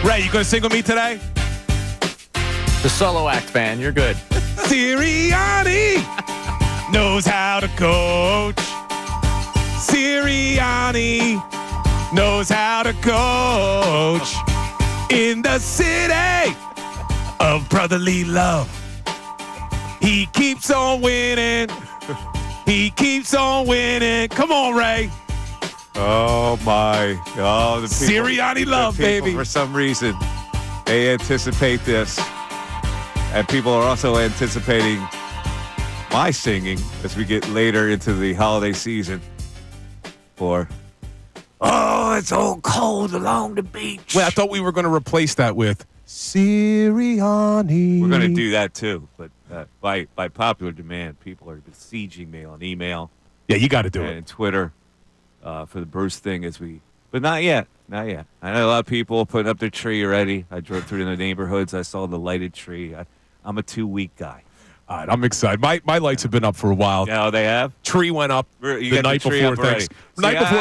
Ray, you going to sing with me today? The solo act, man. You're good. Sirianni knows how to coach. Sirianni knows how to coach. In the city of brotherly love, he keeps on winning. He keeps on winning. Come on, Ray. Oh, my. Oh, the people, Sirianni love, baby. For some reason, they anticipate this. And people are also anticipating my singing as we get later into the holiday season. For, oh, it's all cold along the beach. Wait, I thought we were going to replace that with Sirianni. We're going to do that, too. But by popular demand, people are besieging me on email. Yeah, you got to do it. And Twitter. For the Bruce thing but not yet. I know a lot of people putting up their tree already. I drove through the neighborhoods. I saw the lighted tree. I'm a 2-week guy. All right, I'm excited. My lights have been up for a while. Yeah, they have? Tree went up the night before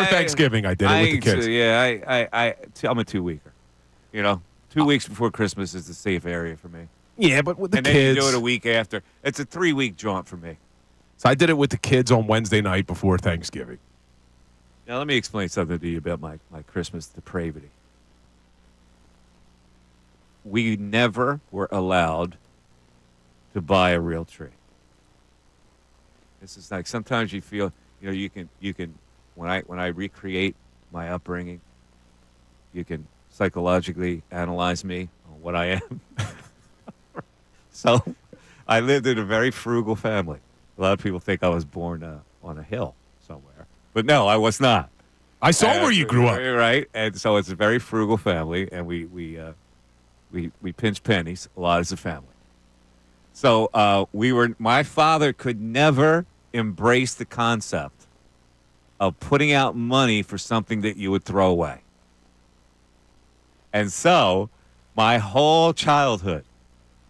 Thanksgiving. I did it with the kids. I'm a 2-weeker. 2 weeks before Christmas is a safe area for me. Yeah, but with the kids. And then you do it a week after. It's a 3-week jaunt for me. So I did it with the kids on Wednesday night before Thanksgiving. Now, let me explain something to you about my Christmas depravity. We never were allowed to buy a real tree. This is like sometimes you feel, you can when I recreate my upbringing, you can psychologically analyze me on what I am. So I lived in a very frugal family. A lot of people think I was born on a hill somewhere. But no, I was not. I saw where you grew up. Right? And so it's a very frugal family, and we pinch pennies a lot as a family. So my father could never embrace the concept of putting out money for something that you would throw away. And so my whole childhood,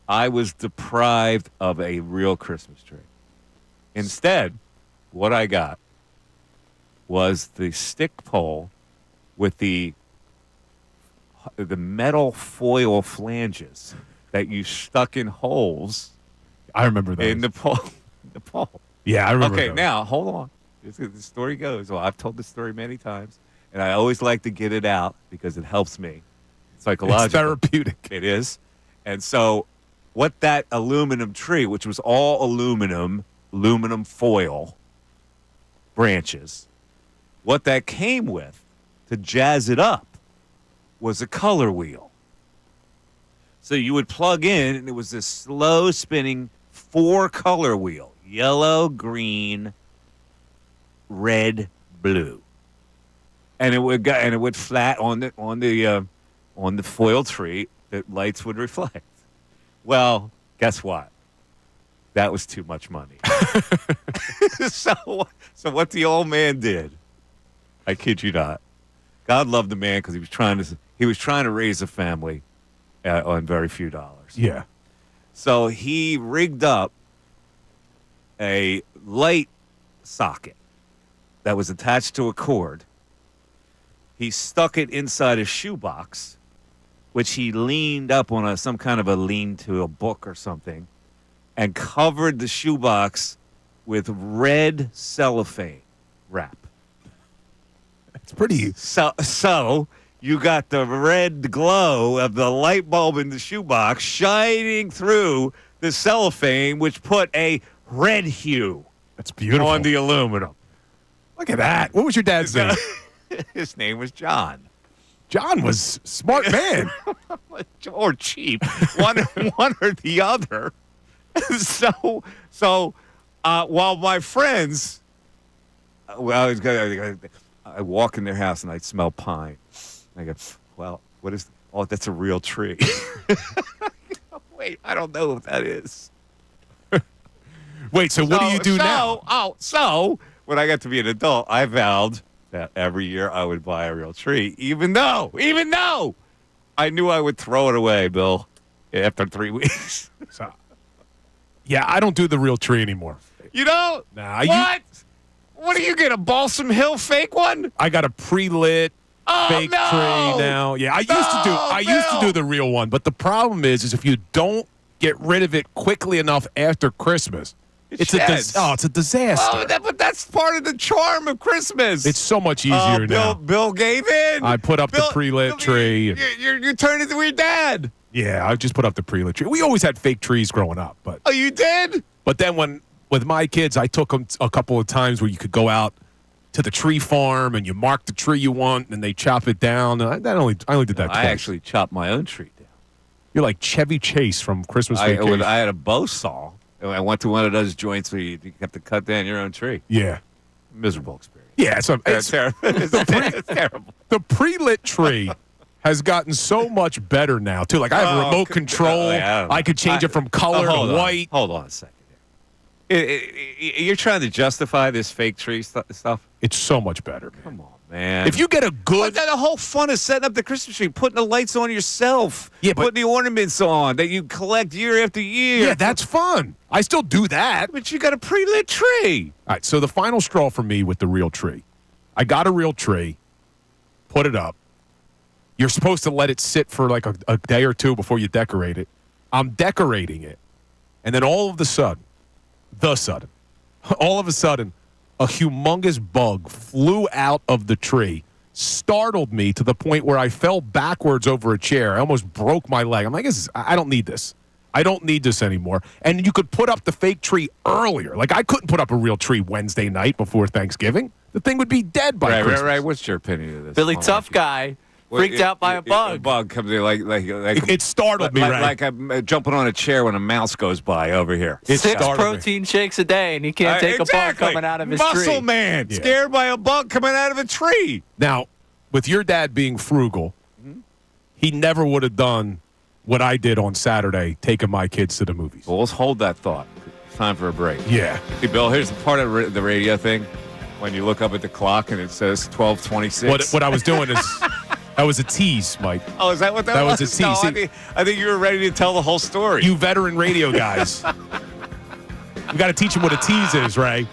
I was deprived of a real Christmas tree. Instead, what I got was the stick pole with the metal foil flanges that you stuck in holes. I remember that. In the pole. Yeah, I remember. Okay, those. now, hold on. The story goes. Well, I've told this story many times, and I always like to get it out because it helps me psychologically. It's therapeutic. It is. And so what that aluminum tree, which was all aluminum foil branches, what that came with to jazz it up was a color wheel. So you would plug in, and it was this slow spinning 4-color wheel: yellow, green, red, blue, and it would flat on the foil tree that lights would reflect. Well, guess what? That was too much money. So what the old man did, I kid you not. God loved the man because he was trying to raise a family, on very few dollars. Yeah. So he rigged up a light socket that was attached to a cord. He stuck it inside a shoebox, which he leaned up on some kind of a lean-to a book or something, and covered the shoebox with red cellophane wrap. It's pretty. So you got the red glow of the light bulb in the shoebox shining through the cellophane, which put a red hue. That's beautiful. On the aluminum. Look at that. What was your dad's name? His name was John. John was a smart man. Or cheap. One or the other. So while my friends, I walk in their house and I smell pine. I go, well, what is? Oh, that's a real tree. Wait, I don't know what that is. Wait, so what do you do now? So when I got to be an adult, I vowed that every year I would buy a real tree, even though I knew I would throw it away, Bill, after 3 weeks. Yeah, I don't do the real tree anymore. You don't? Nah. What? What do you get, a Balsam Hill fake one? I got a pre-lit fake tree now. Yeah, I used to do the real one, but the problem is if you don't get rid of it quickly enough after Christmas, it's a disaster. Oh, but that's part of the charm of Christmas. It's so much easier now. Bill gave in. I put up the pre-lit tree. You're turning to your dad. Yeah, I just put up the pre-lit tree. We always had fake trees growing up, but oh, you did? But then with my kids, I took them a couple of times where you could go out to the tree farm and you mark the tree you want and they chop it down. I only did that twice. I actually chopped my own tree down. You're like Chevy Chase from Christmas Vacation. I had a bow saw. I went to one of those joints where you have to cut down your own tree. Yeah. Miserable experience. Yeah, it's terrible. It's terrible. The pre-lit tree has gotten so much better now, too. Like, I have remote control. I could change it from color to white. Hold on a second. You're trying to justify this fake tree stuff? It's so much better, man. Come on, man. If you get a good... The whole fun is setting up the Christmas tree, putting the lights on yourself, putting the ornaments on that you collect year after year. Yeah, that's fun. I still do that. But you got a pre-lit tree. All right, so the final straw for me with the real tree. I got a real tree, put it up. You're supposed to let it sit for like a day or two before you decorate it. I'm decorating it. And then all of a sudden, a humongous bug flew out of the tree, startled me to the point where I fell backwards over a chair. I almost broke my leg. I'm like, I don't need this. I don't need this anymore. And you could put up the fake tree earlier. Like, I couldn't put up a real tree Wednesday night before Thanksgiving. The thing would be dead by Christmas. Right. What's your opinion of this? Billy Tough Guy. Freaked out by a bug. A bug comes in like it startled me, right? Like I'm jumping on a chair when a mouse goes by over here. Six protein shakes a day, and he can't take a bug coming out of his tree. Muscle man, scared by a bug coming out of a tree. Now, with your dad being frugal, he never would have done what I did on Saturday, taking my kids to the movies. Well, let's hold that thought. It's time for a break. Yeah. Hey, Bill, here's the part of the radio thing when you look up at the clock and it says 12:26. What I was doing is... That was a tease, Mike. Oh, is that what that was? That was a tease. No, I think you were ready to tell the whole story. You veteran radio guys. We got to teach them what a tease is, Ray.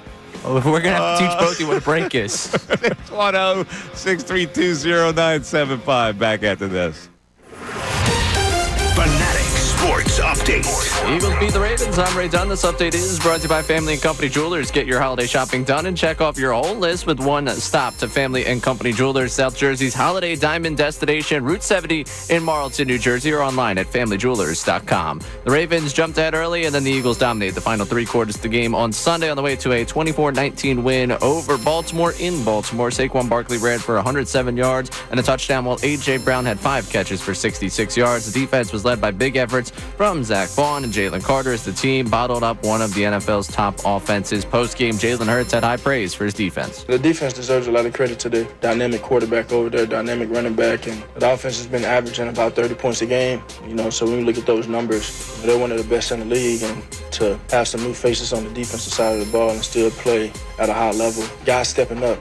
Well, we're going to have to teach both of you what a break is. 610-632-0975. Back after this. Fanatic Sports Update. Eagles beat the Ravens. I'm Ray Dunn. This update is brought to you by Family & Company Jewelers. Get your holiday shopping done and check off your whole list with one stop to Family & Company Jewelers, South Jersey's holiday diamond destination, Route 70 in Marlton, New Jersey, or online at FamilyJewelers.com. The Ravens jumped ahead early, and then the Eagles dominated the final three quarters of the game on Sunday on the way to a 24-19 win over Baltimore in Baltimore. Saquon Barkley ran for 107 yards and a touchdown, while A.J. Brown had 5 catches for 66 yards. The defense was led by big efforts from Zach Vaughn and Jalen Carter as the team bottled up one of the NFL's top offenses. Post-game, Jalen Hurts had high praise for his defense. The defense deserves a lot of credit to the dynamic quarterback over there, dynamic running back, and the offense has been averaging about 30 points a game. So when you look at those numbers, they're one of the best in the league, and to have some new faces on the defensive side of the ball and still play at a high level, guys stepping up.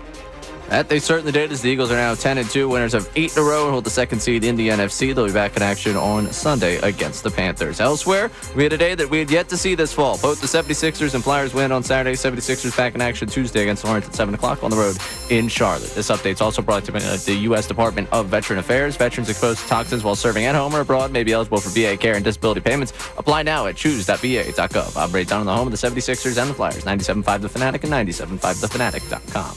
That they certainly did, as the Eagles are now 10-2, winners of 8 in a row, and hold the second seed in the NFC. They'll be back in action on Sunday against the Panthers. Elsewhere, we had a day that we had yet to see this fall. Both the 76ers and Flyers win on Saturday. 76ers back in action Tuesday against Lawrence at 7 o'clock on the road in Charlotte. This update's also brought to you by the U.S. Department of Veteran Affairs. Veterans exposed to toxins while serving at home or abroad may be eligible for VA care and disability payments. Apply now at choose.va.gov. I'm Ray Dunn on the home of the 76ers and the Flyers. 97.5 The Fanatic and 97.5thefanatic.com.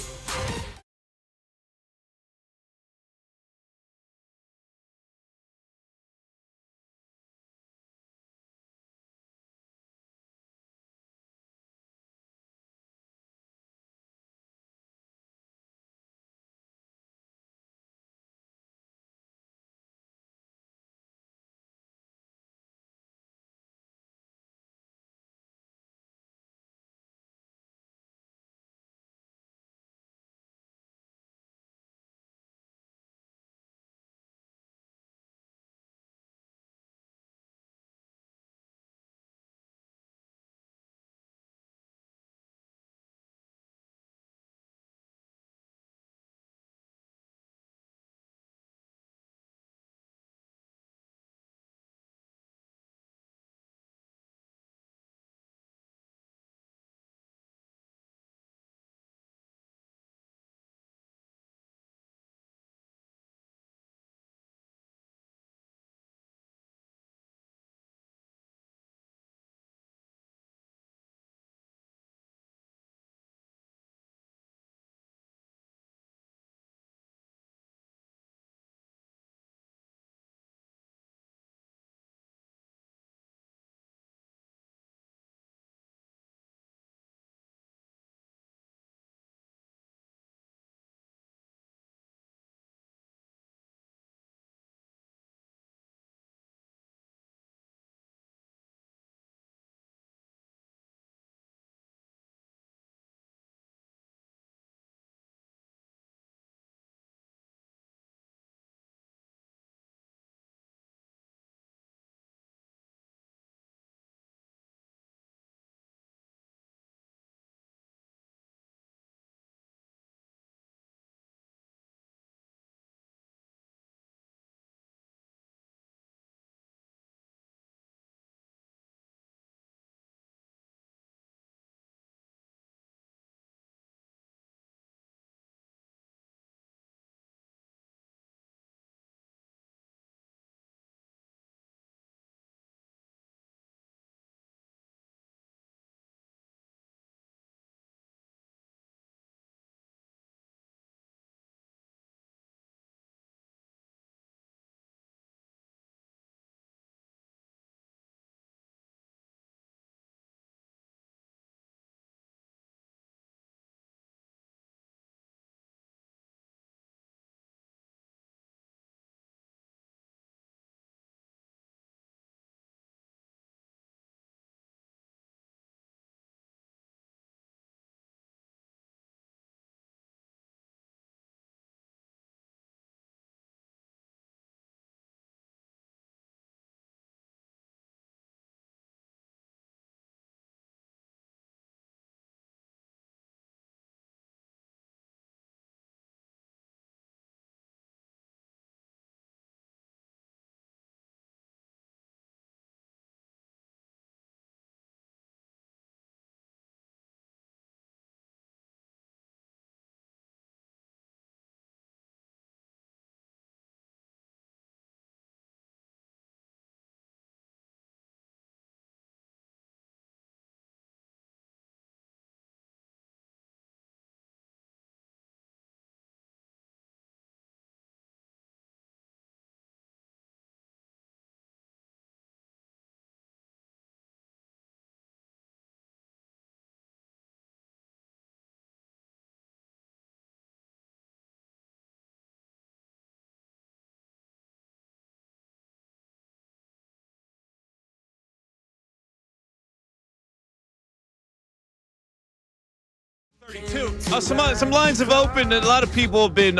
Some lines have opened, and a lot of people have been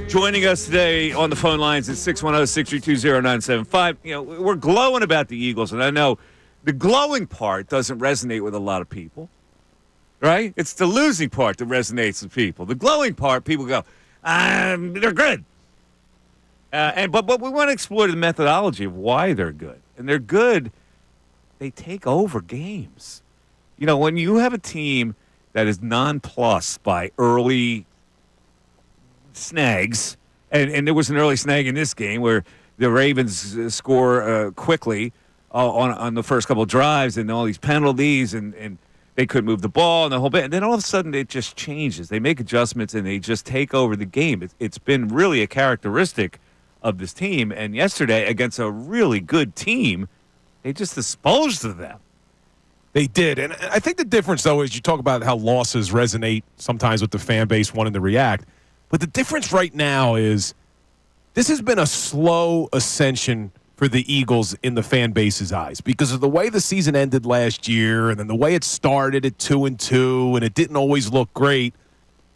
joining us today on the phone lines at 610-632-0975. You know, we're glowing about the Eagles, and I know the glowing part doesn't resonate with a lot of people. right? It's the losing part that resonates with people. The glowing part, people go, they're good. But we want to explore the methodology of why they're good. And they're good, they take over games. You know, when you have a team that is nonplussed by early snags, and there was an early snag in this game where the Ravens score quickly on the first couple of drives and all these penalties, and they couldn't move the ball and the whole bit. And then all of a sudden it just changes. They make adjustments, and they just take over the game. It's been really a characteristic of this team. And yesterday, against a really good team, they just disposed of them. They did. And I think the difference, though, is you talk about how losses resonate sometimes with the fan base wanting to react. But the difference right now is this has been a slow ascension for the Eagles in the fan base's eyes because of the way the season ended last year and then the way it started at 2-2 and it didn't always look great.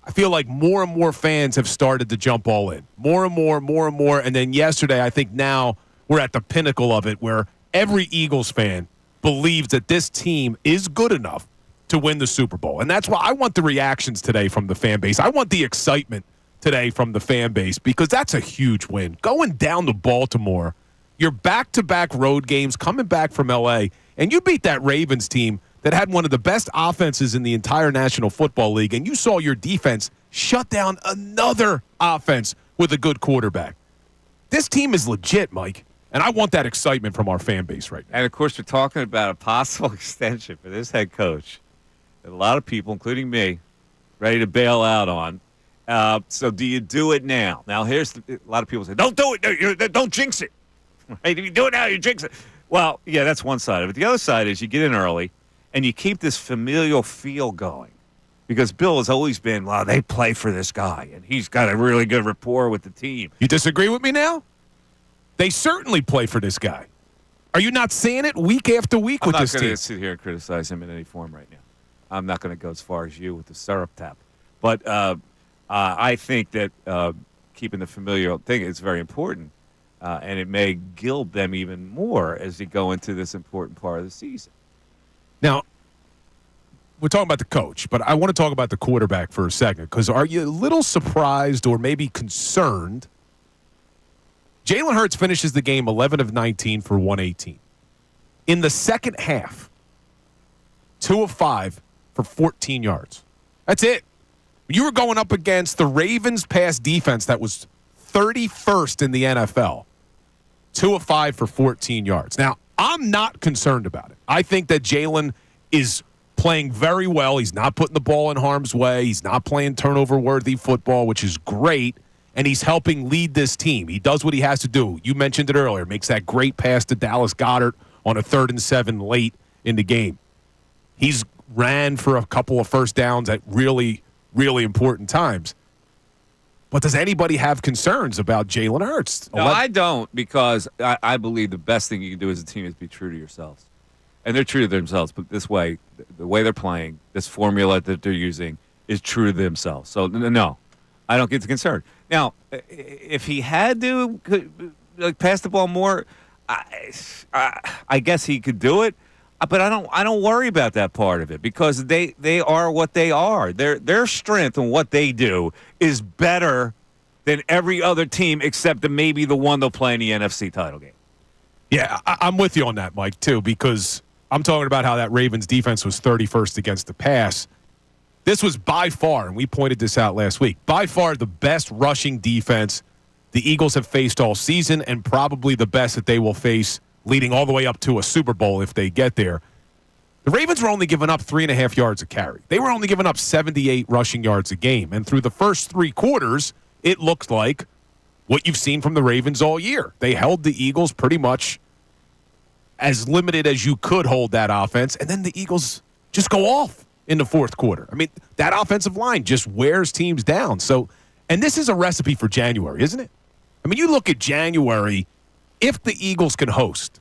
I feel like more and more fans have started to jump all in. More and more. And then yesterday, I think now we're at the pinnacle of it where every Eagles fan believes that this team is good enough to win the Super Bowl. And that's why I want the reactions today from the fan base. I want the excitement today from the fan base because that's a huge win. Going down to Baltimore, your back-to-back road games, coming back from L.A., and you beat that Ravens team that had one of the best offenses in the entire National Football League, and you saw your defense shut down another offense with a good quarterback. This team is legit, Mike, and I want that excitement from our fan base right now. And, of course, we're talking about a possible extension for this head coach that a lot of people, including me, ready to bail out on. So do you do it now? Now, a lot of people say, don't do it. Don't jinx it. Right? If you do it now, you jinx it. Well, yeah, that's one side of it. The other side is you get in early, and you keep this familial feel going. Because Bill has always been, well, they play for this guy, and he's got a really good rapport with the team. You disagree with me now? They certainly play for this guy. Are you not seeing it week after week with this team? I'm not going to sit here and criticize him in any form right now. I'm not going to go as far as you with the syrup tap. But I think that keeping the familiar thing is very important, and it may gild them even more as they go into this important part of the season. Now, we're talking about the coach, but I want to talk about the quarterback for a second because are you a little surprised or maybe concerned? Jalen Hurts finishes the game 11 of 19 for 118. In the second half, 2 of 5 for 14 yards. That's it. You were going up against the Ravens pass defense that was 31st in the NFL. 2 of 5 for 14 yards. Now, I'm not concerned about it. I think that Jalen is playing very well. He's not putting the ball in harm's way. He's not playing turnover-worthy football, which is great. And he's helping lead this team. He does what he has to do. You mentioned it earlier. Makes that great pass to Dallas Goedert on a 3rd and 7 late in the game. He's ran for a couple of first downs at really, really important times. But does anybody have concerns about Jalen Hurts? No, I don't, because I believe the best thing you can do as a team is be true to yourselves. And they're true to themselves, but this way, the way they're playing, this formula that they're using is true to themselves. So, no, I don't get concerned. Now, if he had to pass the ball more, I guess he could do it. But I don't worry about that part of it because they are what they are. Their strength and what they do is better than every other team except maybe the one they'll play in the NFC title game. Yeah, I'm with you on that, Mike, too, because I'm talking about how that Ravens defense was 31st against the pass. This was by far, and we pointed this out last week, by far the best rushing defense the Eagles have faced all season and probably the best that they will face leading all the way up to a Super Bowl if they get there. The Ravens were only giving up 3.5 yards a carry. They were only giving up 78 rushing yards a game. And through the first 3 quarters, it looked like what you've seen from the Ravens all year. They held the Eagles pretty much as limited as you could hold that offense. And then the Eagles just go off in the fourth quarter. I mean, that offensive line just wears teams down. So, and this is a recipe for January, isn't it? I mean, you look at January, if the Eagles can host,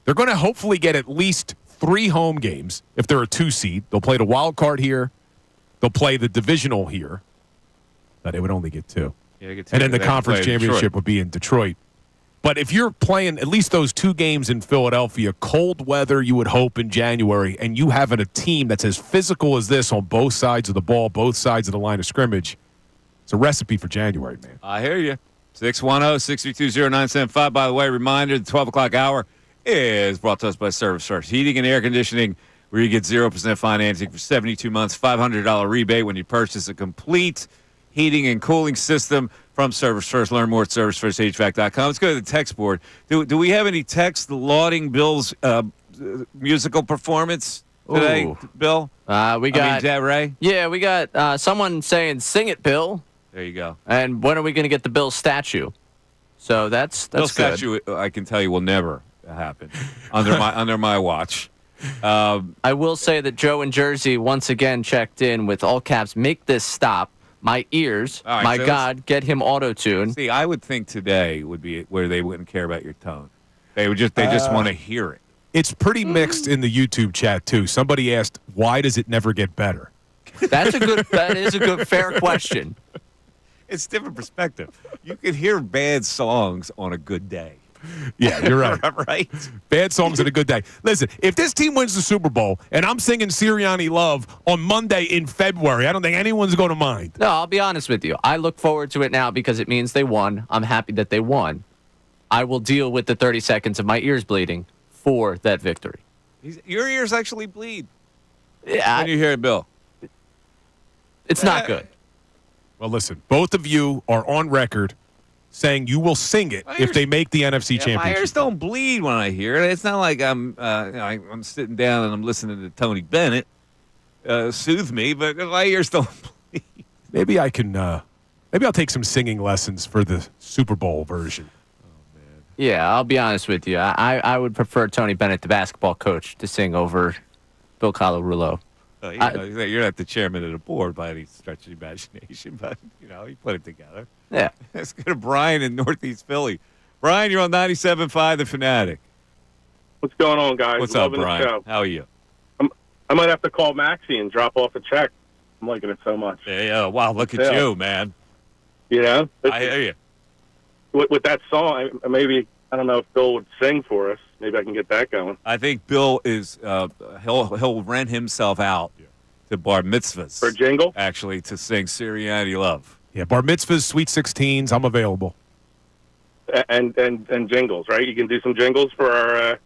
they're going to hopefully get at least 3 home games if they're a 2 seed. They'll play the wild card here. They'll play the divisional here. No, they would only get 2. Yeah, get 2. And then the conference championship would be in Detroit. But if you're playing at least those 2 games in Philadelphia, cold weather you would hope in January, and you have a team that's as physical as this on both sides of the ball, both sides of the line of scrimmage, it's a recipe for January, man. I hear you. 610-632-0975. By the way, reminder, the 12 o'clock hour is brought to us by Service First Heating and Air Conditioning, where you get 0% financing for 72 months, $500 rebate when you purchase a complete heating and cooling system from Service First. Learn more at servicefirsthvac.com. Let's go to the text board. Do we have any text lauding Bill's musical performance today, Ooh. Bill? We got Ray? Yeah, we got someone saying, "Sing it, Bill." There you go. And when are we going to get the Bill statue? So that's Bill good. statue, I can tell you, will never happen under my watch. I will say that Joe in Jersey once again checked in with all caps. Make this stop. My ears. All right, my so God, get him auto-tune. See, I would think today would be where they wouldn't care about your tone. They just want to hear it. It's pretty mixed in the YouTube chat, too. Somebody asked, why does it never get better? That is a good, fair question. It's different perspective. You can hear bad songs on a good day. Yeah, you're right. Right? Bad songs on a good day. Listen, if this team wins the Super Bowl and I'm singing Sirianni Love on Monday in February, I don't think anyone's going to mind. No, I'll be honest with you. I look forward to it now because it means they won. I'm happy that they won. I will deal with the 30 seconds of my ears bleeding for that victory. Your ears actually bleed Yeah, when you hear it, Bill. It's not good. Well, listen, both of you are on record saying you will sing it if they make the NFC Championship. My ears don't bleed when I hear it. It's not like I'm sitting down and I'm listening to Tony Bennett soothe me, but my ears don't bleed. Maybe I can. Maybe I'll take some singing lessons for the Super Bowl version. Yeah, I'll be honest with you. I would prefer Tony Bennett, the basketball coach, to sing over Bill Colarulo. You're not the chairman of the board by any stretch of the imagination, but, you put it together. Yeah. Let's go to Brian in Northeast Philly. Brian, you're on 97.5 The Fanatic. What's going on, guys? What's up, Loving Brian? the show. How are you? I might have to call Maxie and drop off a check. I'm liking it so much. Yeah, wow, look at you, man. I hear you. With that song, maybe, I don't know if Bill would sing for us. Maybe I can get that going. I think Bill is he'll rent himself out to bar mitzvahs for a jingle. Actually, to sing Sirianni Love. Yeah, bar mitzvahs, Sweet 16s. I'm available. And jingles, right? You can do some jingles for our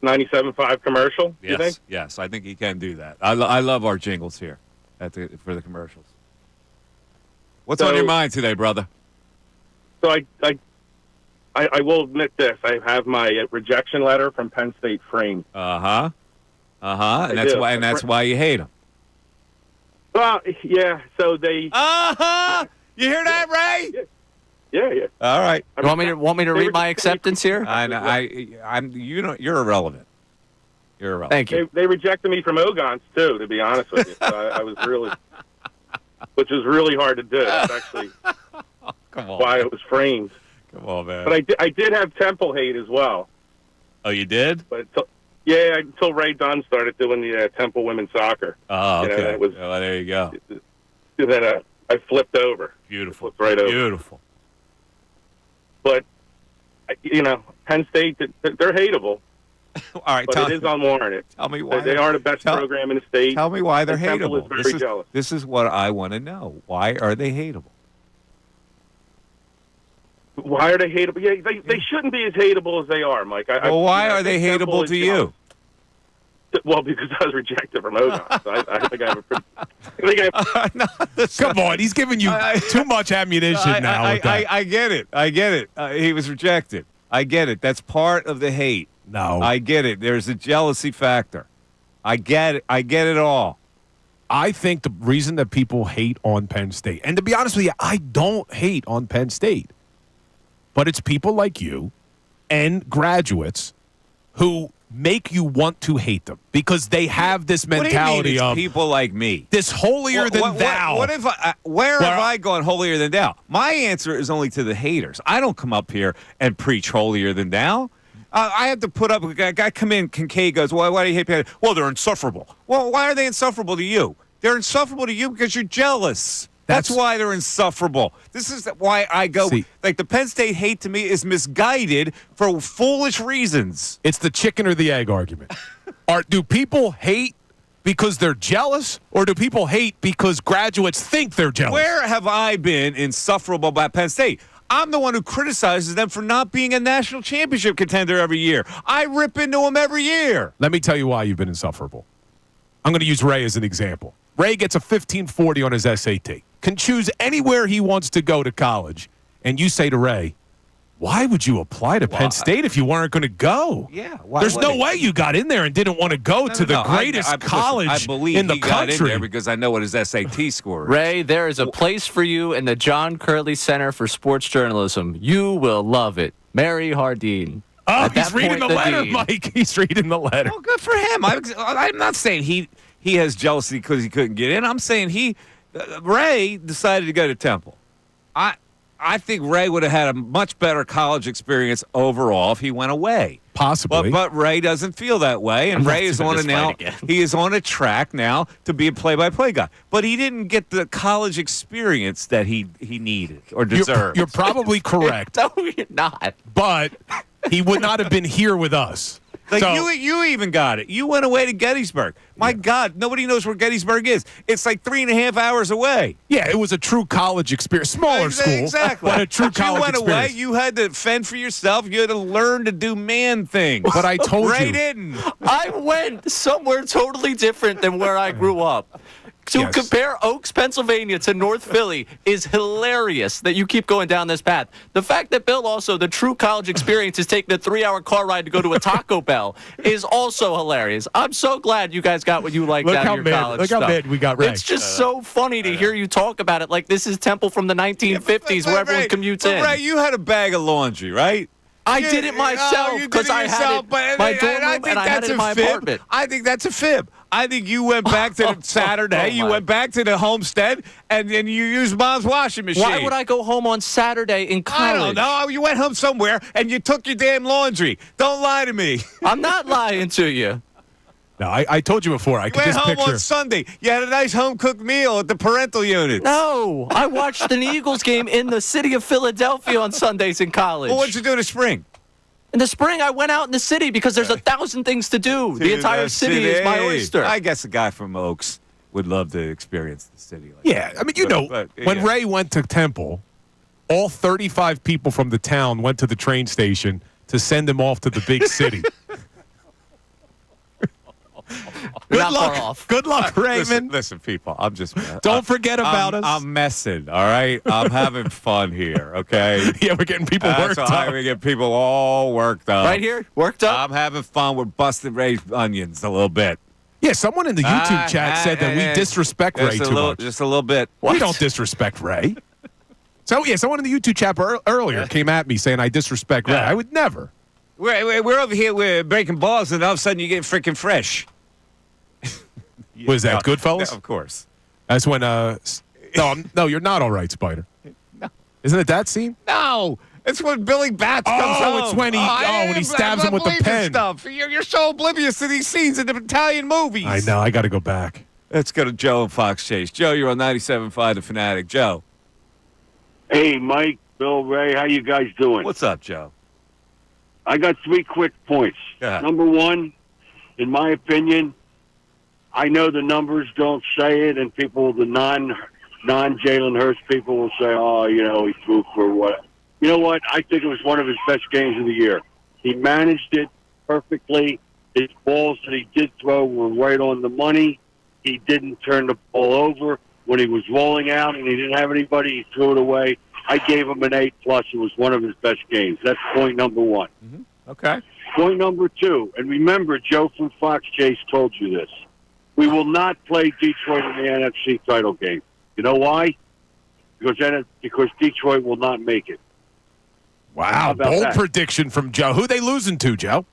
97.5 commercial. You think? Yes, I think he can do that. I love our jingles here for the commercials. What's on your mind today, brother? So I will admit this. I have my rejection letter from Penn State framed. And that's why you hate them. Well, yeah. So they. You hear that, Ray? Yeah. All right. You want me to read my acceptance here? I know. You're irrelevant. You're irrelevant. Thank you. They rejected me from Ogons too. To be honest with you, so I was really, which is really hard to do. That's actually why it was framed. Come on, man. But I did have Temple hate as well. Oh, you did? But until Ray Dunn started doing the Temple women's soccer. Oh, okay. That was, there you go. Then I flipped over. Beautiful. Flipped right over. Beautiful. But Penn State, they're hateable. All right, but it is unwarranted. Tell me why they are the best program in the state. Tell me why they're and Temple hateable. is very jealous. This is what I want to know. Why are they hateable? Why are they hateable? Yeah, they shouldn't be as hateable as they are, Mike. Why are they hateable to you? Well, because I was rejected from Ogons. So I think I have a Come on, he's giving you too much ammunition now. I get it. He was rejected. I get it. That's part of the hate. No. I get it. There's a jealousy factor. I get it. I get it all. I think the reason that people hate on Penn State, and to be honest with you, I don't hate on Penn State, but it's people like you and graduates who make you want to hate them because they have this mentality what do you mean of people like me. This holier than thou. What if where have I gone holier than thou? My answer is only to the haters. I don't come up here and preach holier than thou. I have to put up. A guy come in. Kincade goes, why do you hate people? Well, they're insufferable. Well, why are they insufferable to you? They're insufferable to you because you're jealous. That's why they're insufferable. This is why I go, like the Penn State hate to me is misguided for foolish reasons. It's the chicken or the egg argument. Do people hate because they're jealous, or do people hate because graduates think they're jealous? Where have I been insufferable by Penn State? I'm the one who criticizes them for not being a national championship contender every year. I rip into them every year. Let me tell you why you've been insufferable. I'm going to use Ray as an example. Ray gets a 1540 on his SAT, can choose anywhere he wants to go to college, and you say to Ray, why would you apply to Penn State if you weren't going to go? Yeah. There's no way you got in there and didn't want to go to the greatest college I believe in the he got country. in there because I know what his SAT score is. Ray, there is a place for you in the John Curley Center for Sports Journalism. You will love it. Mary Hardeen. Oh, At he's that reading point, the letter, dean. Mike. He's reading the letter. Well, good for him. I'm not saying he has jealousy because he couldn't get in. I'm saying Ray decided to go to Temple. I think Ray would have had a much better college experience overall if he went away. Possibly. But Ray doesn't feel that way, and Ray is on it now. He is on a track now to be a play-by-play guy. But he didn't get the college experience that he needed or deserved. You're probably correct. No, you're not. But he would not have been here with us. Like So- you even got it. You went away to Gettysburg. My God, nobody knows where Gettysburg is. It's like 3.5 hours away. Yeah, it was a true college experience. Smaller school. Exactly. But a true college you went experience. away. You had to fend for yourself. You had to learn to do man things. But I told Ray you. didn't. I went somewhere totally different than where I grew up. To compare Oaks, Pennsylvania to North Philly is hilarious that you keep going down this path. The fact that Bill also, the true college experience is taking a 3-hour car ride to go to a Taco Bell is also hilarious. I'm so glad you guys got what you liked out of your college Look how stuff. mad we got Ray. It's just so funny to hear you talk about it like this is Temple from the 1950s where everyone commutes in. Ray, you had a bag of laundry, right? I did it myself because I had it my dorm room and I had it in my apartment. I think that's a fib. I think you went back to the Saturday, you went back to the homestead, and then you used Mom's washing machine. Why would I go home on Saturday in college? I don't know. You went home somewhere, and you took your damn laundry. Don't lie to me. I'm not lying to you. No, I told you before. I could went just home picture. on Sunday. You had a nice home-cooked meal at the parental unit. No, I watched an Eagles game in the city of Philadelphia on Sundays in college. Well, what'd you do in the spring? In the spring, I went out in the city because there's 1,000 things to do. The entire city is my oyster. I guess a guy from Oaks would love to experience the city. Yeah, I mean, when Ray went to Temple, all 35 people from the town went to the train station to send him off to the big city. Good luck. Good luck, Raymond. Listen, people, I'm just... Don't forget about us. I'm messing, all right? I'm having fun here, okay? Yeah, we're getting people worked up. We get people all worked up. Right here? Worked up? I'm having fun. We're busting Ray's onions a little bit. Yeah, someone in the YouTube chat said that we disrespect Ray too much. Just a little bit. We don't disrespect Ray. So, yeah, someone in the YouTube chat earlier came at me saying I disrespect Ray. I would never. We're over here, we're breaking balls, and all of a sudden you get freaking fresh. Was that Goodfellas? Yeah, of course. That's when, no, you're not all right, Spider. No. Isn't it that scene? No. It's when Billy Bats comes home. It's when when he stabs him with the pen. Stuff. You're so oblivious to these scenes in the Italian movies. I know. I got to go back. Let's go to Joe and Fox Chase. Joe, you're on 97.5 The Fanatic. Joe. Hey, Mike, Bill, Ray, how you guys doing? What's up, Joe? I got 3 quick points. Number one, in my opinion, I know the numbers don't say it, and people, the non-Jalen Hurts people will say, oh, he threw for what. You know what? I think it was one of his best games of the year. He managed it perfectly. His balls that he did throw were right on the money. He didn't turn the ball over. When he was rolling out and he didn't have anybody, he threw it away. I gave him an A+. It was one of his best games. That's point number one. Mm-hmm. Okay. Point number two, and remember, Joe from Fox Chase told you this. We will not play Detroit in the NFC title game. You know why? Because Detroit will not make it. Wow, bold prediction from Joe. Who they losing to, Joe?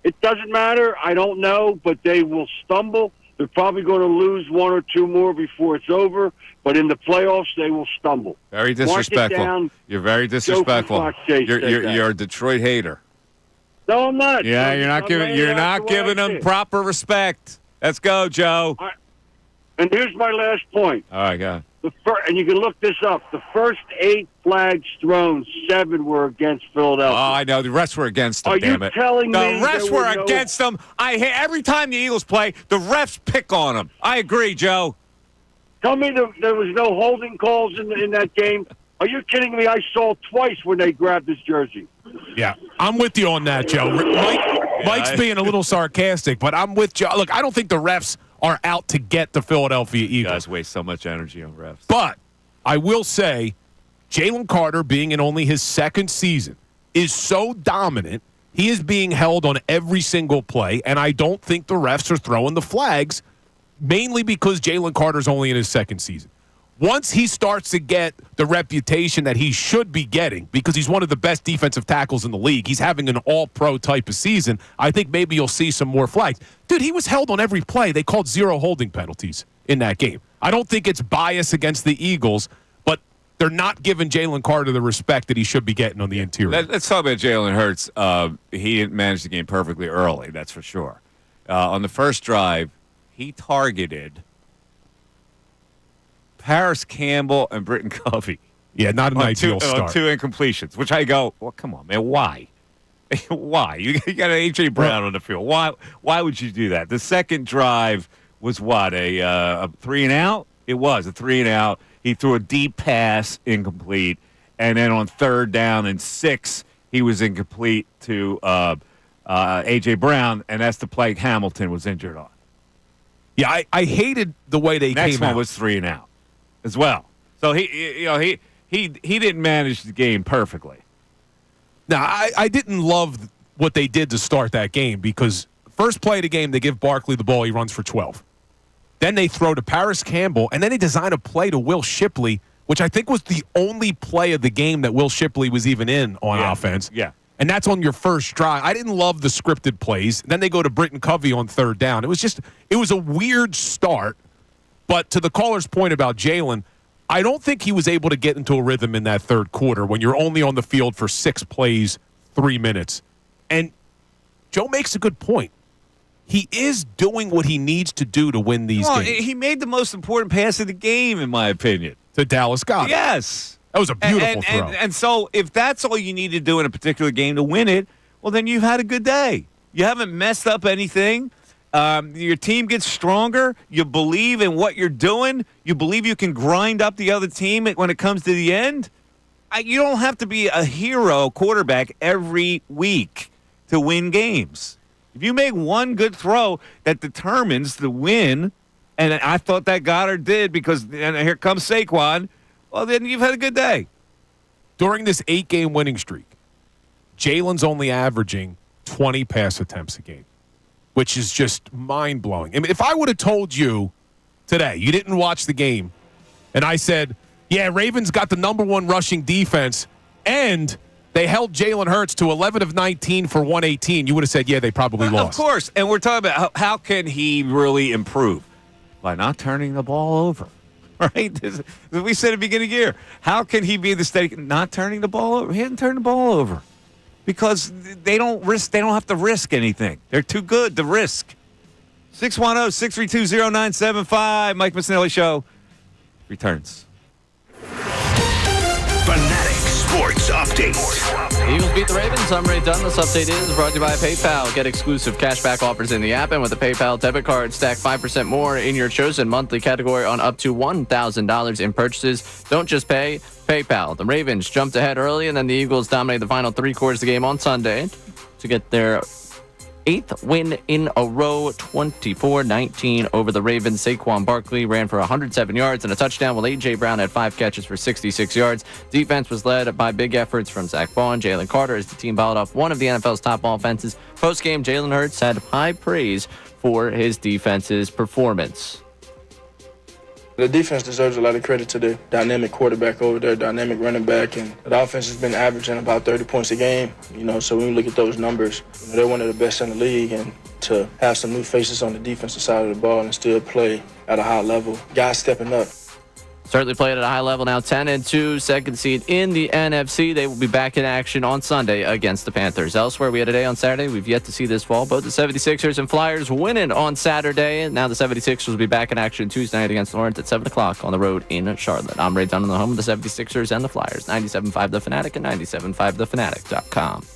It doesn't matter. I don't know, but they will stumble. They're probably going to lose 1 or 2 more before it's over, but in the playoffs, they will stumble. Very disrespectful. You're very disrespectful. You're a Detroit hater. No, I'm not. Yeah, you're not giving them proper respect. Let's go, Joe. And here's my last point. All right, go. And you can look this up. The first 8 flags thrown, 7 were against Philadelphia. Oh, I know. The refs were against them, Are damn you it. telling the me refs there were were no- against them? Every time the Eagles play, the refs pick on them. I agree, Joe. Tell me there was no holding calls in that game? Are you kidding me? I saw twice when they grabbed his jersey. Yeah, I'm with you on that, Joe. Mike's being a little sarcastic, but I'm with Joe. Look, I don't think the refs are out to get the Philadelphia Eagles. You guys waste so much energy on refs. But I will say, Jalen Carter, being in only his second season, is so dominant. He is being held on every single play, and I don't think the refs are throwing the flags, mainly because Jalen Carter's only in his second season. Once he starts to get the reputation that he should be getting, because he's one of the best defensive tackles in the league, he's having an all-pro type of season, I think maybe you'll see some more flags. Dude, he was held on every play. They called 0 holding penalties in that game. I don't think it's bias against the Eagles, but they're not giving Jalen Carter the respect that he should be getting on the interior. Let's talk about Jalen Hurts. He didn't manage the game perfectly early, that's for sure. On the first drive, he targeted Paris Campbell and Britton Covey. Yeah, not an ideal start. On 2 incompletions, which I go, well, come on, man, why? Why? You got an A.J. Brown on the field. Why would you do that? The second drive was what, a 3-and-out? It was a 3-and-out. He threw a deep pass, incomplete, and then on 3rd down and 6, he was incomplete to A.J. Brown, and that's the play Hamilton was injured on. Yeah, I hated the way they Next came one out. was 3-and-out as well. So he didn't manage the game perfectly. Now, I didn't love what they did to start that game because first play of the game, they give Barkley the ball. He runs for 12. Then they throw to Paris Campbell, and then they design a play to Will Shipley, which I think was the only play of the game that Will Shipley was even in on offense. Yeah. And that's on your first drive. I didn't love the scripted plays. Then they go to Britton Covey on 3rd down. It was a weird start. But to the caller's point about Jalen, I don't think he was able to get into a rhythm in that 3rd quarter when you're only on the field for 6 plays, 3 minutes. And Joe makes a good point. He is doing what he needs to do to win these games. He made the most important pass of the game, in my opinion. To Dallas Goedert. Yes. That was a beautiful throw. And so if that's all you need to do in a particular game to win it, well, then you've had a good day. You haven't messed up anything. Your team gets stronger. You believe in what you're doing. You believe you can grind up the other team when it comes to the end. You don't have to be a hero quarterback every week to win games. If you make one good throw that determines the win, and I thought that Goddard did because and here comes Saquon, well, then you've had a good day. During this 8-game winning streak, Jalen's only averaging 20 pass attempts a game, which is just mind-blowing. I mean, if I would have told you today, you didn't watch the game, and I said, yeah, Ravens got the #1 rushing defense, and they held Jalen Hurts to 11 of 19 for 118, you would have said, yeah, they probably lost. Of course, and we're talking about how can he really improve? By not turning the ball over. Right? We said at the beginning of the year, how can he be the steady? Not turning the ball over. He didn't turn the ball over because they don't risk. They don't have to risk anything. They're too good to risk. 610-632-0975. Mike Missanelli Show returns. Fanatic Sports Update. Eagles beat the Ravens. I'm Ray Dunn. This update is brought to you by PayPal. Get exclusive cashback offers in the app, and with a PayPal debit card, stack 5% more in your chosen monthly category on up to $1,000 in purchases. Don't just pay, PayPal. The Ravens jumped ahead early, and then the Eagles dominated the final 3 quarters of the game on Sunday to get their 8th win in a row, 24-19 over the Ravens. Saquon Barkley ran for 107 yards and a touchdown, while A.J. Brown had 5 catches for 66 yards. Defense was led by big efforts from Zach Vaughn, Jalen Carter, as the team balled off one of the NFL's top offenses. Post-game, Jalen Hurts had high praise for his defense's performance. The defense deserves a lot of credit to the dynamic quarterback over there, dynamic running back, and the offense has been averaging about 30 points a game. So when you look at those numbers, they're one of the best in the league, and to have some new faces on the defensive side of the ball and still play at a high level, guys stepping up. Certainly played at a high level now, 10-2, second seed in the NFC. They will be back in action on Sunday against the Panthers. Elsewhere, we had a day on Saturday. We've yet to see this fall. Both the 76ers and Flyers winning on Saturday. Now the 76ers will be back in action Tuesday night against Lawrence at 7 o'clock on the road in Charlotte. I'm Ray Dunn on the home of the 76ers and the Flyers. 97.5 The Fanatic and 97.5thefanatic.com.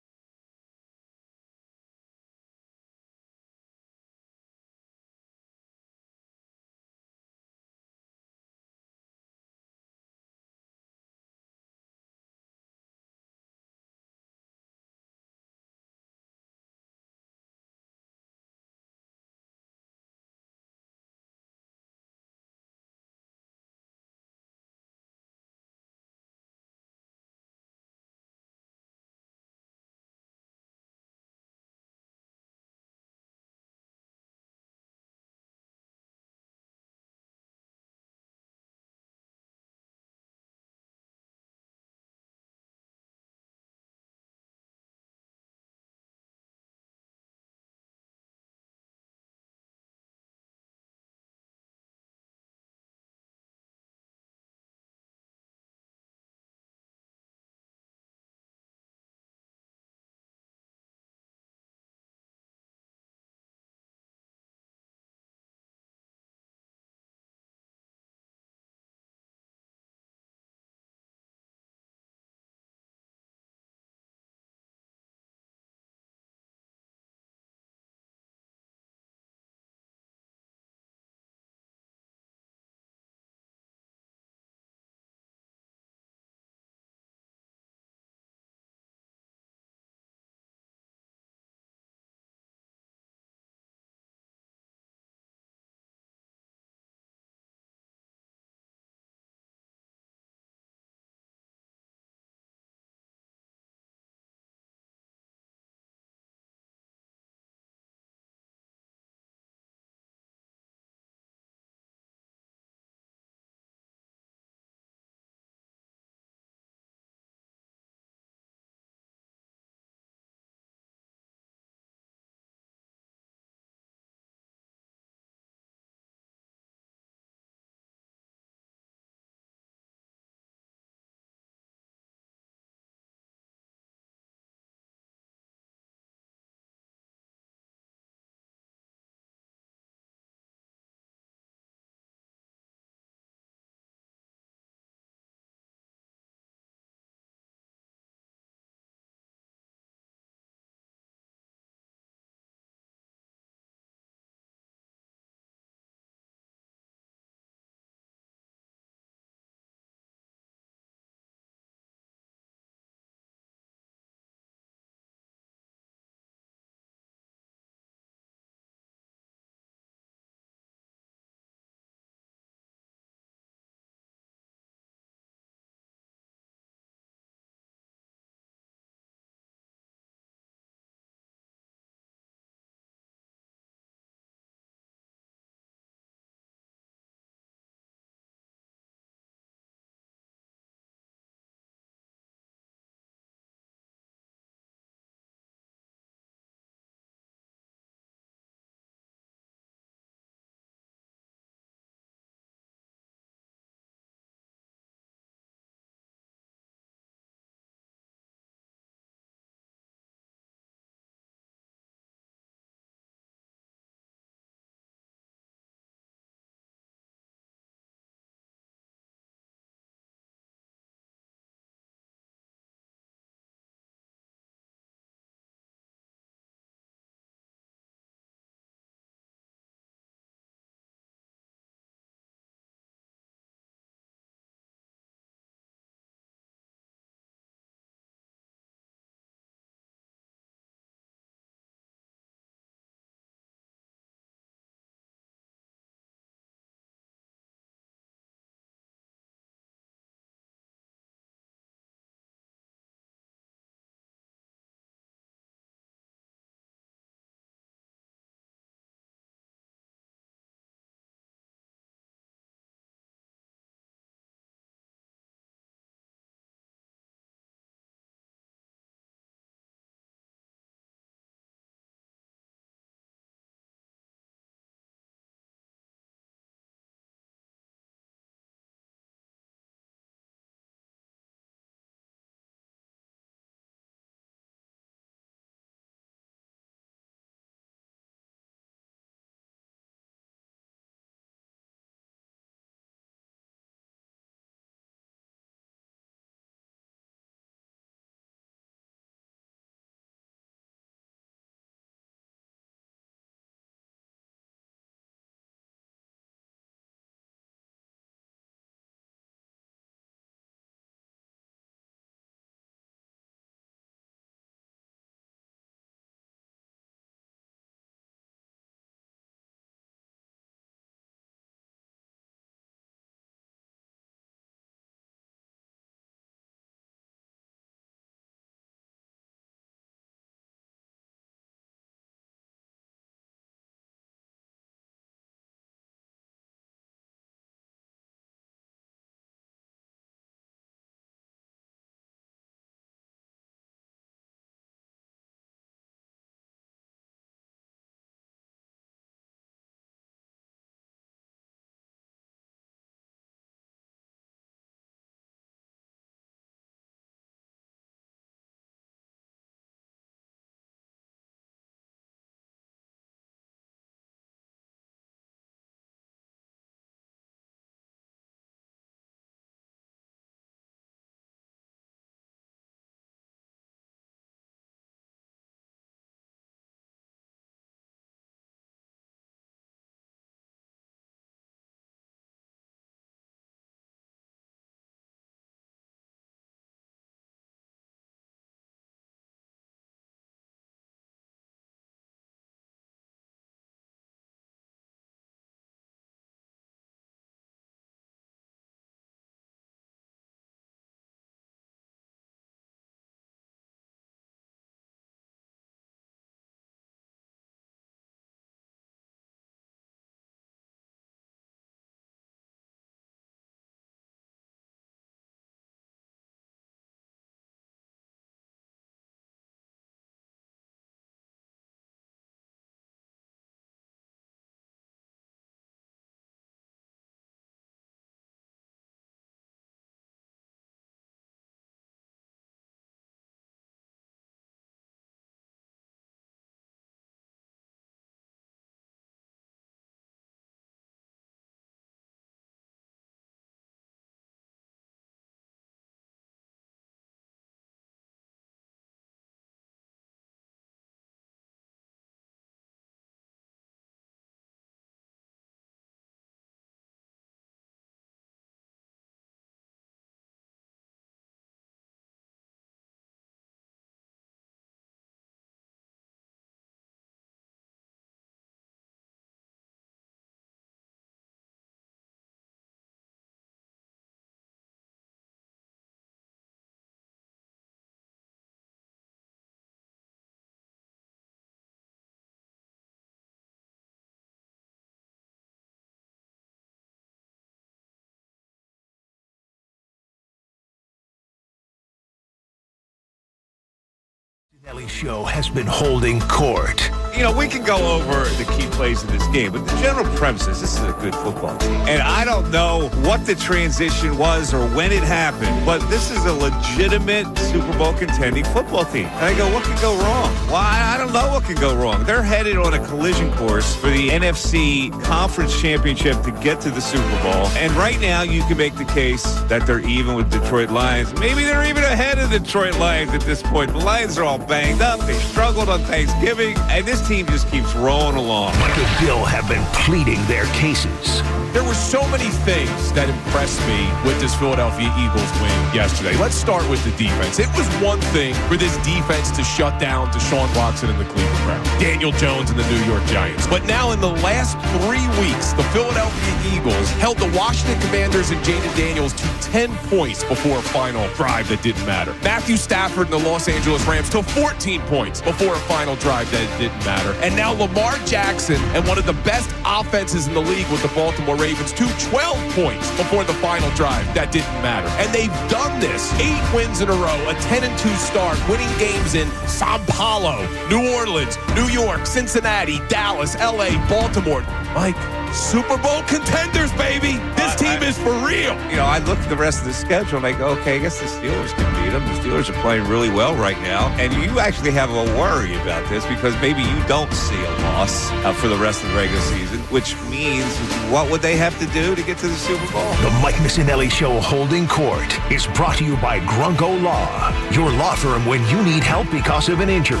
Missanelli Show has been holding court. You know, we can go over the key plays in this game, but the general premise is this is a good football team. And I don't know what the transition was or when it happened, but this is a legitimate Super Bowl contending football team. And I go, what could go wrong? Well, I don't know what could go wrong. They're headed on a collision course for the NFC Conference Championship to get to the Super Bowl. And right now, you can make the case that they're even with Detroit Lions. Maybe they're even ahead of the Detroit Lions at this point. The Lions are all banged up. They struggled on Thanksgiving. And this team just keeps rolling along. Mike and Bill have been pleading their cases. There were so many things that impressed me with this Philadelphia Eagles win yesterday. Let's start with the defense. It was one thing for this defense to shut down Deshaun Watson and the Cleveland Browns, Daniel Jones and the New York Giants. But now in the last 3 weeks, the Philadelphia Eagles held the Washington Commanders and Jaden Daniels to 10 points before a final drive that didn't matter. Matthew Stafford and the Los Angeles Rams to 14 points before a final drive that didn't matter. And now Lamar Jackson and one of the best offenses in the league with the Baltimore Ravens to 12 points before the final drive that didn't matter. And they've done this 8 wins in a row, a 10-2 start, winning games in Sao Paulo, New Orleans, New York, Cincinnati, Dallas, LA, Baltimore. Mike, Super Bowl contenders, baby. This team is for real. You know, I look at the rest of the schedule and I go, okay, I guess the Steelers can beat them. The Steelers are playing really well right now. And you actually have a worry about this because maybe you don't see a loss for the rest of the regular season, which means what would they have to do to get to the Super Bowl? The Mike Missanelli Show holding court is brought to you by Grunko Law, your law firm when you need help because of an injury.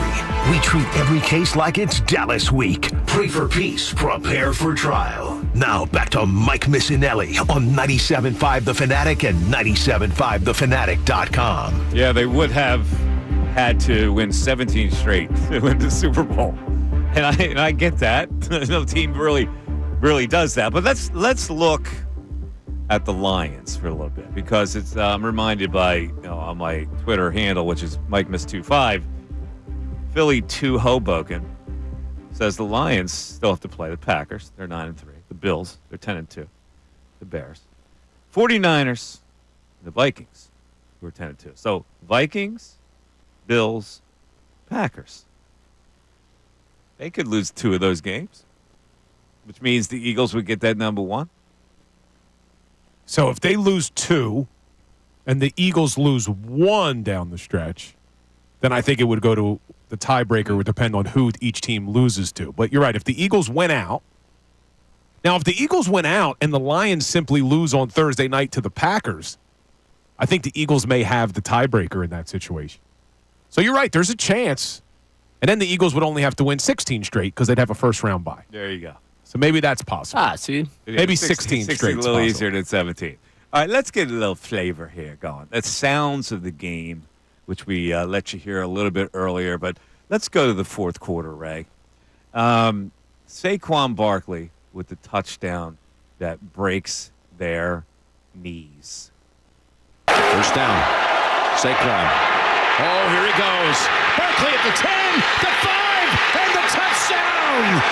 We treat every case like it's Dallas week. Pray for peace, prepare for trial. Now back to Mike Missanelli on 97.5 The Fanatic and 97.5thefanatic.com. Yeah, they would have had to win 17 straight to win the Super Bowl. And I get that. No team really does that. But let's look at the Lions for a little bit because it's I'm reminded by on my Twitter handle, which is MikeMiss25, Philly 2 Hoboken says the Lions still have to play the Packers. They're 9-3. The Bills, they're 10-2. The Bears, 49ers, the Vikings, who are 10-2. So Vikings, Bills, Packers. They could lose 2 of those games, which means the Eagles would get that number 1. So if they lose 2 and the Eagles lose 1 down the stretch, then I think it would go to the tiebreaker. Would depend on who each team loses to. But you're right. If the Eagles win out, now if the Eagles win out and the Lions simply lose on Thursday night to the Packers, I think the Eagles may have the tiebreaker in that situation. So you're right. There's a chance. And then the Eagles would only have to win 16 straight because they'd have a first-round bye. There you go. So maybe that's possible. See? Maybe 16 straight. A little easier than 17. All right, let's get a little flavor here going. The sounds of the game, which we let you hear a little bit earlier. But let's go to the fourth quarter, Ray. Saquon Barkley with the touchdown that breaks their knees. First down. Saquon. Oh, here he goes. Barkley at the 10, the 5, and the touchdown.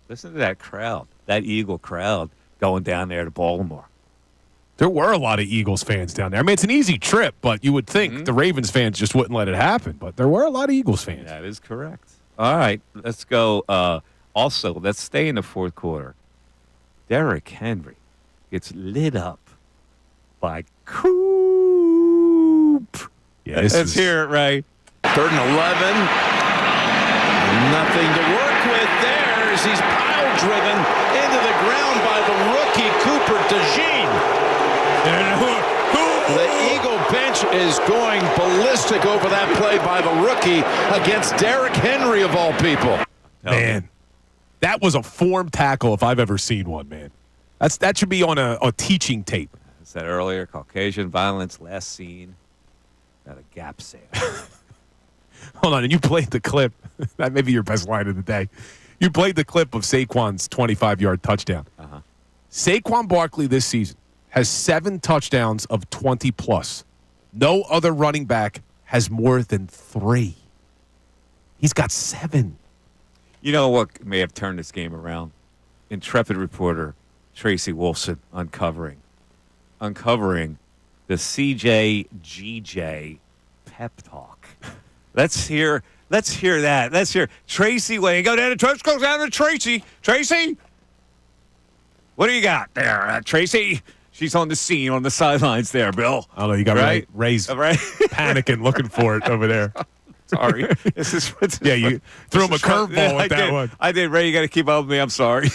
Listen to that crowd, that Eagle crowd going down there to Baltimore. There were a lot of Eagles fans down there. I mean, it's an easy trip, but you would think the Ravens fans just wouldn't let it happen. But there were a lot of Eagles fans. That is correct. All right, let's go. Also, let's stay in the fourth quarter. Derrick Henry gets lit up by Coop. Yeah, let's hear it, Ray. 3rd and 11. Nothing to work with there as he's pile-driven into the ground by the rookie Cooper DeJean. The Eagle bench is going ballistic over that play by the rookie against Derrick Henry, of all people. Man, that was a form tackle if I've ever seen one, man. That should be on a teaching tape. I said earlier, Caucasian violence last seen at a Gap sale. Hold on, and you played the clip. That may be your best line of the day. You played the clip of Saquon's 25-yard touchdown. Saquon Barkley this season has 7 touchdowns of 20-plus. No other running back has more than 3. He's got 7. You know what may have turned this game around? Intrepid reporter Tracy Wolfson uncovering the the CJ-GJ pep talk. Let's hear that. Let's hear Tracy. When you go down to Tracy, goes down to Tracy. Tracy, what do you got there, Tracy? She's on the scene on the sidelines there, Bill. I don't know. You got right? Ray's right? panicking, looking for it over there. Sorry. Yeah, you threw him a curveball with that one. I did. Ray, you got to keep up with me. I'm sorry.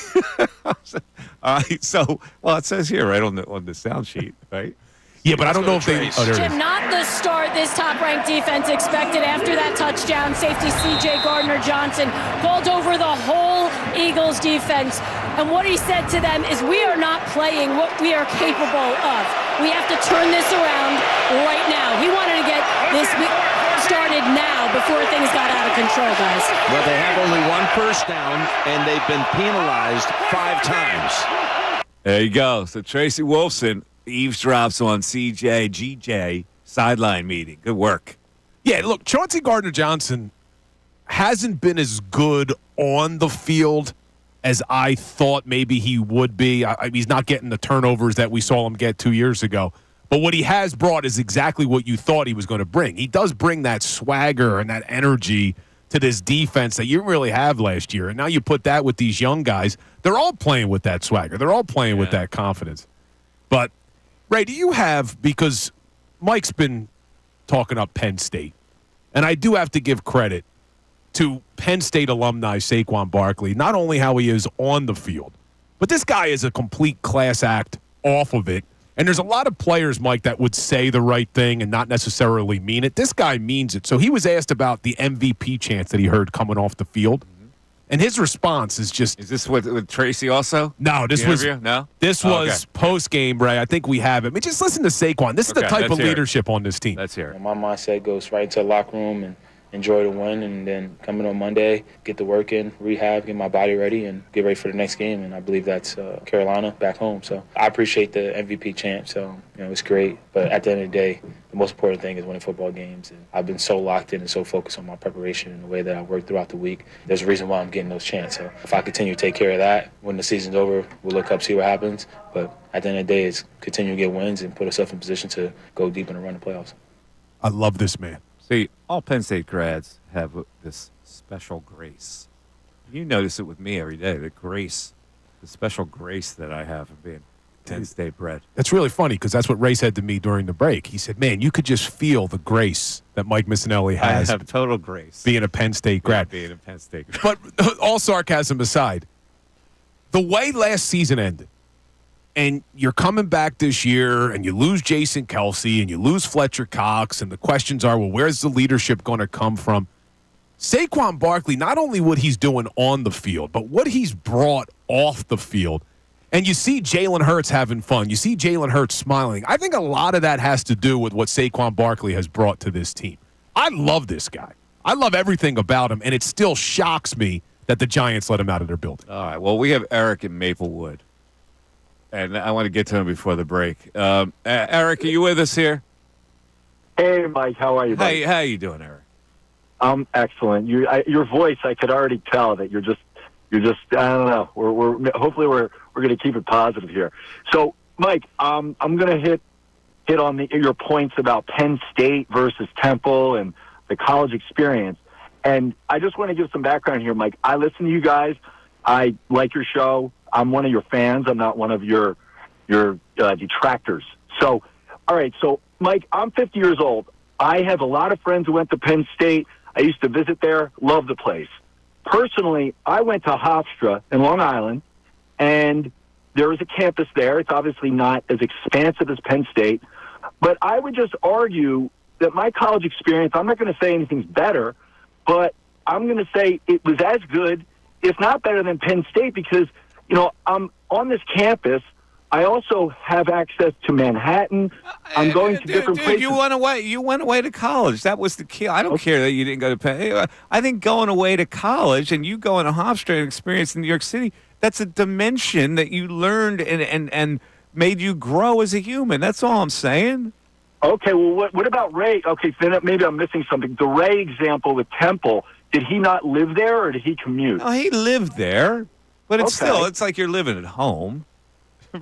All right. So, well, it says here right on the sound sheet, right? Yeah, but I don't know if they. Oh, there it is. Jim, not the start this top-ranked defense expected after that touchdown. Safety C.J. Gardner-Johnson called over the whole Eagles defense. And what he said to them is, we are not playing what we are capable of. We have to turn this around right now. He wanted to get this started now before things got out of control, guys. Well, they have only one first down, and they've been penalized 5 times. There you go. So Tracy Wolfson eavesdrops on CJ-GJ sideline meeting. Good work. Yeah, look, Chauncey Gardner-Johnson hasn't been as good on the field as I thought maybe he would be. He's not getting the turnovers that we saw him get 2 years ago. But what he has brought is exactly what you thought he was going to bring. He does bring that swagger and that energy to this defense that you didn't really have last year. And now you put that with these young guys. They're all playing with that swagger. They're all playing with that confidence. But, Ray, do you have, because Mike's been talking up Penn State, and I do have to give credit to Penn State alumni Saquon Barkley, not only how he is on the field, but this guy is a complete class act off of it. And there's a lot of players, Mike, that would say the right thing and not necessarily mean it. This guy means it. So he was asked about the MVP chants that he heard coming off the field. And his response is just... Is this with Tracy also? No, this was post-game, Ray. I think we have it. I mean, just listen to Saquon. This is the type of leadership on this team. Let's hear it. My mindset goes right into the locker room and enjoy the win, and then come in on Monday, get the work in, rehab, get my body ready, and get ready for the next game. And I believe that's Carolina back home. So I appreciate the MVP chant. So, it's great. But at the end of the day, the most important thing is winning football games. And I've been so locked in and so focused on my preparation and the way that I work throughout the week. There's a reason why I'm getting those chants. So if I continue to take care of that, when the season's over, we'll look up, see what happens. But at the end of the day, it's continue to get wins and put ourselves in position to go deep in and run the playoffs. I love this man. See, all Penn State grads have this special grace. You notice it with me every day, the special grace that I have of being Penn State bred. That's really funny because that's what Ray said to me during the break. He said, man, you could just feel the grace that Mike Missanelli has. I have total grace. Being a Penn State grad. Being a Penn State grad. But all sarcasm aside, the way last season ended, and you're coming back this year, and you lose Jason Kelsey, and you lose Fletcher Cox, and the questions are, well, where's the leadership going to come from? Saquon Barkley, not only what he's doing on the field, but what he's brought off the field. And you see Jalen Hurts having fun. You see Jalen Hurts smiling. I think a lot of that has to do with what Saquon Barkley has brought to this team. I love this guy. I love everything about him, and it still shocks me that the Giants let him out of their building. All right, well, we have Eric in Maplewood. And I want to get to him before the break. Eric, are you with us here? Hey, Mike. How are you, buddy? How you doing, Eric? I'm excellent. Your voice, I could already tell that you're just. I don't know. Hopefully we're going to keep it positive here. So, Mike, I'm going to hit on your points about Penn State versus Temple and the college experience. And I just want to give some background here, Mike. I listen to you guys. I like your show. I'm one of your fans. I'm not one of your detractors. So, all right. So, Mike, I'm 50 years old. I have a lot of friends who went to Penn State. I used to visit there. Love the place. Personally, I went to Hofstra in Long Island, and there is a campus there. It's obviously not as expansive as Penn State. But I would just argue that my college experience, I'm not going to say anything's better, but I'm going to say it was as good, if not better than Penn State, because I'm on this campus. I also have access to Manhattan. I'm going to different places. You went away to college. That was the key. I don't care that you didn't go to Penn. I think going away to college and you going to Hofstra and experience in New York City, that's a dimension that you learned and made you grow as a human. That's all I'm saying. Okay, well, what about Ray? Okay, then maybe I'm missing something. The Ray example with Temple, did he not live there or did he commute? Oh, he lived there. But it's still, it's like you're living at home,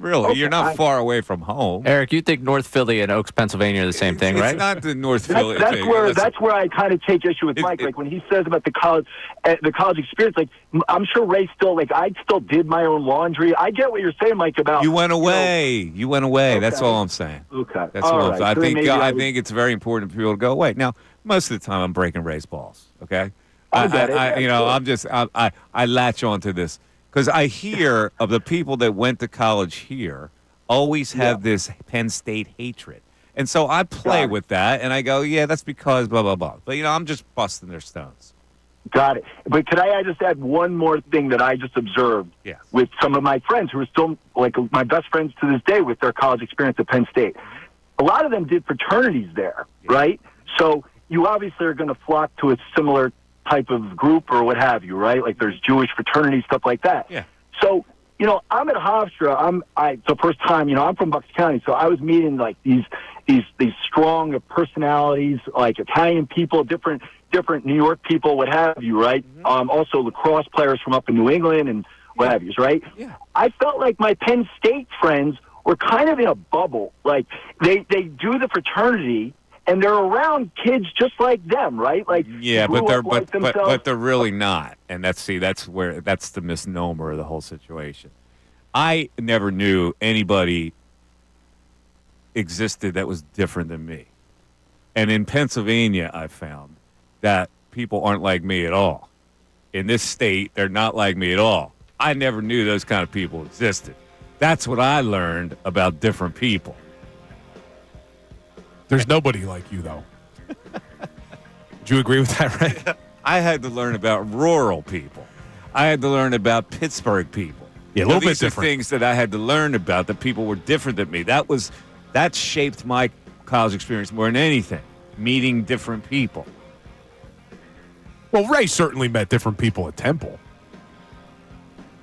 Really, Okay, you're not far away from home. Eric, you think North Philly and Oaks, Pennsylvania are the same thing, right? It's not the North Philly That's thing. where Listen, that's where I kind of take issue with Mike. Like when he says about the college experience. Like I'm sure Ray still I still did my own laundry. I get what you're saying, Mike. About you went away. You went away. Okay. That's all I'm saying. Okay, That's all I'm right. saying. I So think maybe I would- think it's very important for people to go away. Now, most of the time, I'm breaking Ray's balls. Okay. I get it. Yeah, you know, sure. I'm just I latch onto this because I hear of the people that went to college here always have this Penn State hatred. And so I play with that, and I go, yeah, that's because blah, blah, blah. But, you know, I'm just busting their stones. Got it. But could I just add one more thing that I just observed with some of my friends who are still, like, my best friends to this day with their college experience at Penn State? A lot of them did fraternities there, right? So you obviously are going to flock to a similar type of group or what have you, right? Like there's Jewish fraternities, stuff like that. Yeah. So, you know, I'm at Hofstra. It's the first time, you know, I'm from Bucks County, so I was meeting like these strong personalities, like Italian people, different New York people, what have you, right? Also lacrosse players from up in New England and what have you, right? Yeah. I felt like my Penn State friends were kind of in a bubble. Like they do the fraternity and they're around kids just like them, right? Like Yeah, but grew they're up like but themselves. they're really not. And that's the misnomer of the whole situation. I never knew anybody existed that was different than me. And in Pennsylvania, I found that people aren't like me at all. In this state, they're not like me at all. I never knew those kind of people existed. That's what I learned about different people. There's nobody like you, though. Do you agree with that, right? I had to learn about rural people. I had to learn about Pittsburgh people. Yeah, a little Now, bit these are different. things that I had to learn about, that people were different than me. That shaped my college experience more than anything, meeting different people. Well, Ray certainly met different people at Temple.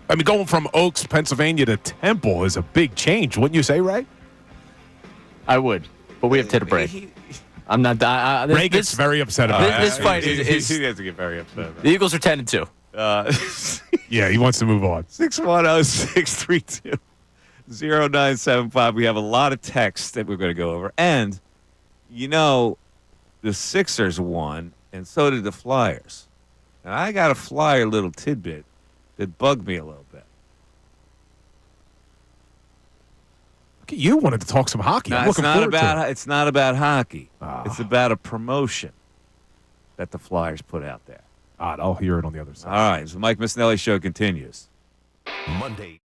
I mean, going from Oaks, Pennsylvania to Temple is a big change, wouldn't you say, Ray? I would, but we have to take a break. I'm not. Ray gets very upset about this that. fight is. He has to get very upset about The Eagles are 10-2. Yeah, he wants to move on. 610-632-0975. We have a lot of texts that we're going to go over. And, you know, the Sixers won, and so did the Flyers. And I got a Flyer little tidbit that bugged me a little bit. Look at you wanted to talk some hockey. No, I'm looking forward to it. It's not about hockey. It's about a promotion that the Flyers put out there. I'll hear it on the other side. All right, so Mike Missanelli Show continues. Monday.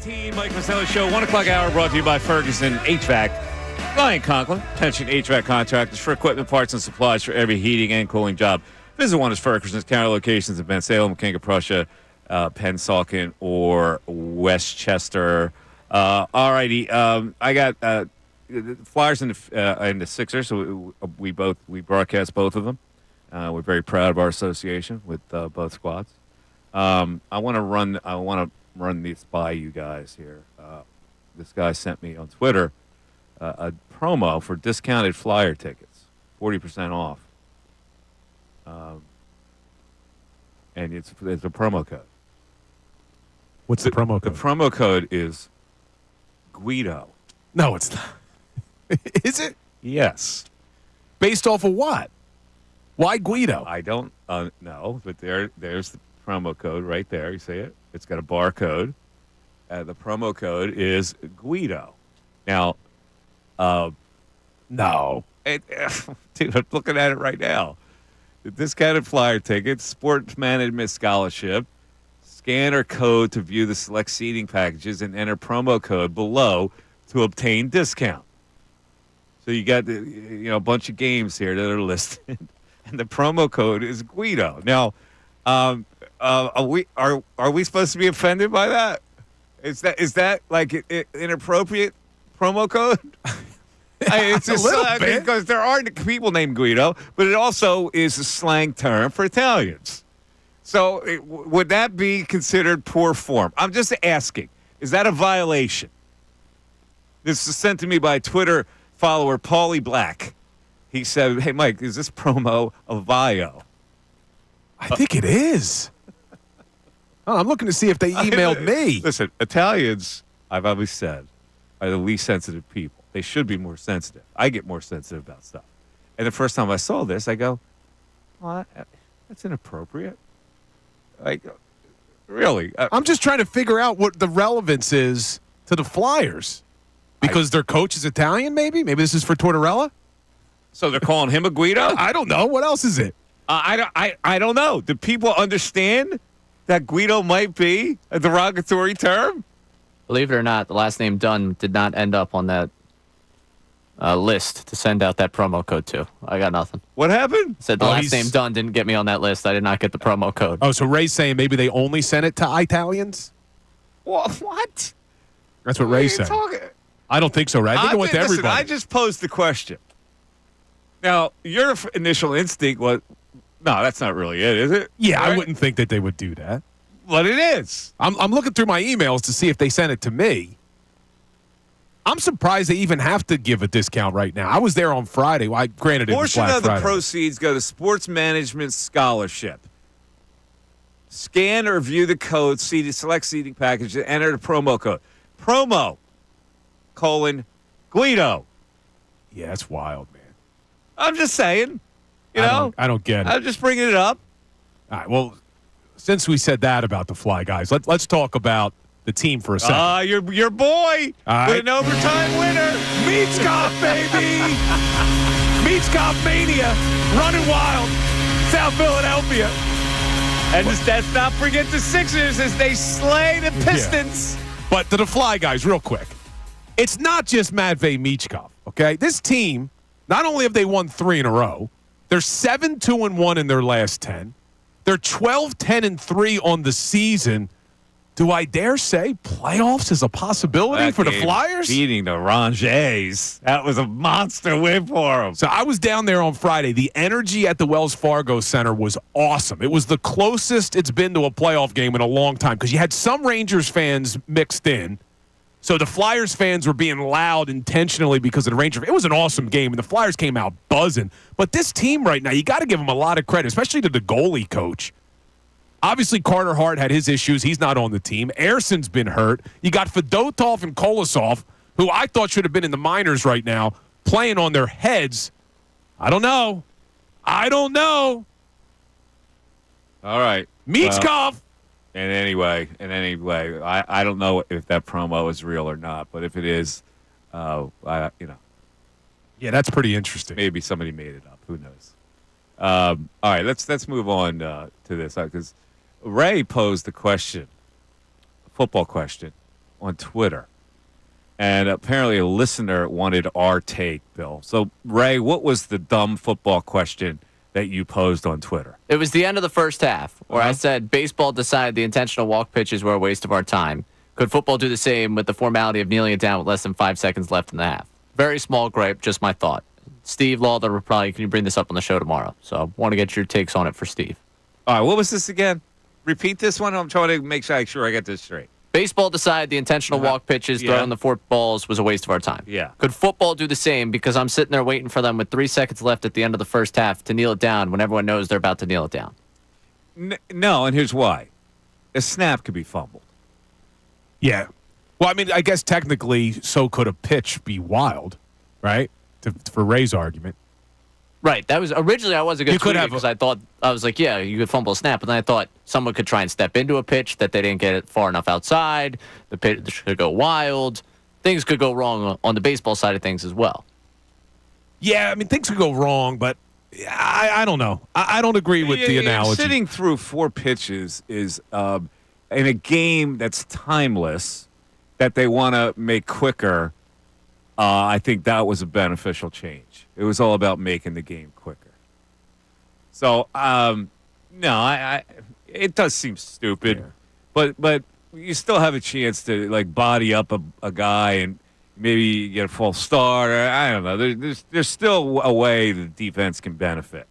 Mike Missanelli Show, 1 o'clock hour, brought to you by Ferguson HVAC. Ryan Conklin, attention HVAC contractors for equipment, parts, and supplies for every heating and cooling job. Visit one of Ferguson's counter locations in Ben Salem, King of Prussia, Pennsauken, or Westchester. All righty, I got the Flyers and the Sixers, so we broadcast both of them. We're very proud of our association with both squads. I want to run this by you guys here. This guy sent me on Twitter a promo for discounted Flyer tickets, 40% off. And it's a promo code. What's the promo code? The promo code is Guido. No, it's not. Is it? Yes. Based off of what? Why Guido? I don't know, but there's the promo code right there. You see it? It's got a barcode. The promo code is Guido. Now, no. Dude, I'm looking at it right now. The discounted Flyer tickets, Sportsmanship scholarship, scan or code to view the select seating packages and enter promo code below to obtain discount. So you got a bunch of games here that are listed, and the promo code is Guido. Now, are we supposed to be offended by that? Is that like an inappropriate promo code? It's just a little bit. because there are people named Guido, but it also is a slang term for Italians. So would that be considered poor form? I'm just asking. Is that a violation? This is sent to me by Twitter follower Paulie Black. He said, "Hey Mike, is this promo a vio?" I think it is. I'm looking to see if they emailed me. Listen, Italians, I've always said, are the least sensitive people. They should be more sensitive. I get more sensitive about stuff. And the first time I saw this, I go, well, that's inappropriate. Like, really? I'm just trying to figure out what the relevance is to the Flyers. Because their coach is Italian, maybe? Maybe this is for Tortorella? So they're calling him a Guido? I don't know. What else is it? I don't know. Do people understand that Guido might be a derogatory term? Believe it or not, the last name Dunn did not end up on that list to send out that promo code to. I got nothing. What happened? Said the last name Dunn didn't get me on that list. I did not get the promo code. Oh, so Ray's saying maybe they only sent it to Italians? What? That's what Ray's saying. I don't think so, Ray. I think it went to everybody. I just posed the question. Now, your initial instinct was, no, that's not really it, is it? Yeah, right? I wouldn't think that they would do that. But it is. I'm looking through my emails to see if they sent it to me. I'm surprised they even have to give a discount right now. I was there on Friday. Well, granted, it was Portion Black of the Friday. proceeds go to Sports Management Scholarship. Scan or view the code, select seating package, and enter the promo code. Promo, Guido. Yeah, that's wild, man. I'm just saying. I don't get it. I'm just bringing it up. All right, well, since we said that about the Fly guys, let's talk about the team for a second. Your boy with an overtime winner. Meatskov, baby! Meatskov mania, running wild, South Philadelphia. And let's not forget the Sixers as they slay the Pistons. Yeah. But to the Fly guys, real quick, it's not just Matvei Michkov, okay? This team, not only have they won 3 in a row, they're 7-2-1 in their last 10. They're 12-10-3 on the season. Do I dare say playoffs is a possibility for the Flyers? Beating the Rangers. That was a monster win for them. So I was down there on Friday. The energy at the Wells Fargo Center was awesome. It was the closest it's been to a playoff game in a long time because you had some Rangers fans mixed in. So the Flyers fans were being loud intentionally because of the Rangers. It was an awesome game, and the Flyers came out buzzing. But this team right now, you got to give them a lot of credit, especially to the goalie coach. Obviously, Carter Hart had his issues. He's not on the team. Erson's been hurt. You got Fedotov and Kolosov, who I thought should have been in the minors right now, playing on their heads. I don't know. All right. Michkov. And anyway, I don't know if that promo is real or not, but if it is, Yeah, that's pretty interesting. Maybe somebody made it up. Who knows? All right, let's move on to this because Ray posed the question, a football question, on Twitter. And apparently a listener wanted our take, Bill. So, Ray, what was the dumb football question that you posed on Twitter? It was the end of the first half where I said baseball decided the intentional walk pitches were a waste of our time. Could football do the same with the formality of kneeling it down with less than 5 seconds left in the half? Very small gripe, just my thought. Steve Lauder can you bring this up on the show tomorrow? So I want to get your takes on it for Steve. All right, what was this again? Repeat this one. I'm trying to make sure I get this straight. Baseball decided the intentional walk pitches, throwing the 4 balls was a waste of our time. Yeah. Could football do the same? Because I'm sitting there waiting for them with 3 seconds left at the end of the first half to kneel it down when everyone knows they're about to kneel it down. No, and here's why. A snap could be fumbled. Yeah. Well, I mean, I guess technically so could a pitch be wild, right? For Ray's argument. Right. That was originally I wasn't going to tweet it because I was like, yeah, you could fumble a snap, but then I thought someone could try and step into a pitch that they didn't get it far enough outside. The pitch could go wild. Things could go wrong on the baseball side of things as well. Yeah, I mean, things could go wrong, but I don't know. I don't agree with the analogy. Sitting through 4 pitches is in a game that's timeless that they want to make quicker. I think that was a beneficial change. It was all about making the game quicker. So, no, it does seem stupid, but you still have a chance to like body up a guy and maybe get a false start. Or, I don't know. There's still a way the defense can benefit.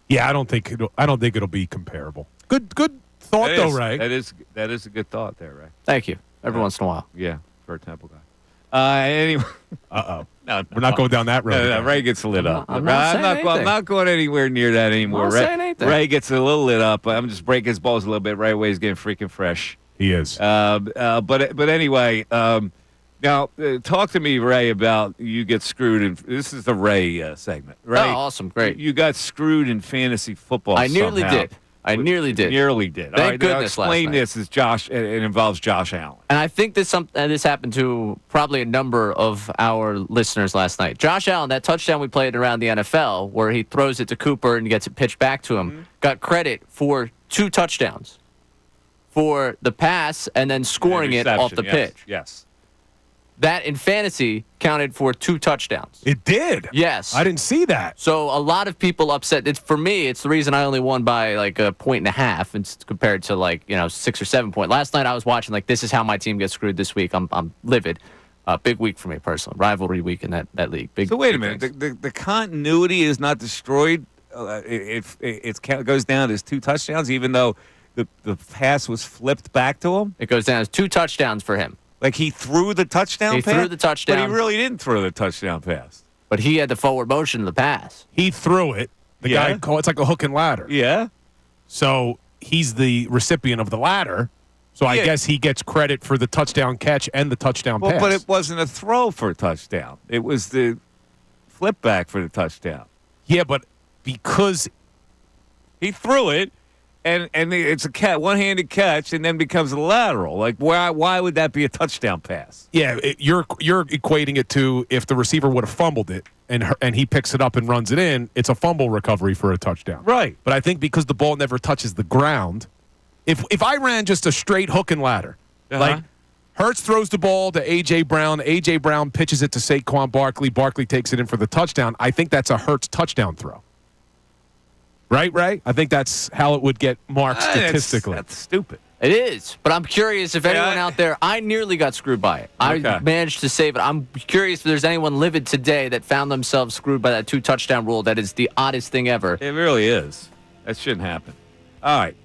Yeah, I don't think it'll be comparable. Good thought though, Ray. That is a good thought there, Ray. Thank you. Every once in a while. Yeah, for a Temple guy. Anyway. Uh-oh. No, we're not going down that road. No, Ray gets lit up. I'm not going anywhere near that anymore. I'm not saying anything. Ray gets a little lit up. I'm just breaking his balls a little bit. Right away, he's getting freaking fresh. He is. But anyway, now talk to me, Ray, about you get screwed in. This is the Ray segment. Ray, oh, awesome, great. You got screwed in fantasy football. I nearly did. Nearly did. Thank All right, goodness. Explain this. Is Josh? It involves Josh Allen. And I think this happened to probably a number of our listeners last night. Josh Allen, that touchdown we played around the NFL, where he throws it to Cooper and gets it pitched back to him, got credit for 2 touchdowns, for the pass and then scoring it off the pitch. Yes. That in fantasy counted for 2 touchdowns. It did? Yes. I didn't see that. So a lot of people upset. For me, it's the reason I only won by like 1.5 and compared to 6 or 7 point. Last night I was watching this is how my team gets screwed this week. I'm livid. Big week for me personally. Rivalry week in that league. So wait a minute. The continuity is not destroyed. It goes down as 2 touchdowns, even though the pass was flipped back to him. It goes down as 2 touchdowns for him. Like he threw the touchdown pass? He threw the touchdown. But he really didn't throw the touchdown pass. But he had the forward motion of the pass. He threw it. The guy it's like a hook and ladder. Yeah. So he's the recipient of the ladder. So I guess he gets credit for the touchdown catch and the touchdown pass. But it wasn't a throw for a touchdown. It was the flip back for the touchdown. Yeah, but because he threw it, and it's a one-handed catch, and then becomes a lateral. Like, why would that be a touchdown pass? Yeah, you're equating it to if the receiver would have fumbled it and he picks it up and runs it in, it's a fumble recovery for a touchdown. Right. But I think because the ball never touches the ground, if I ran just a straight hook and ladder, like Hurts throws the ball to A.J. Brown, A.J. Brown pitches it to Saquon Barkley, Barkley takes it in for the touchdown, I think that's a Hurts touchdown throw. Right, Ray? I think that's how it would get marked statistically. That's stupid. It is, but I'm curious if anyone out there, I nearly got screwed by it. I managed to save it. I'm curious if there's anyone livid today that found themselves screwed by that 2 touchdown rule. That is the oddest thing ever. It really is. That shouldn't happen. All right.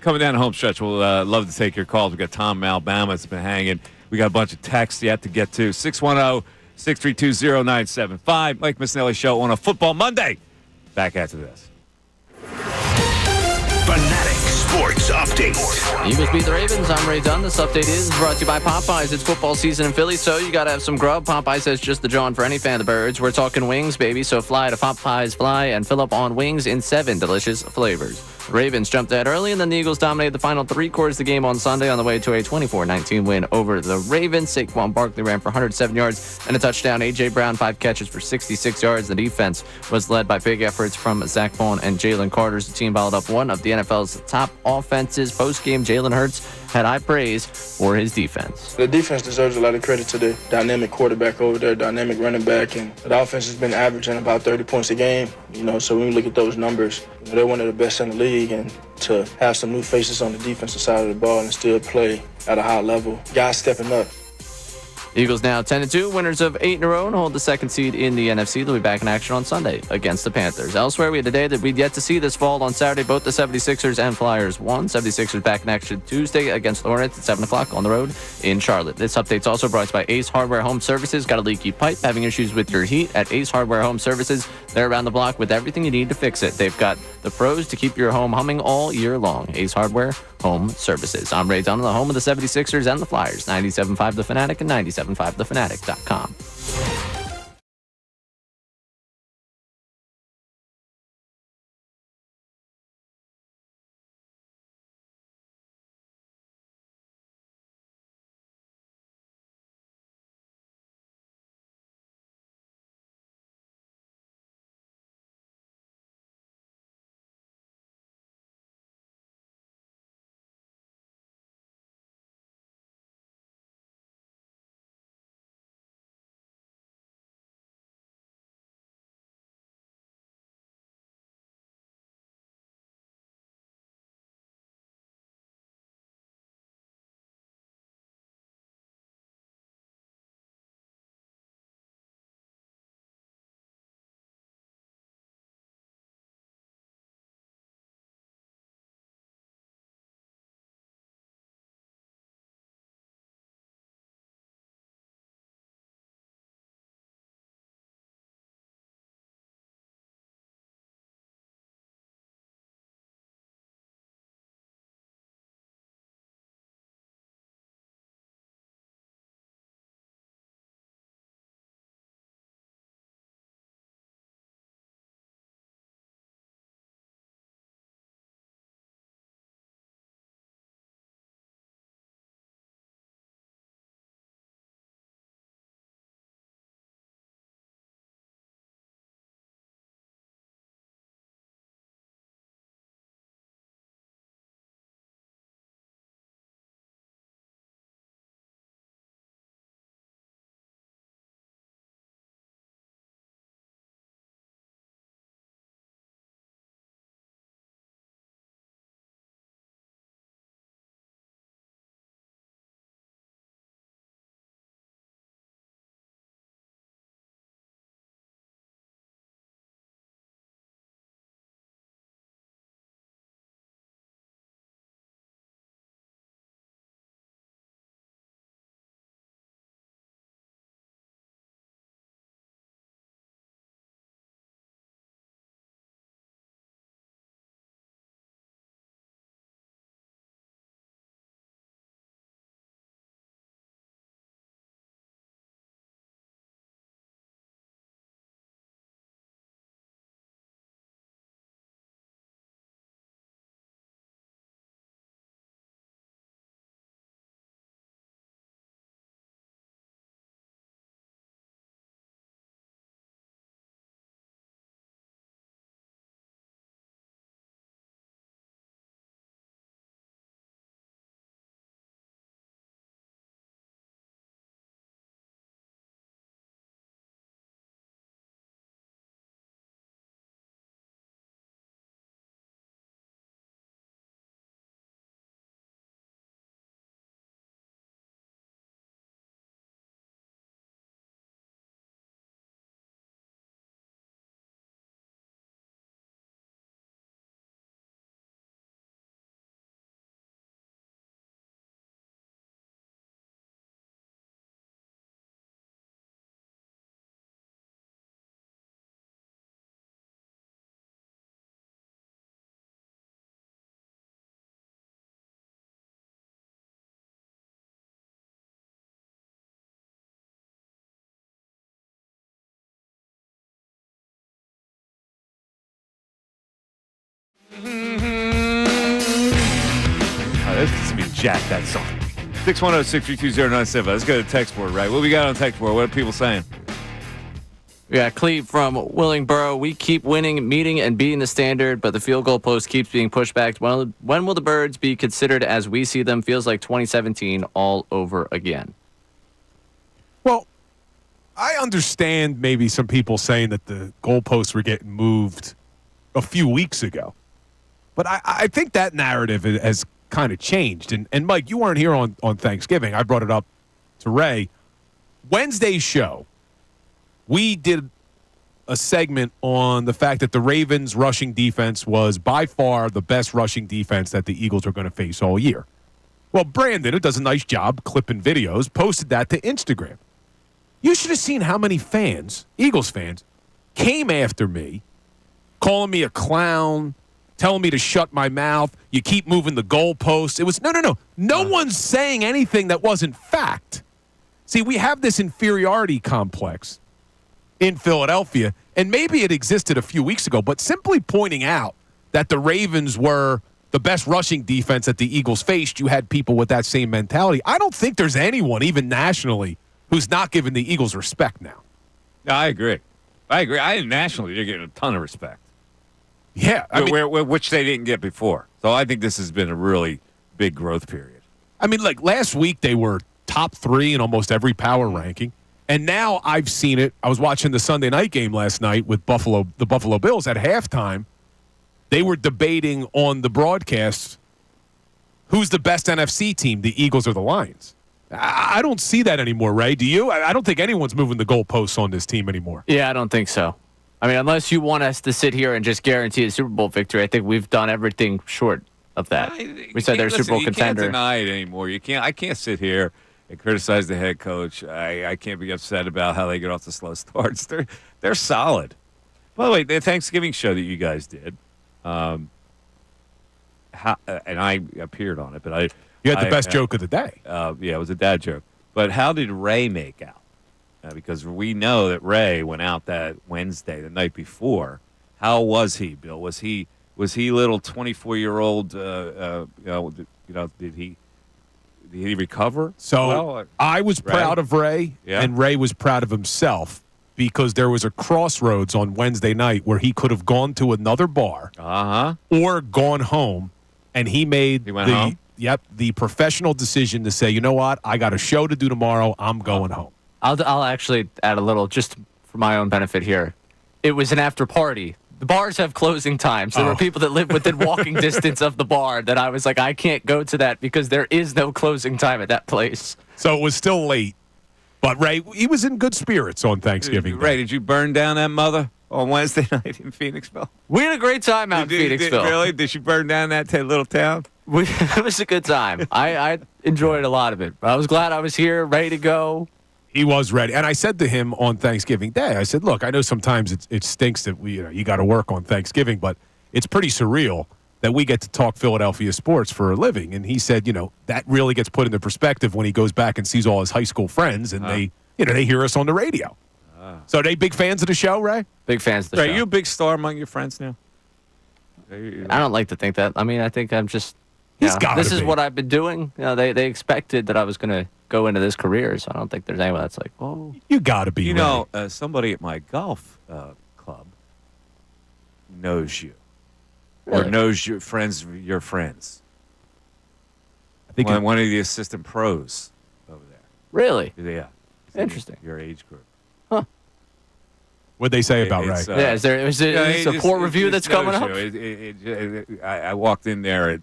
Coming down the home stretch, we'll love to take your calls. We got Tom in Alabama that's been hanging. We got a bunch of texts yet to get to. 610-632-0975. Mike Missanelli Show on a Football Monday. Back after this. Fanatic Sports Update. Eagles beat the Ravens. I'm Ray Dunn. This update is brought to you by Popeyes. It's football season in Philly, so you got to have some grub. Popeyes says just the John for any fan of the birds. We're talking wings, baby, so fly to Popeyes, fly, and fill up on wings in 7 delicious flavors. Ravens jumped ahead early, and then the Eagles dominated the final 3 quarters of the game on Sunday on the way to a 24-19 win over the Ravens. Saquon Barkley ran for 107 yards and a touchdown. A.J. Brown, 5 catches for 66 yards. The defense was led by big efforts from Zach Bone and Jalen Carter. The team balled up one of the NFL's top offenses. Post-game, Jalen Hurts had high praise for his defense. The defense deserves a lot of credit to the dynamic quarterback over there, dynamic running back, and the offense has been averaging about 30 points a game. So when you look at those numbers, they're one of the best in the league, and to have some new faces on the defensive side of the ball and still play at a high level, guys stepping up. Eagles now 10-2, winners of 8 in a row, and hold the 2nd seed in the NFC. They'll be back in action on Sunday against the Panthers. Elsewhere, we had a day that we'd yet to see this fall. On Saturday, both the 76ers and Flyers won. 76ers back in action Tuesday against the Hornets at 7 o'clock on the road in Charlotte. This update's also brought to you by Ace Hardware Home Services. Got a leaky pipe, having issues with your heat? At Ace Hardware Home Services, they're around the block with everything you need to fix it. They've got the pros to keep your home humming all year long. Ace Hardware Home Services. I'm Ray Dunn, the home of the 76ers and the Flyers. 97.5 The Fanatic and 97.5thefanatic.com. jack that song. 610-632-0975. Let's go to the text board, right? What we got on the text board? What are people saying? We got Cleve from Willingboro. We keep winning, meeting, and beating the standard, but the field goal post keeps being pushed back. When will the Birds be considered as we see them? Feels like 2017 all over again. Well, I understand maybe some people saying that the goalposts were getting moved a few weeks ago. But I think that narrative has kind of changed. And Mike, you weren't here on Thanksgiving. I brought it up to Ray. Wednesday's show, we did a segment on the fact that the Ravens' rushing defense was by far the best rushing defense that the Eagles are going to face all year. Well, Brandon, who does a nice job clipping videos, posted that to Instagram. You should have seen how many fans, Eagles fans, came after me, calling me a clown, telling me to shut my mouth. You keep moving the goalposts. It was, no. No one's saying anything that wasn't fact. See, we have this inferiority complex in Philadelphia, and maybe it existed a few weeks ago, but simply pointing out that the Ravens were the best rushing defense that the Eagles faced, you had people with that same mentality. I don't think there's anyone, even nationally, who's not giving the Eagles respect now. No, I agree. Nationally, they're getting a ton of respect. Yeah. Which they didn't get before. So I think this has been a really big growth period. I mean, like last week they were top 3 in almost every power ranking. And now I've seen it. I was watching the Sunday night game last night with the Buffalo Bills at halftime. They were debating on the broadcast who's the best NFC team, the Eagles or the Lions. I don't see that anymore, Ray. Do you? I don't think anyone's moving the goalposts on this team anymore. Yeah, I don't think so. I mean, unless you want us to sit here and just guarantee a Super Bowl victory, I think we've done everything short of that. We said they're a Super Bowl contender. You can't deny it anymore. I can't sit here and criticize the head coach. I can't be upset about how they get off the slow starts. They're solid. By the way, the Thanksgiving show that you guys did, and I appeared on it, but you had the best joke of the day. Yeah, it was a dad joke. But how did Ray make out? Because we know that Ray went out that Wednesday, the night before. How was he, Bill? Was he little 24-year-old? Did he recover? So I was proud of Ray, and Ray was proud of himself because there was a crossroads on Wednesday night where he could have gone to another bar or gone home, and he made the professional decision to say, you know what, I got a show to do tomorrow. I'm going home. I'll actually add a little just for my own benefit here. It was an after party. The bars have closing times. There were people that live within walking distance of the bar that I was like, I can't go to that because there is no closing time at that place. So it was still late. But Ray, he was in good spirits on Thanksgiving Day. Ray, did you burn down that mother on Wednesday night in Phoenixville? We had a great time out in Phoenixville. Really? Did you burn down that little town? It was a good time. I enjoyed a lot of it. I was glad I was here, ready to go. He was ready. And I said to him on Thanksgiving Day, I said, look, I know sometimes it stinks that you got to work on Thanksgiving, but it's pretty surreal that we get to talk Philadelphia sports for a living. And he said, that really gets put into perspective when he goes back and sees all his high school friends and they hear us on the radio. So are they big fans of the show, Ray? Big fans of the show. Are you a big star among your friends now? I don't like to think that. I mean, I think I'm just, this is what I've been doing. They expected that I was going to go into this career, so I don't think there's anyone that's like, whoa. You got to be. Somebody at my golf club knows you, Really? or knows your friends. I think one of the assistant pros over there. Really? Yeah. Interesting. Your age group. Huh. What'd they say about Ray? Is it a poor review that's coming up? I walked in there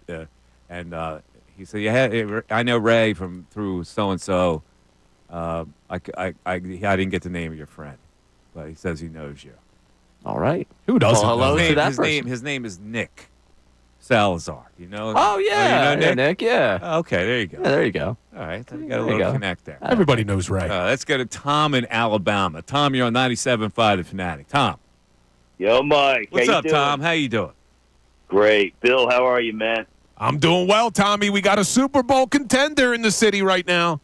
and he said, I know Ray through so-and-so. I didn't get the name of your friend, but he says he knows you. All right. Who doesn't know? Hello to that person. His name is Nick Salazar. You know? Oh, yeah. You know Nick, yeah. Okay, there you go. Yeah, there you go. All right, so you got a little connect there. Everybody knows Ray. Let's go to Tom in Alabama. Tom, you're on 97.5 The Fanatic. Tom. Yo, Mike. What's how up, you doing? Tom? How you doing? Great. Bill, how are you, man? I'm doing well, Tommy. We got a Super Bowl contender in the city right now.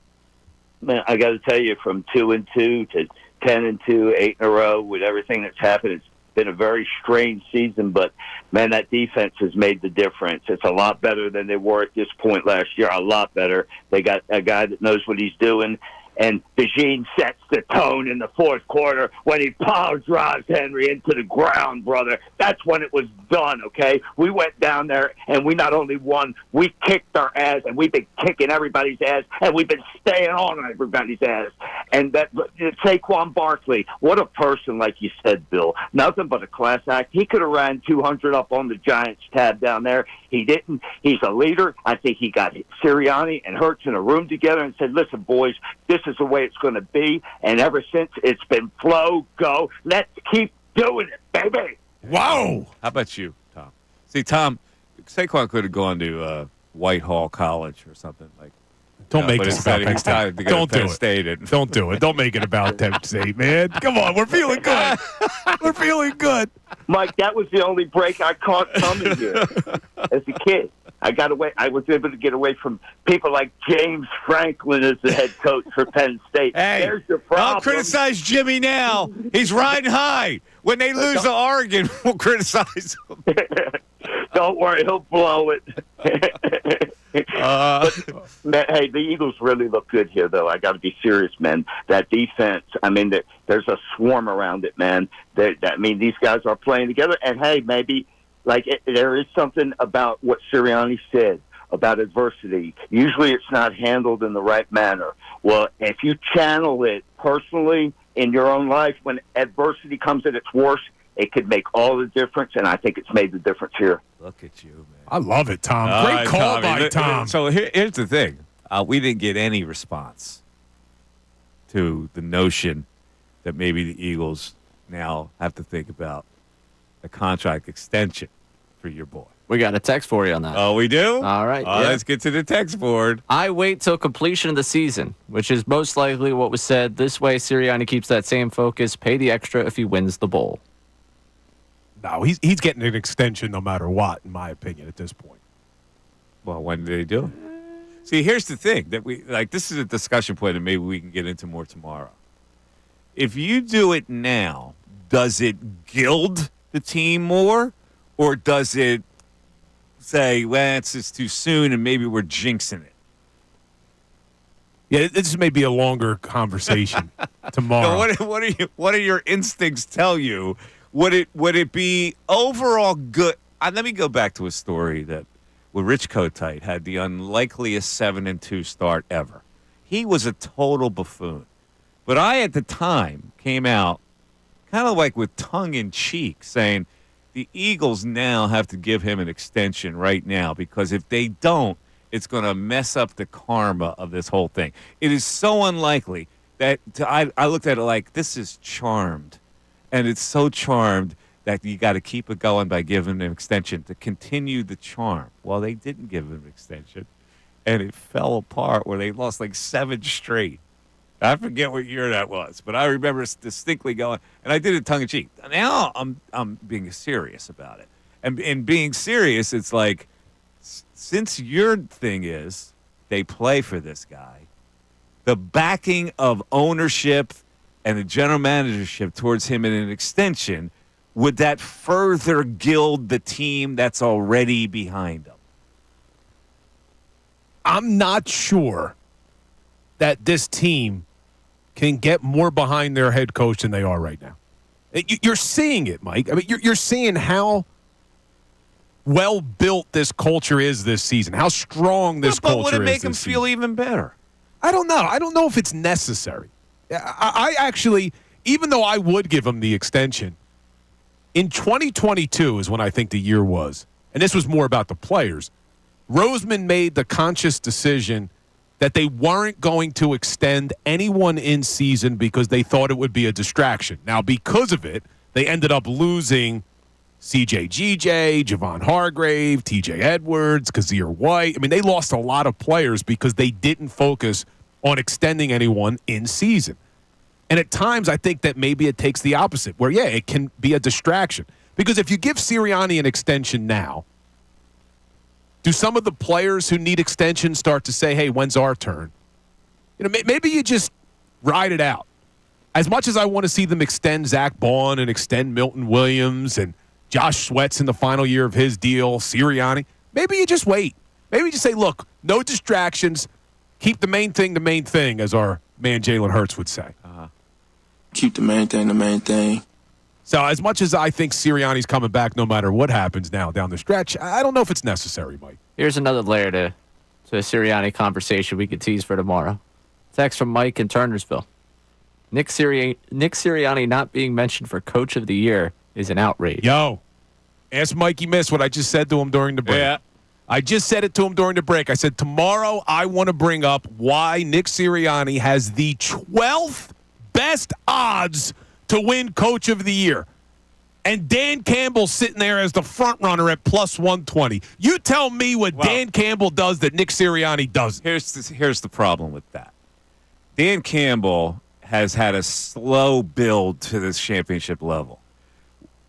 Man, I got to tell you, from 2-2 to 10-2, 8 in a row, with everything that's happened, been a very strange season, but, man, that defense has made the difference. It's a lot better than they were at this point last year, a lot better. They got a guy that knows what he's doing. And DeJean sets the tone in the fourth quarter when he power drives Henry into the ground, brother. That's when it was done, okay? We went down there, and we not only won, we kicked our ass, and we've been kicking everybody's ass, and we've been staying on everybody's ass. And that Saquon Barkley, what a person, like you said, Bill. Nothing but a class act. He could have ran 200 up on the Giants tab down there. He didn't. He's a leader. I think he got Sirianni and Hurts in a room together and said, listen, boys, this is the way it's going to be. And ever since, it's been flow, go. Let's keep doing it, baby. Wow. How about you, Tom? See, Tom, Saquon could have gone to Whitehall College or something like. Don't make this about Penn State. Don't do it. Don't do it. Don't make it about Penn State, man. Come on, we're feeling good. We're feeling good. Mike, that was the only break I caught coming here as a kid. I got away. I was able to get away from people like James Franklin as the head coach for Penn State. Hey, there's your problem. I'll criticize Jimmy now. He's riding high. When they lose to Oregon, we'll criticize him. Don't worry, he'll blow it. But, man, hey, the Eagles really look good here, though. I got to be serious, man. That defense, I mean, there's a swarm around it, man. I mean, these guys are playing together. And, hey, maybe, there is something about what Sirianni said about adversity. Usually it's not handled in the right manner. Well, if you channel it personally in your own life, when adversity comes at its worst, it could make all the difference, and I think it's made the difference here. Look at you, man. I love it, Tom. Great call by Tom. So here's the thing. We didn't get any response to the notion that maybe the Eagles now have to think about a contract extension for your boy. We got a text for you on that. Oh, we do? All right. Let's get to the text board. I wait till completion of the season, which is most likely what was said. This way, Sirianni keeps that same focus. Pay the extra if he wins the bowl. No, he's getting an extension no matter what, in my opinion, at this point. Well, when did he do it? See, here's the thing that this is a discussion point, and maybe we can get into more tomorrow. If you do it now, does it gild the team more, or does it say, well, it's just too soon, and maybe we're jinxing it? Yeah, this may be a longer conversation tomorrow. No, what do your instincts tell you? Would it be overall good? Let me go back to a story that where Rich Kotite had the unlikeliest 7-2 start ever. He was a total buffoon. But I, at the time, came out kind of like with tongue in cheek saying the Eagles now have to give him an extension right now, because if they don't, it's going to mess up the karma of this whole thing. It is so unlikely that I looked at it like, this is charmed. And it's so charmed that you got to keep it going by giving him an extension to continue the charm. Well, they didn't give him an extension, and it fell apart where they lost like 7 straight. I forget what year that was, but I remember distinctly going, and I did it tongue-in-cheek. Now I'm being serious about it. And in being serious, it's like, since your thing is they play for this guy, the backing of ownership and the general managership towards him in an extension, would that further gild the team that's already behind him? I'm not sure that this team can get more behind their head coach than they are right now. You're seeing it, Mike. I mean, you're seeing how well built this culture is this season, how strong this culture is. But would it make them feel even better? I don't know. I don't know if it's necessary. I actually, even though I would give him the extension, in 2022 is when I think the year was, and this was more about the players. Roseman made the conscious decision that they weren't going to extend anyone in season because they thought it would be a distraction. Now, because of it, they ended up losing C.J. G.J., Javon Hargrave, T.J. Edwards, Kazir White. I mean, they lost a lot of players because they didn't focus on extending anyone in season. And at times, I think that maybe it takes the opposite, where, yeah, it can be a distraction. Because if you give Sirianni an extension now, do some of the players who need extensions start to say, hey, when's our turn? You know, maybe you just ride it out. as much as I want to see them extend Zach Bond and extend Milton Williams and Josh Sweat's in the final year of his deal, Sirianni, maybe you just wait. Maybe you just say, look, no distractions. Keep the main thing, as our man Jalen Hurts would say. Keep the main thing. So as much as I think Sirianni's coming back no matter what happens now down the stretch, I don't know if it's necessary, Mike. Here's another layer to a Sirianni conversation we could tease for tomorrow. Text from Mike in Turnersville. Nick Sirianni not being mentioned for Coach of the Year is an outrage. Yo, ask Mikey Miss what I just said to him during the break. Yeah. I just said it to him during the break. I said, tomorrow I want to bring up why Nick Sirianni has the 12th best odds to win Coach of the Year. And Dan Campbell's sitting there as the front runner at plus 120. You tell me what Dan Campbell does that Nick Sirianni doesn't. Here's the problem with that. Dan Campbell has had a slow build to this championship level.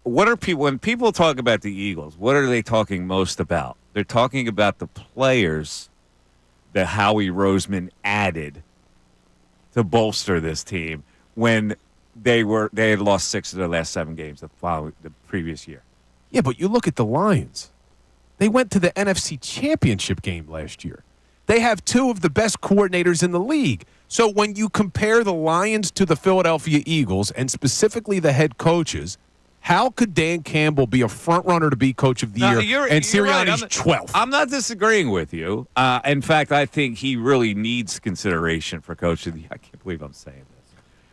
When people talk about the Eagles, what are they talking most about? They're talking about the players that Howie Roseman added to bolster this team when they had lost 6 of their last 7 games the previous year. Yeah, but you look at the Lions. They went to the NFC Championship game last year. They have 2 of the best coordinators in the league. So when you compare the Lions to the Philadelphia Eagles, and specifically the head coaches, how could Dan Campbell be a front runner to be Coach of the Year and Sirianni's right. 12th? I'm not disagreeing with you. In fact, I think he really needs consideration for Coach of the Year. I can't believe I'm saying this.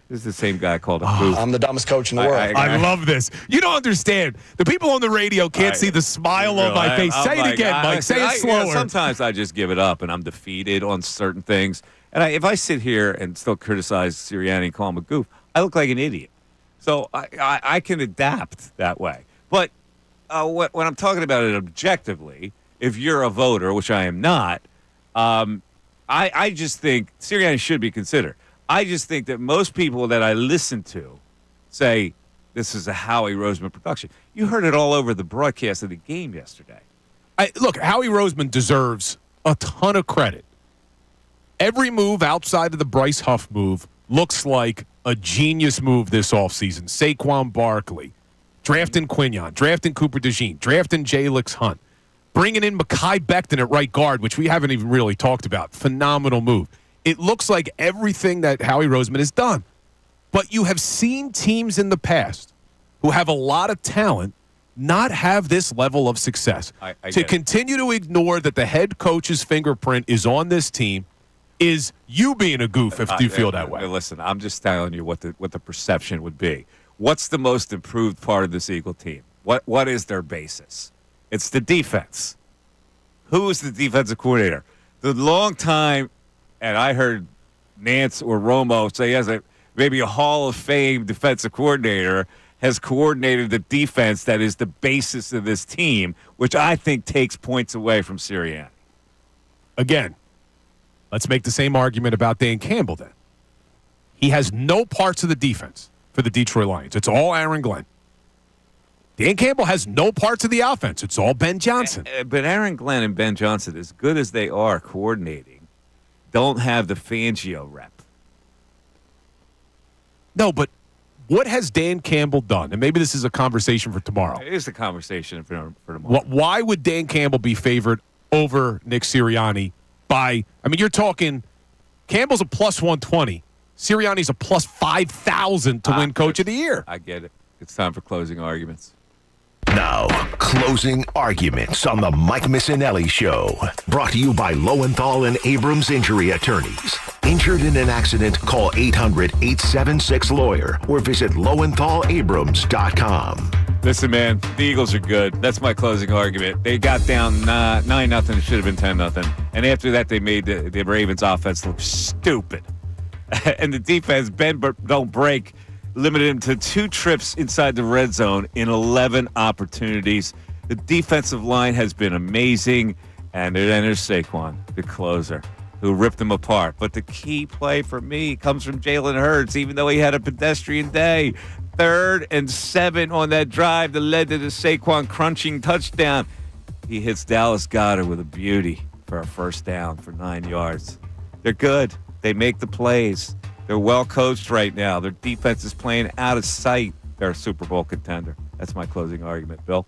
This is the same guy called a goof. I'm the dumbest coach in the world. I love this. You don't understand. The people on the radio can't see the smile on my face. Say it again, Mike. Say it slower. Sometimes I just give it up, and I'm defeated on certain things. And if I sit here and still criticize Sirianni and call him a goof, I look like an idiot. So I can adapt that way. But when I'm talking about it objectively, if you're a voter, which I am not, I just think Sirianni should be considered. I just think that most people that I listen to say this is a Howie Roseman production. You heard it all over the broadcast of the game yesterday. Look, Howie Roseman deserves a ton of credit. Every move outside of the Bryce Huff move looks like a genius move this offseason. Saquon Barkley, drafting Quinion, drafting Cooper DeJean, drafting Jalix Hunt, bringing in Mekhi Becton at right guard, which we haven't even really talked about. Phenomenal move. It looks like everything that Howie Roseman has done. But you have seen teams in the past who have a lot of talent not have this level of success. To continue to ignore that the head coach's fingerprint is on this team is you being a goof if you feel that way. Listen, I'm just telling you what the perception would be. What's the most improved part of this Eagle team? What is their basis? It's the defense. Who is the defensive coordinator? The long time, and I heard Nance or Romo say as maybe a Hall of Fame defensive coordinator has coordinated the defense that is the basis of this team, which I think takes points away from Sirianni. Again, let's make the same argument about Dan Campbell then. He has no parts of the defense for the Detroit Lions. It's all Aaron Glenn. Dan Campbell has no parts of the offense. It's all Ben Johnson. But Aaron Glenn and Ben Johnson, as good as they are coordinating, don't have the Fangio rep. No, but what has Dan Campbell done? And maybe this is a conversation for tomorrow. It is a conversation for tomorrow. Why would Dan Campbell be favored over Nick Sirianni by, you're talking, Campbell's a plus 120. Sirianni's a plus 5,000 to win Coach of the Year. I get it. It's time for closing arguments. Now, closing arguments on the Mike Missanelli Show. Brought to you by Lowenthal and Abrams Injury Attorneys. Injured in an accident, call 800-876-LAWYER or visit LowenthalAbrams.com. Listen, man, the Eagles are good. That's my closing argument. They got down 9-0. It should have been 10-0. And after that, they made the Ravens offense look stupid. And the defense, bend but don't break, limited him to 2 trips inside the red zone in 11 opportunities. The defensive line has been amazing, and then there's Saquon, the closer, who ripped them apart. But the key play for me comes from Jalen Hurts, even though he had a pedestrian day. 3rd and 7 on that drive that led to the Saquon crunching touchdown. He hits Dallas Goedert with a beauty for a first down for 9 yards. They're good. They make the plays. They're well coached right now. Their defense is playing out of sight. They're a Super Bowl contender. That's my closing argument, Bill.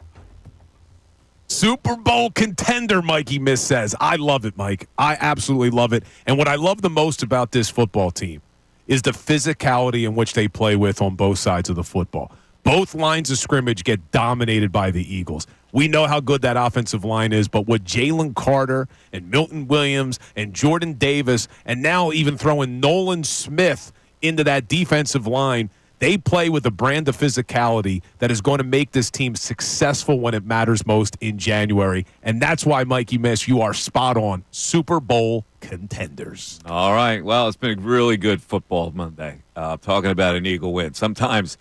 Super Bowl contender, Mikey Miss says. I love it, Mike. I absolutely love it. And what I love the most about this football team is the physicality in which they play with on both sides of the football. Both lines of scrimmage get dominated by the Eagles. We know how good that offensive line is, but with Jalen Carter and Milton Williams and Jordan Davis, and now even throwing Nolan Smith into that defensive line, they play with a brand of physicality that is going to make this team successful when it matters most in January. And that's why, Mikey Miss, you are spot on. Super Bowl contenders. All right. Well, it's been a really good football Monday. Talking about an Eagle win. Sometimes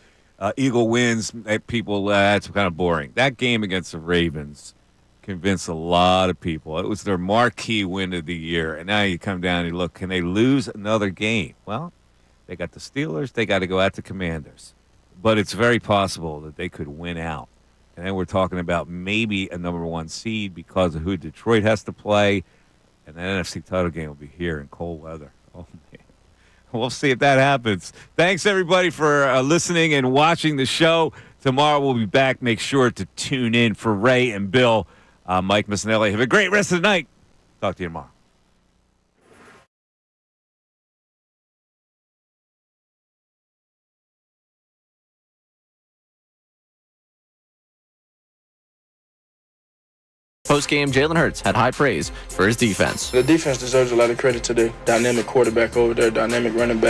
Eagle wins, people, that's kind of boring. That game against the Ravens convinced a lot of people. It was their marquee win of the year. And now you come down and you look, can they lose another game? Well, they got the Steelers. They got to go at the Commanders. But it's very possible that they could win out. And then we're talking about maybe a number one seed because of who Detroit has to play. And the NFC title game will be here in cold weather. Oh, man. We'll see if that happens. Thanks, everybody, for listening and watching the show. Tomorrow we'll be back. Make sure to tune in for Ray and Bill. Mike Missanelli. Have a great rest of the night. Talk to you tomorrow. Post-game, Jalen Hurts had high praise for his defense. The defense deserves a lot of credit to the dynamic quarterback over there, dynamic running back.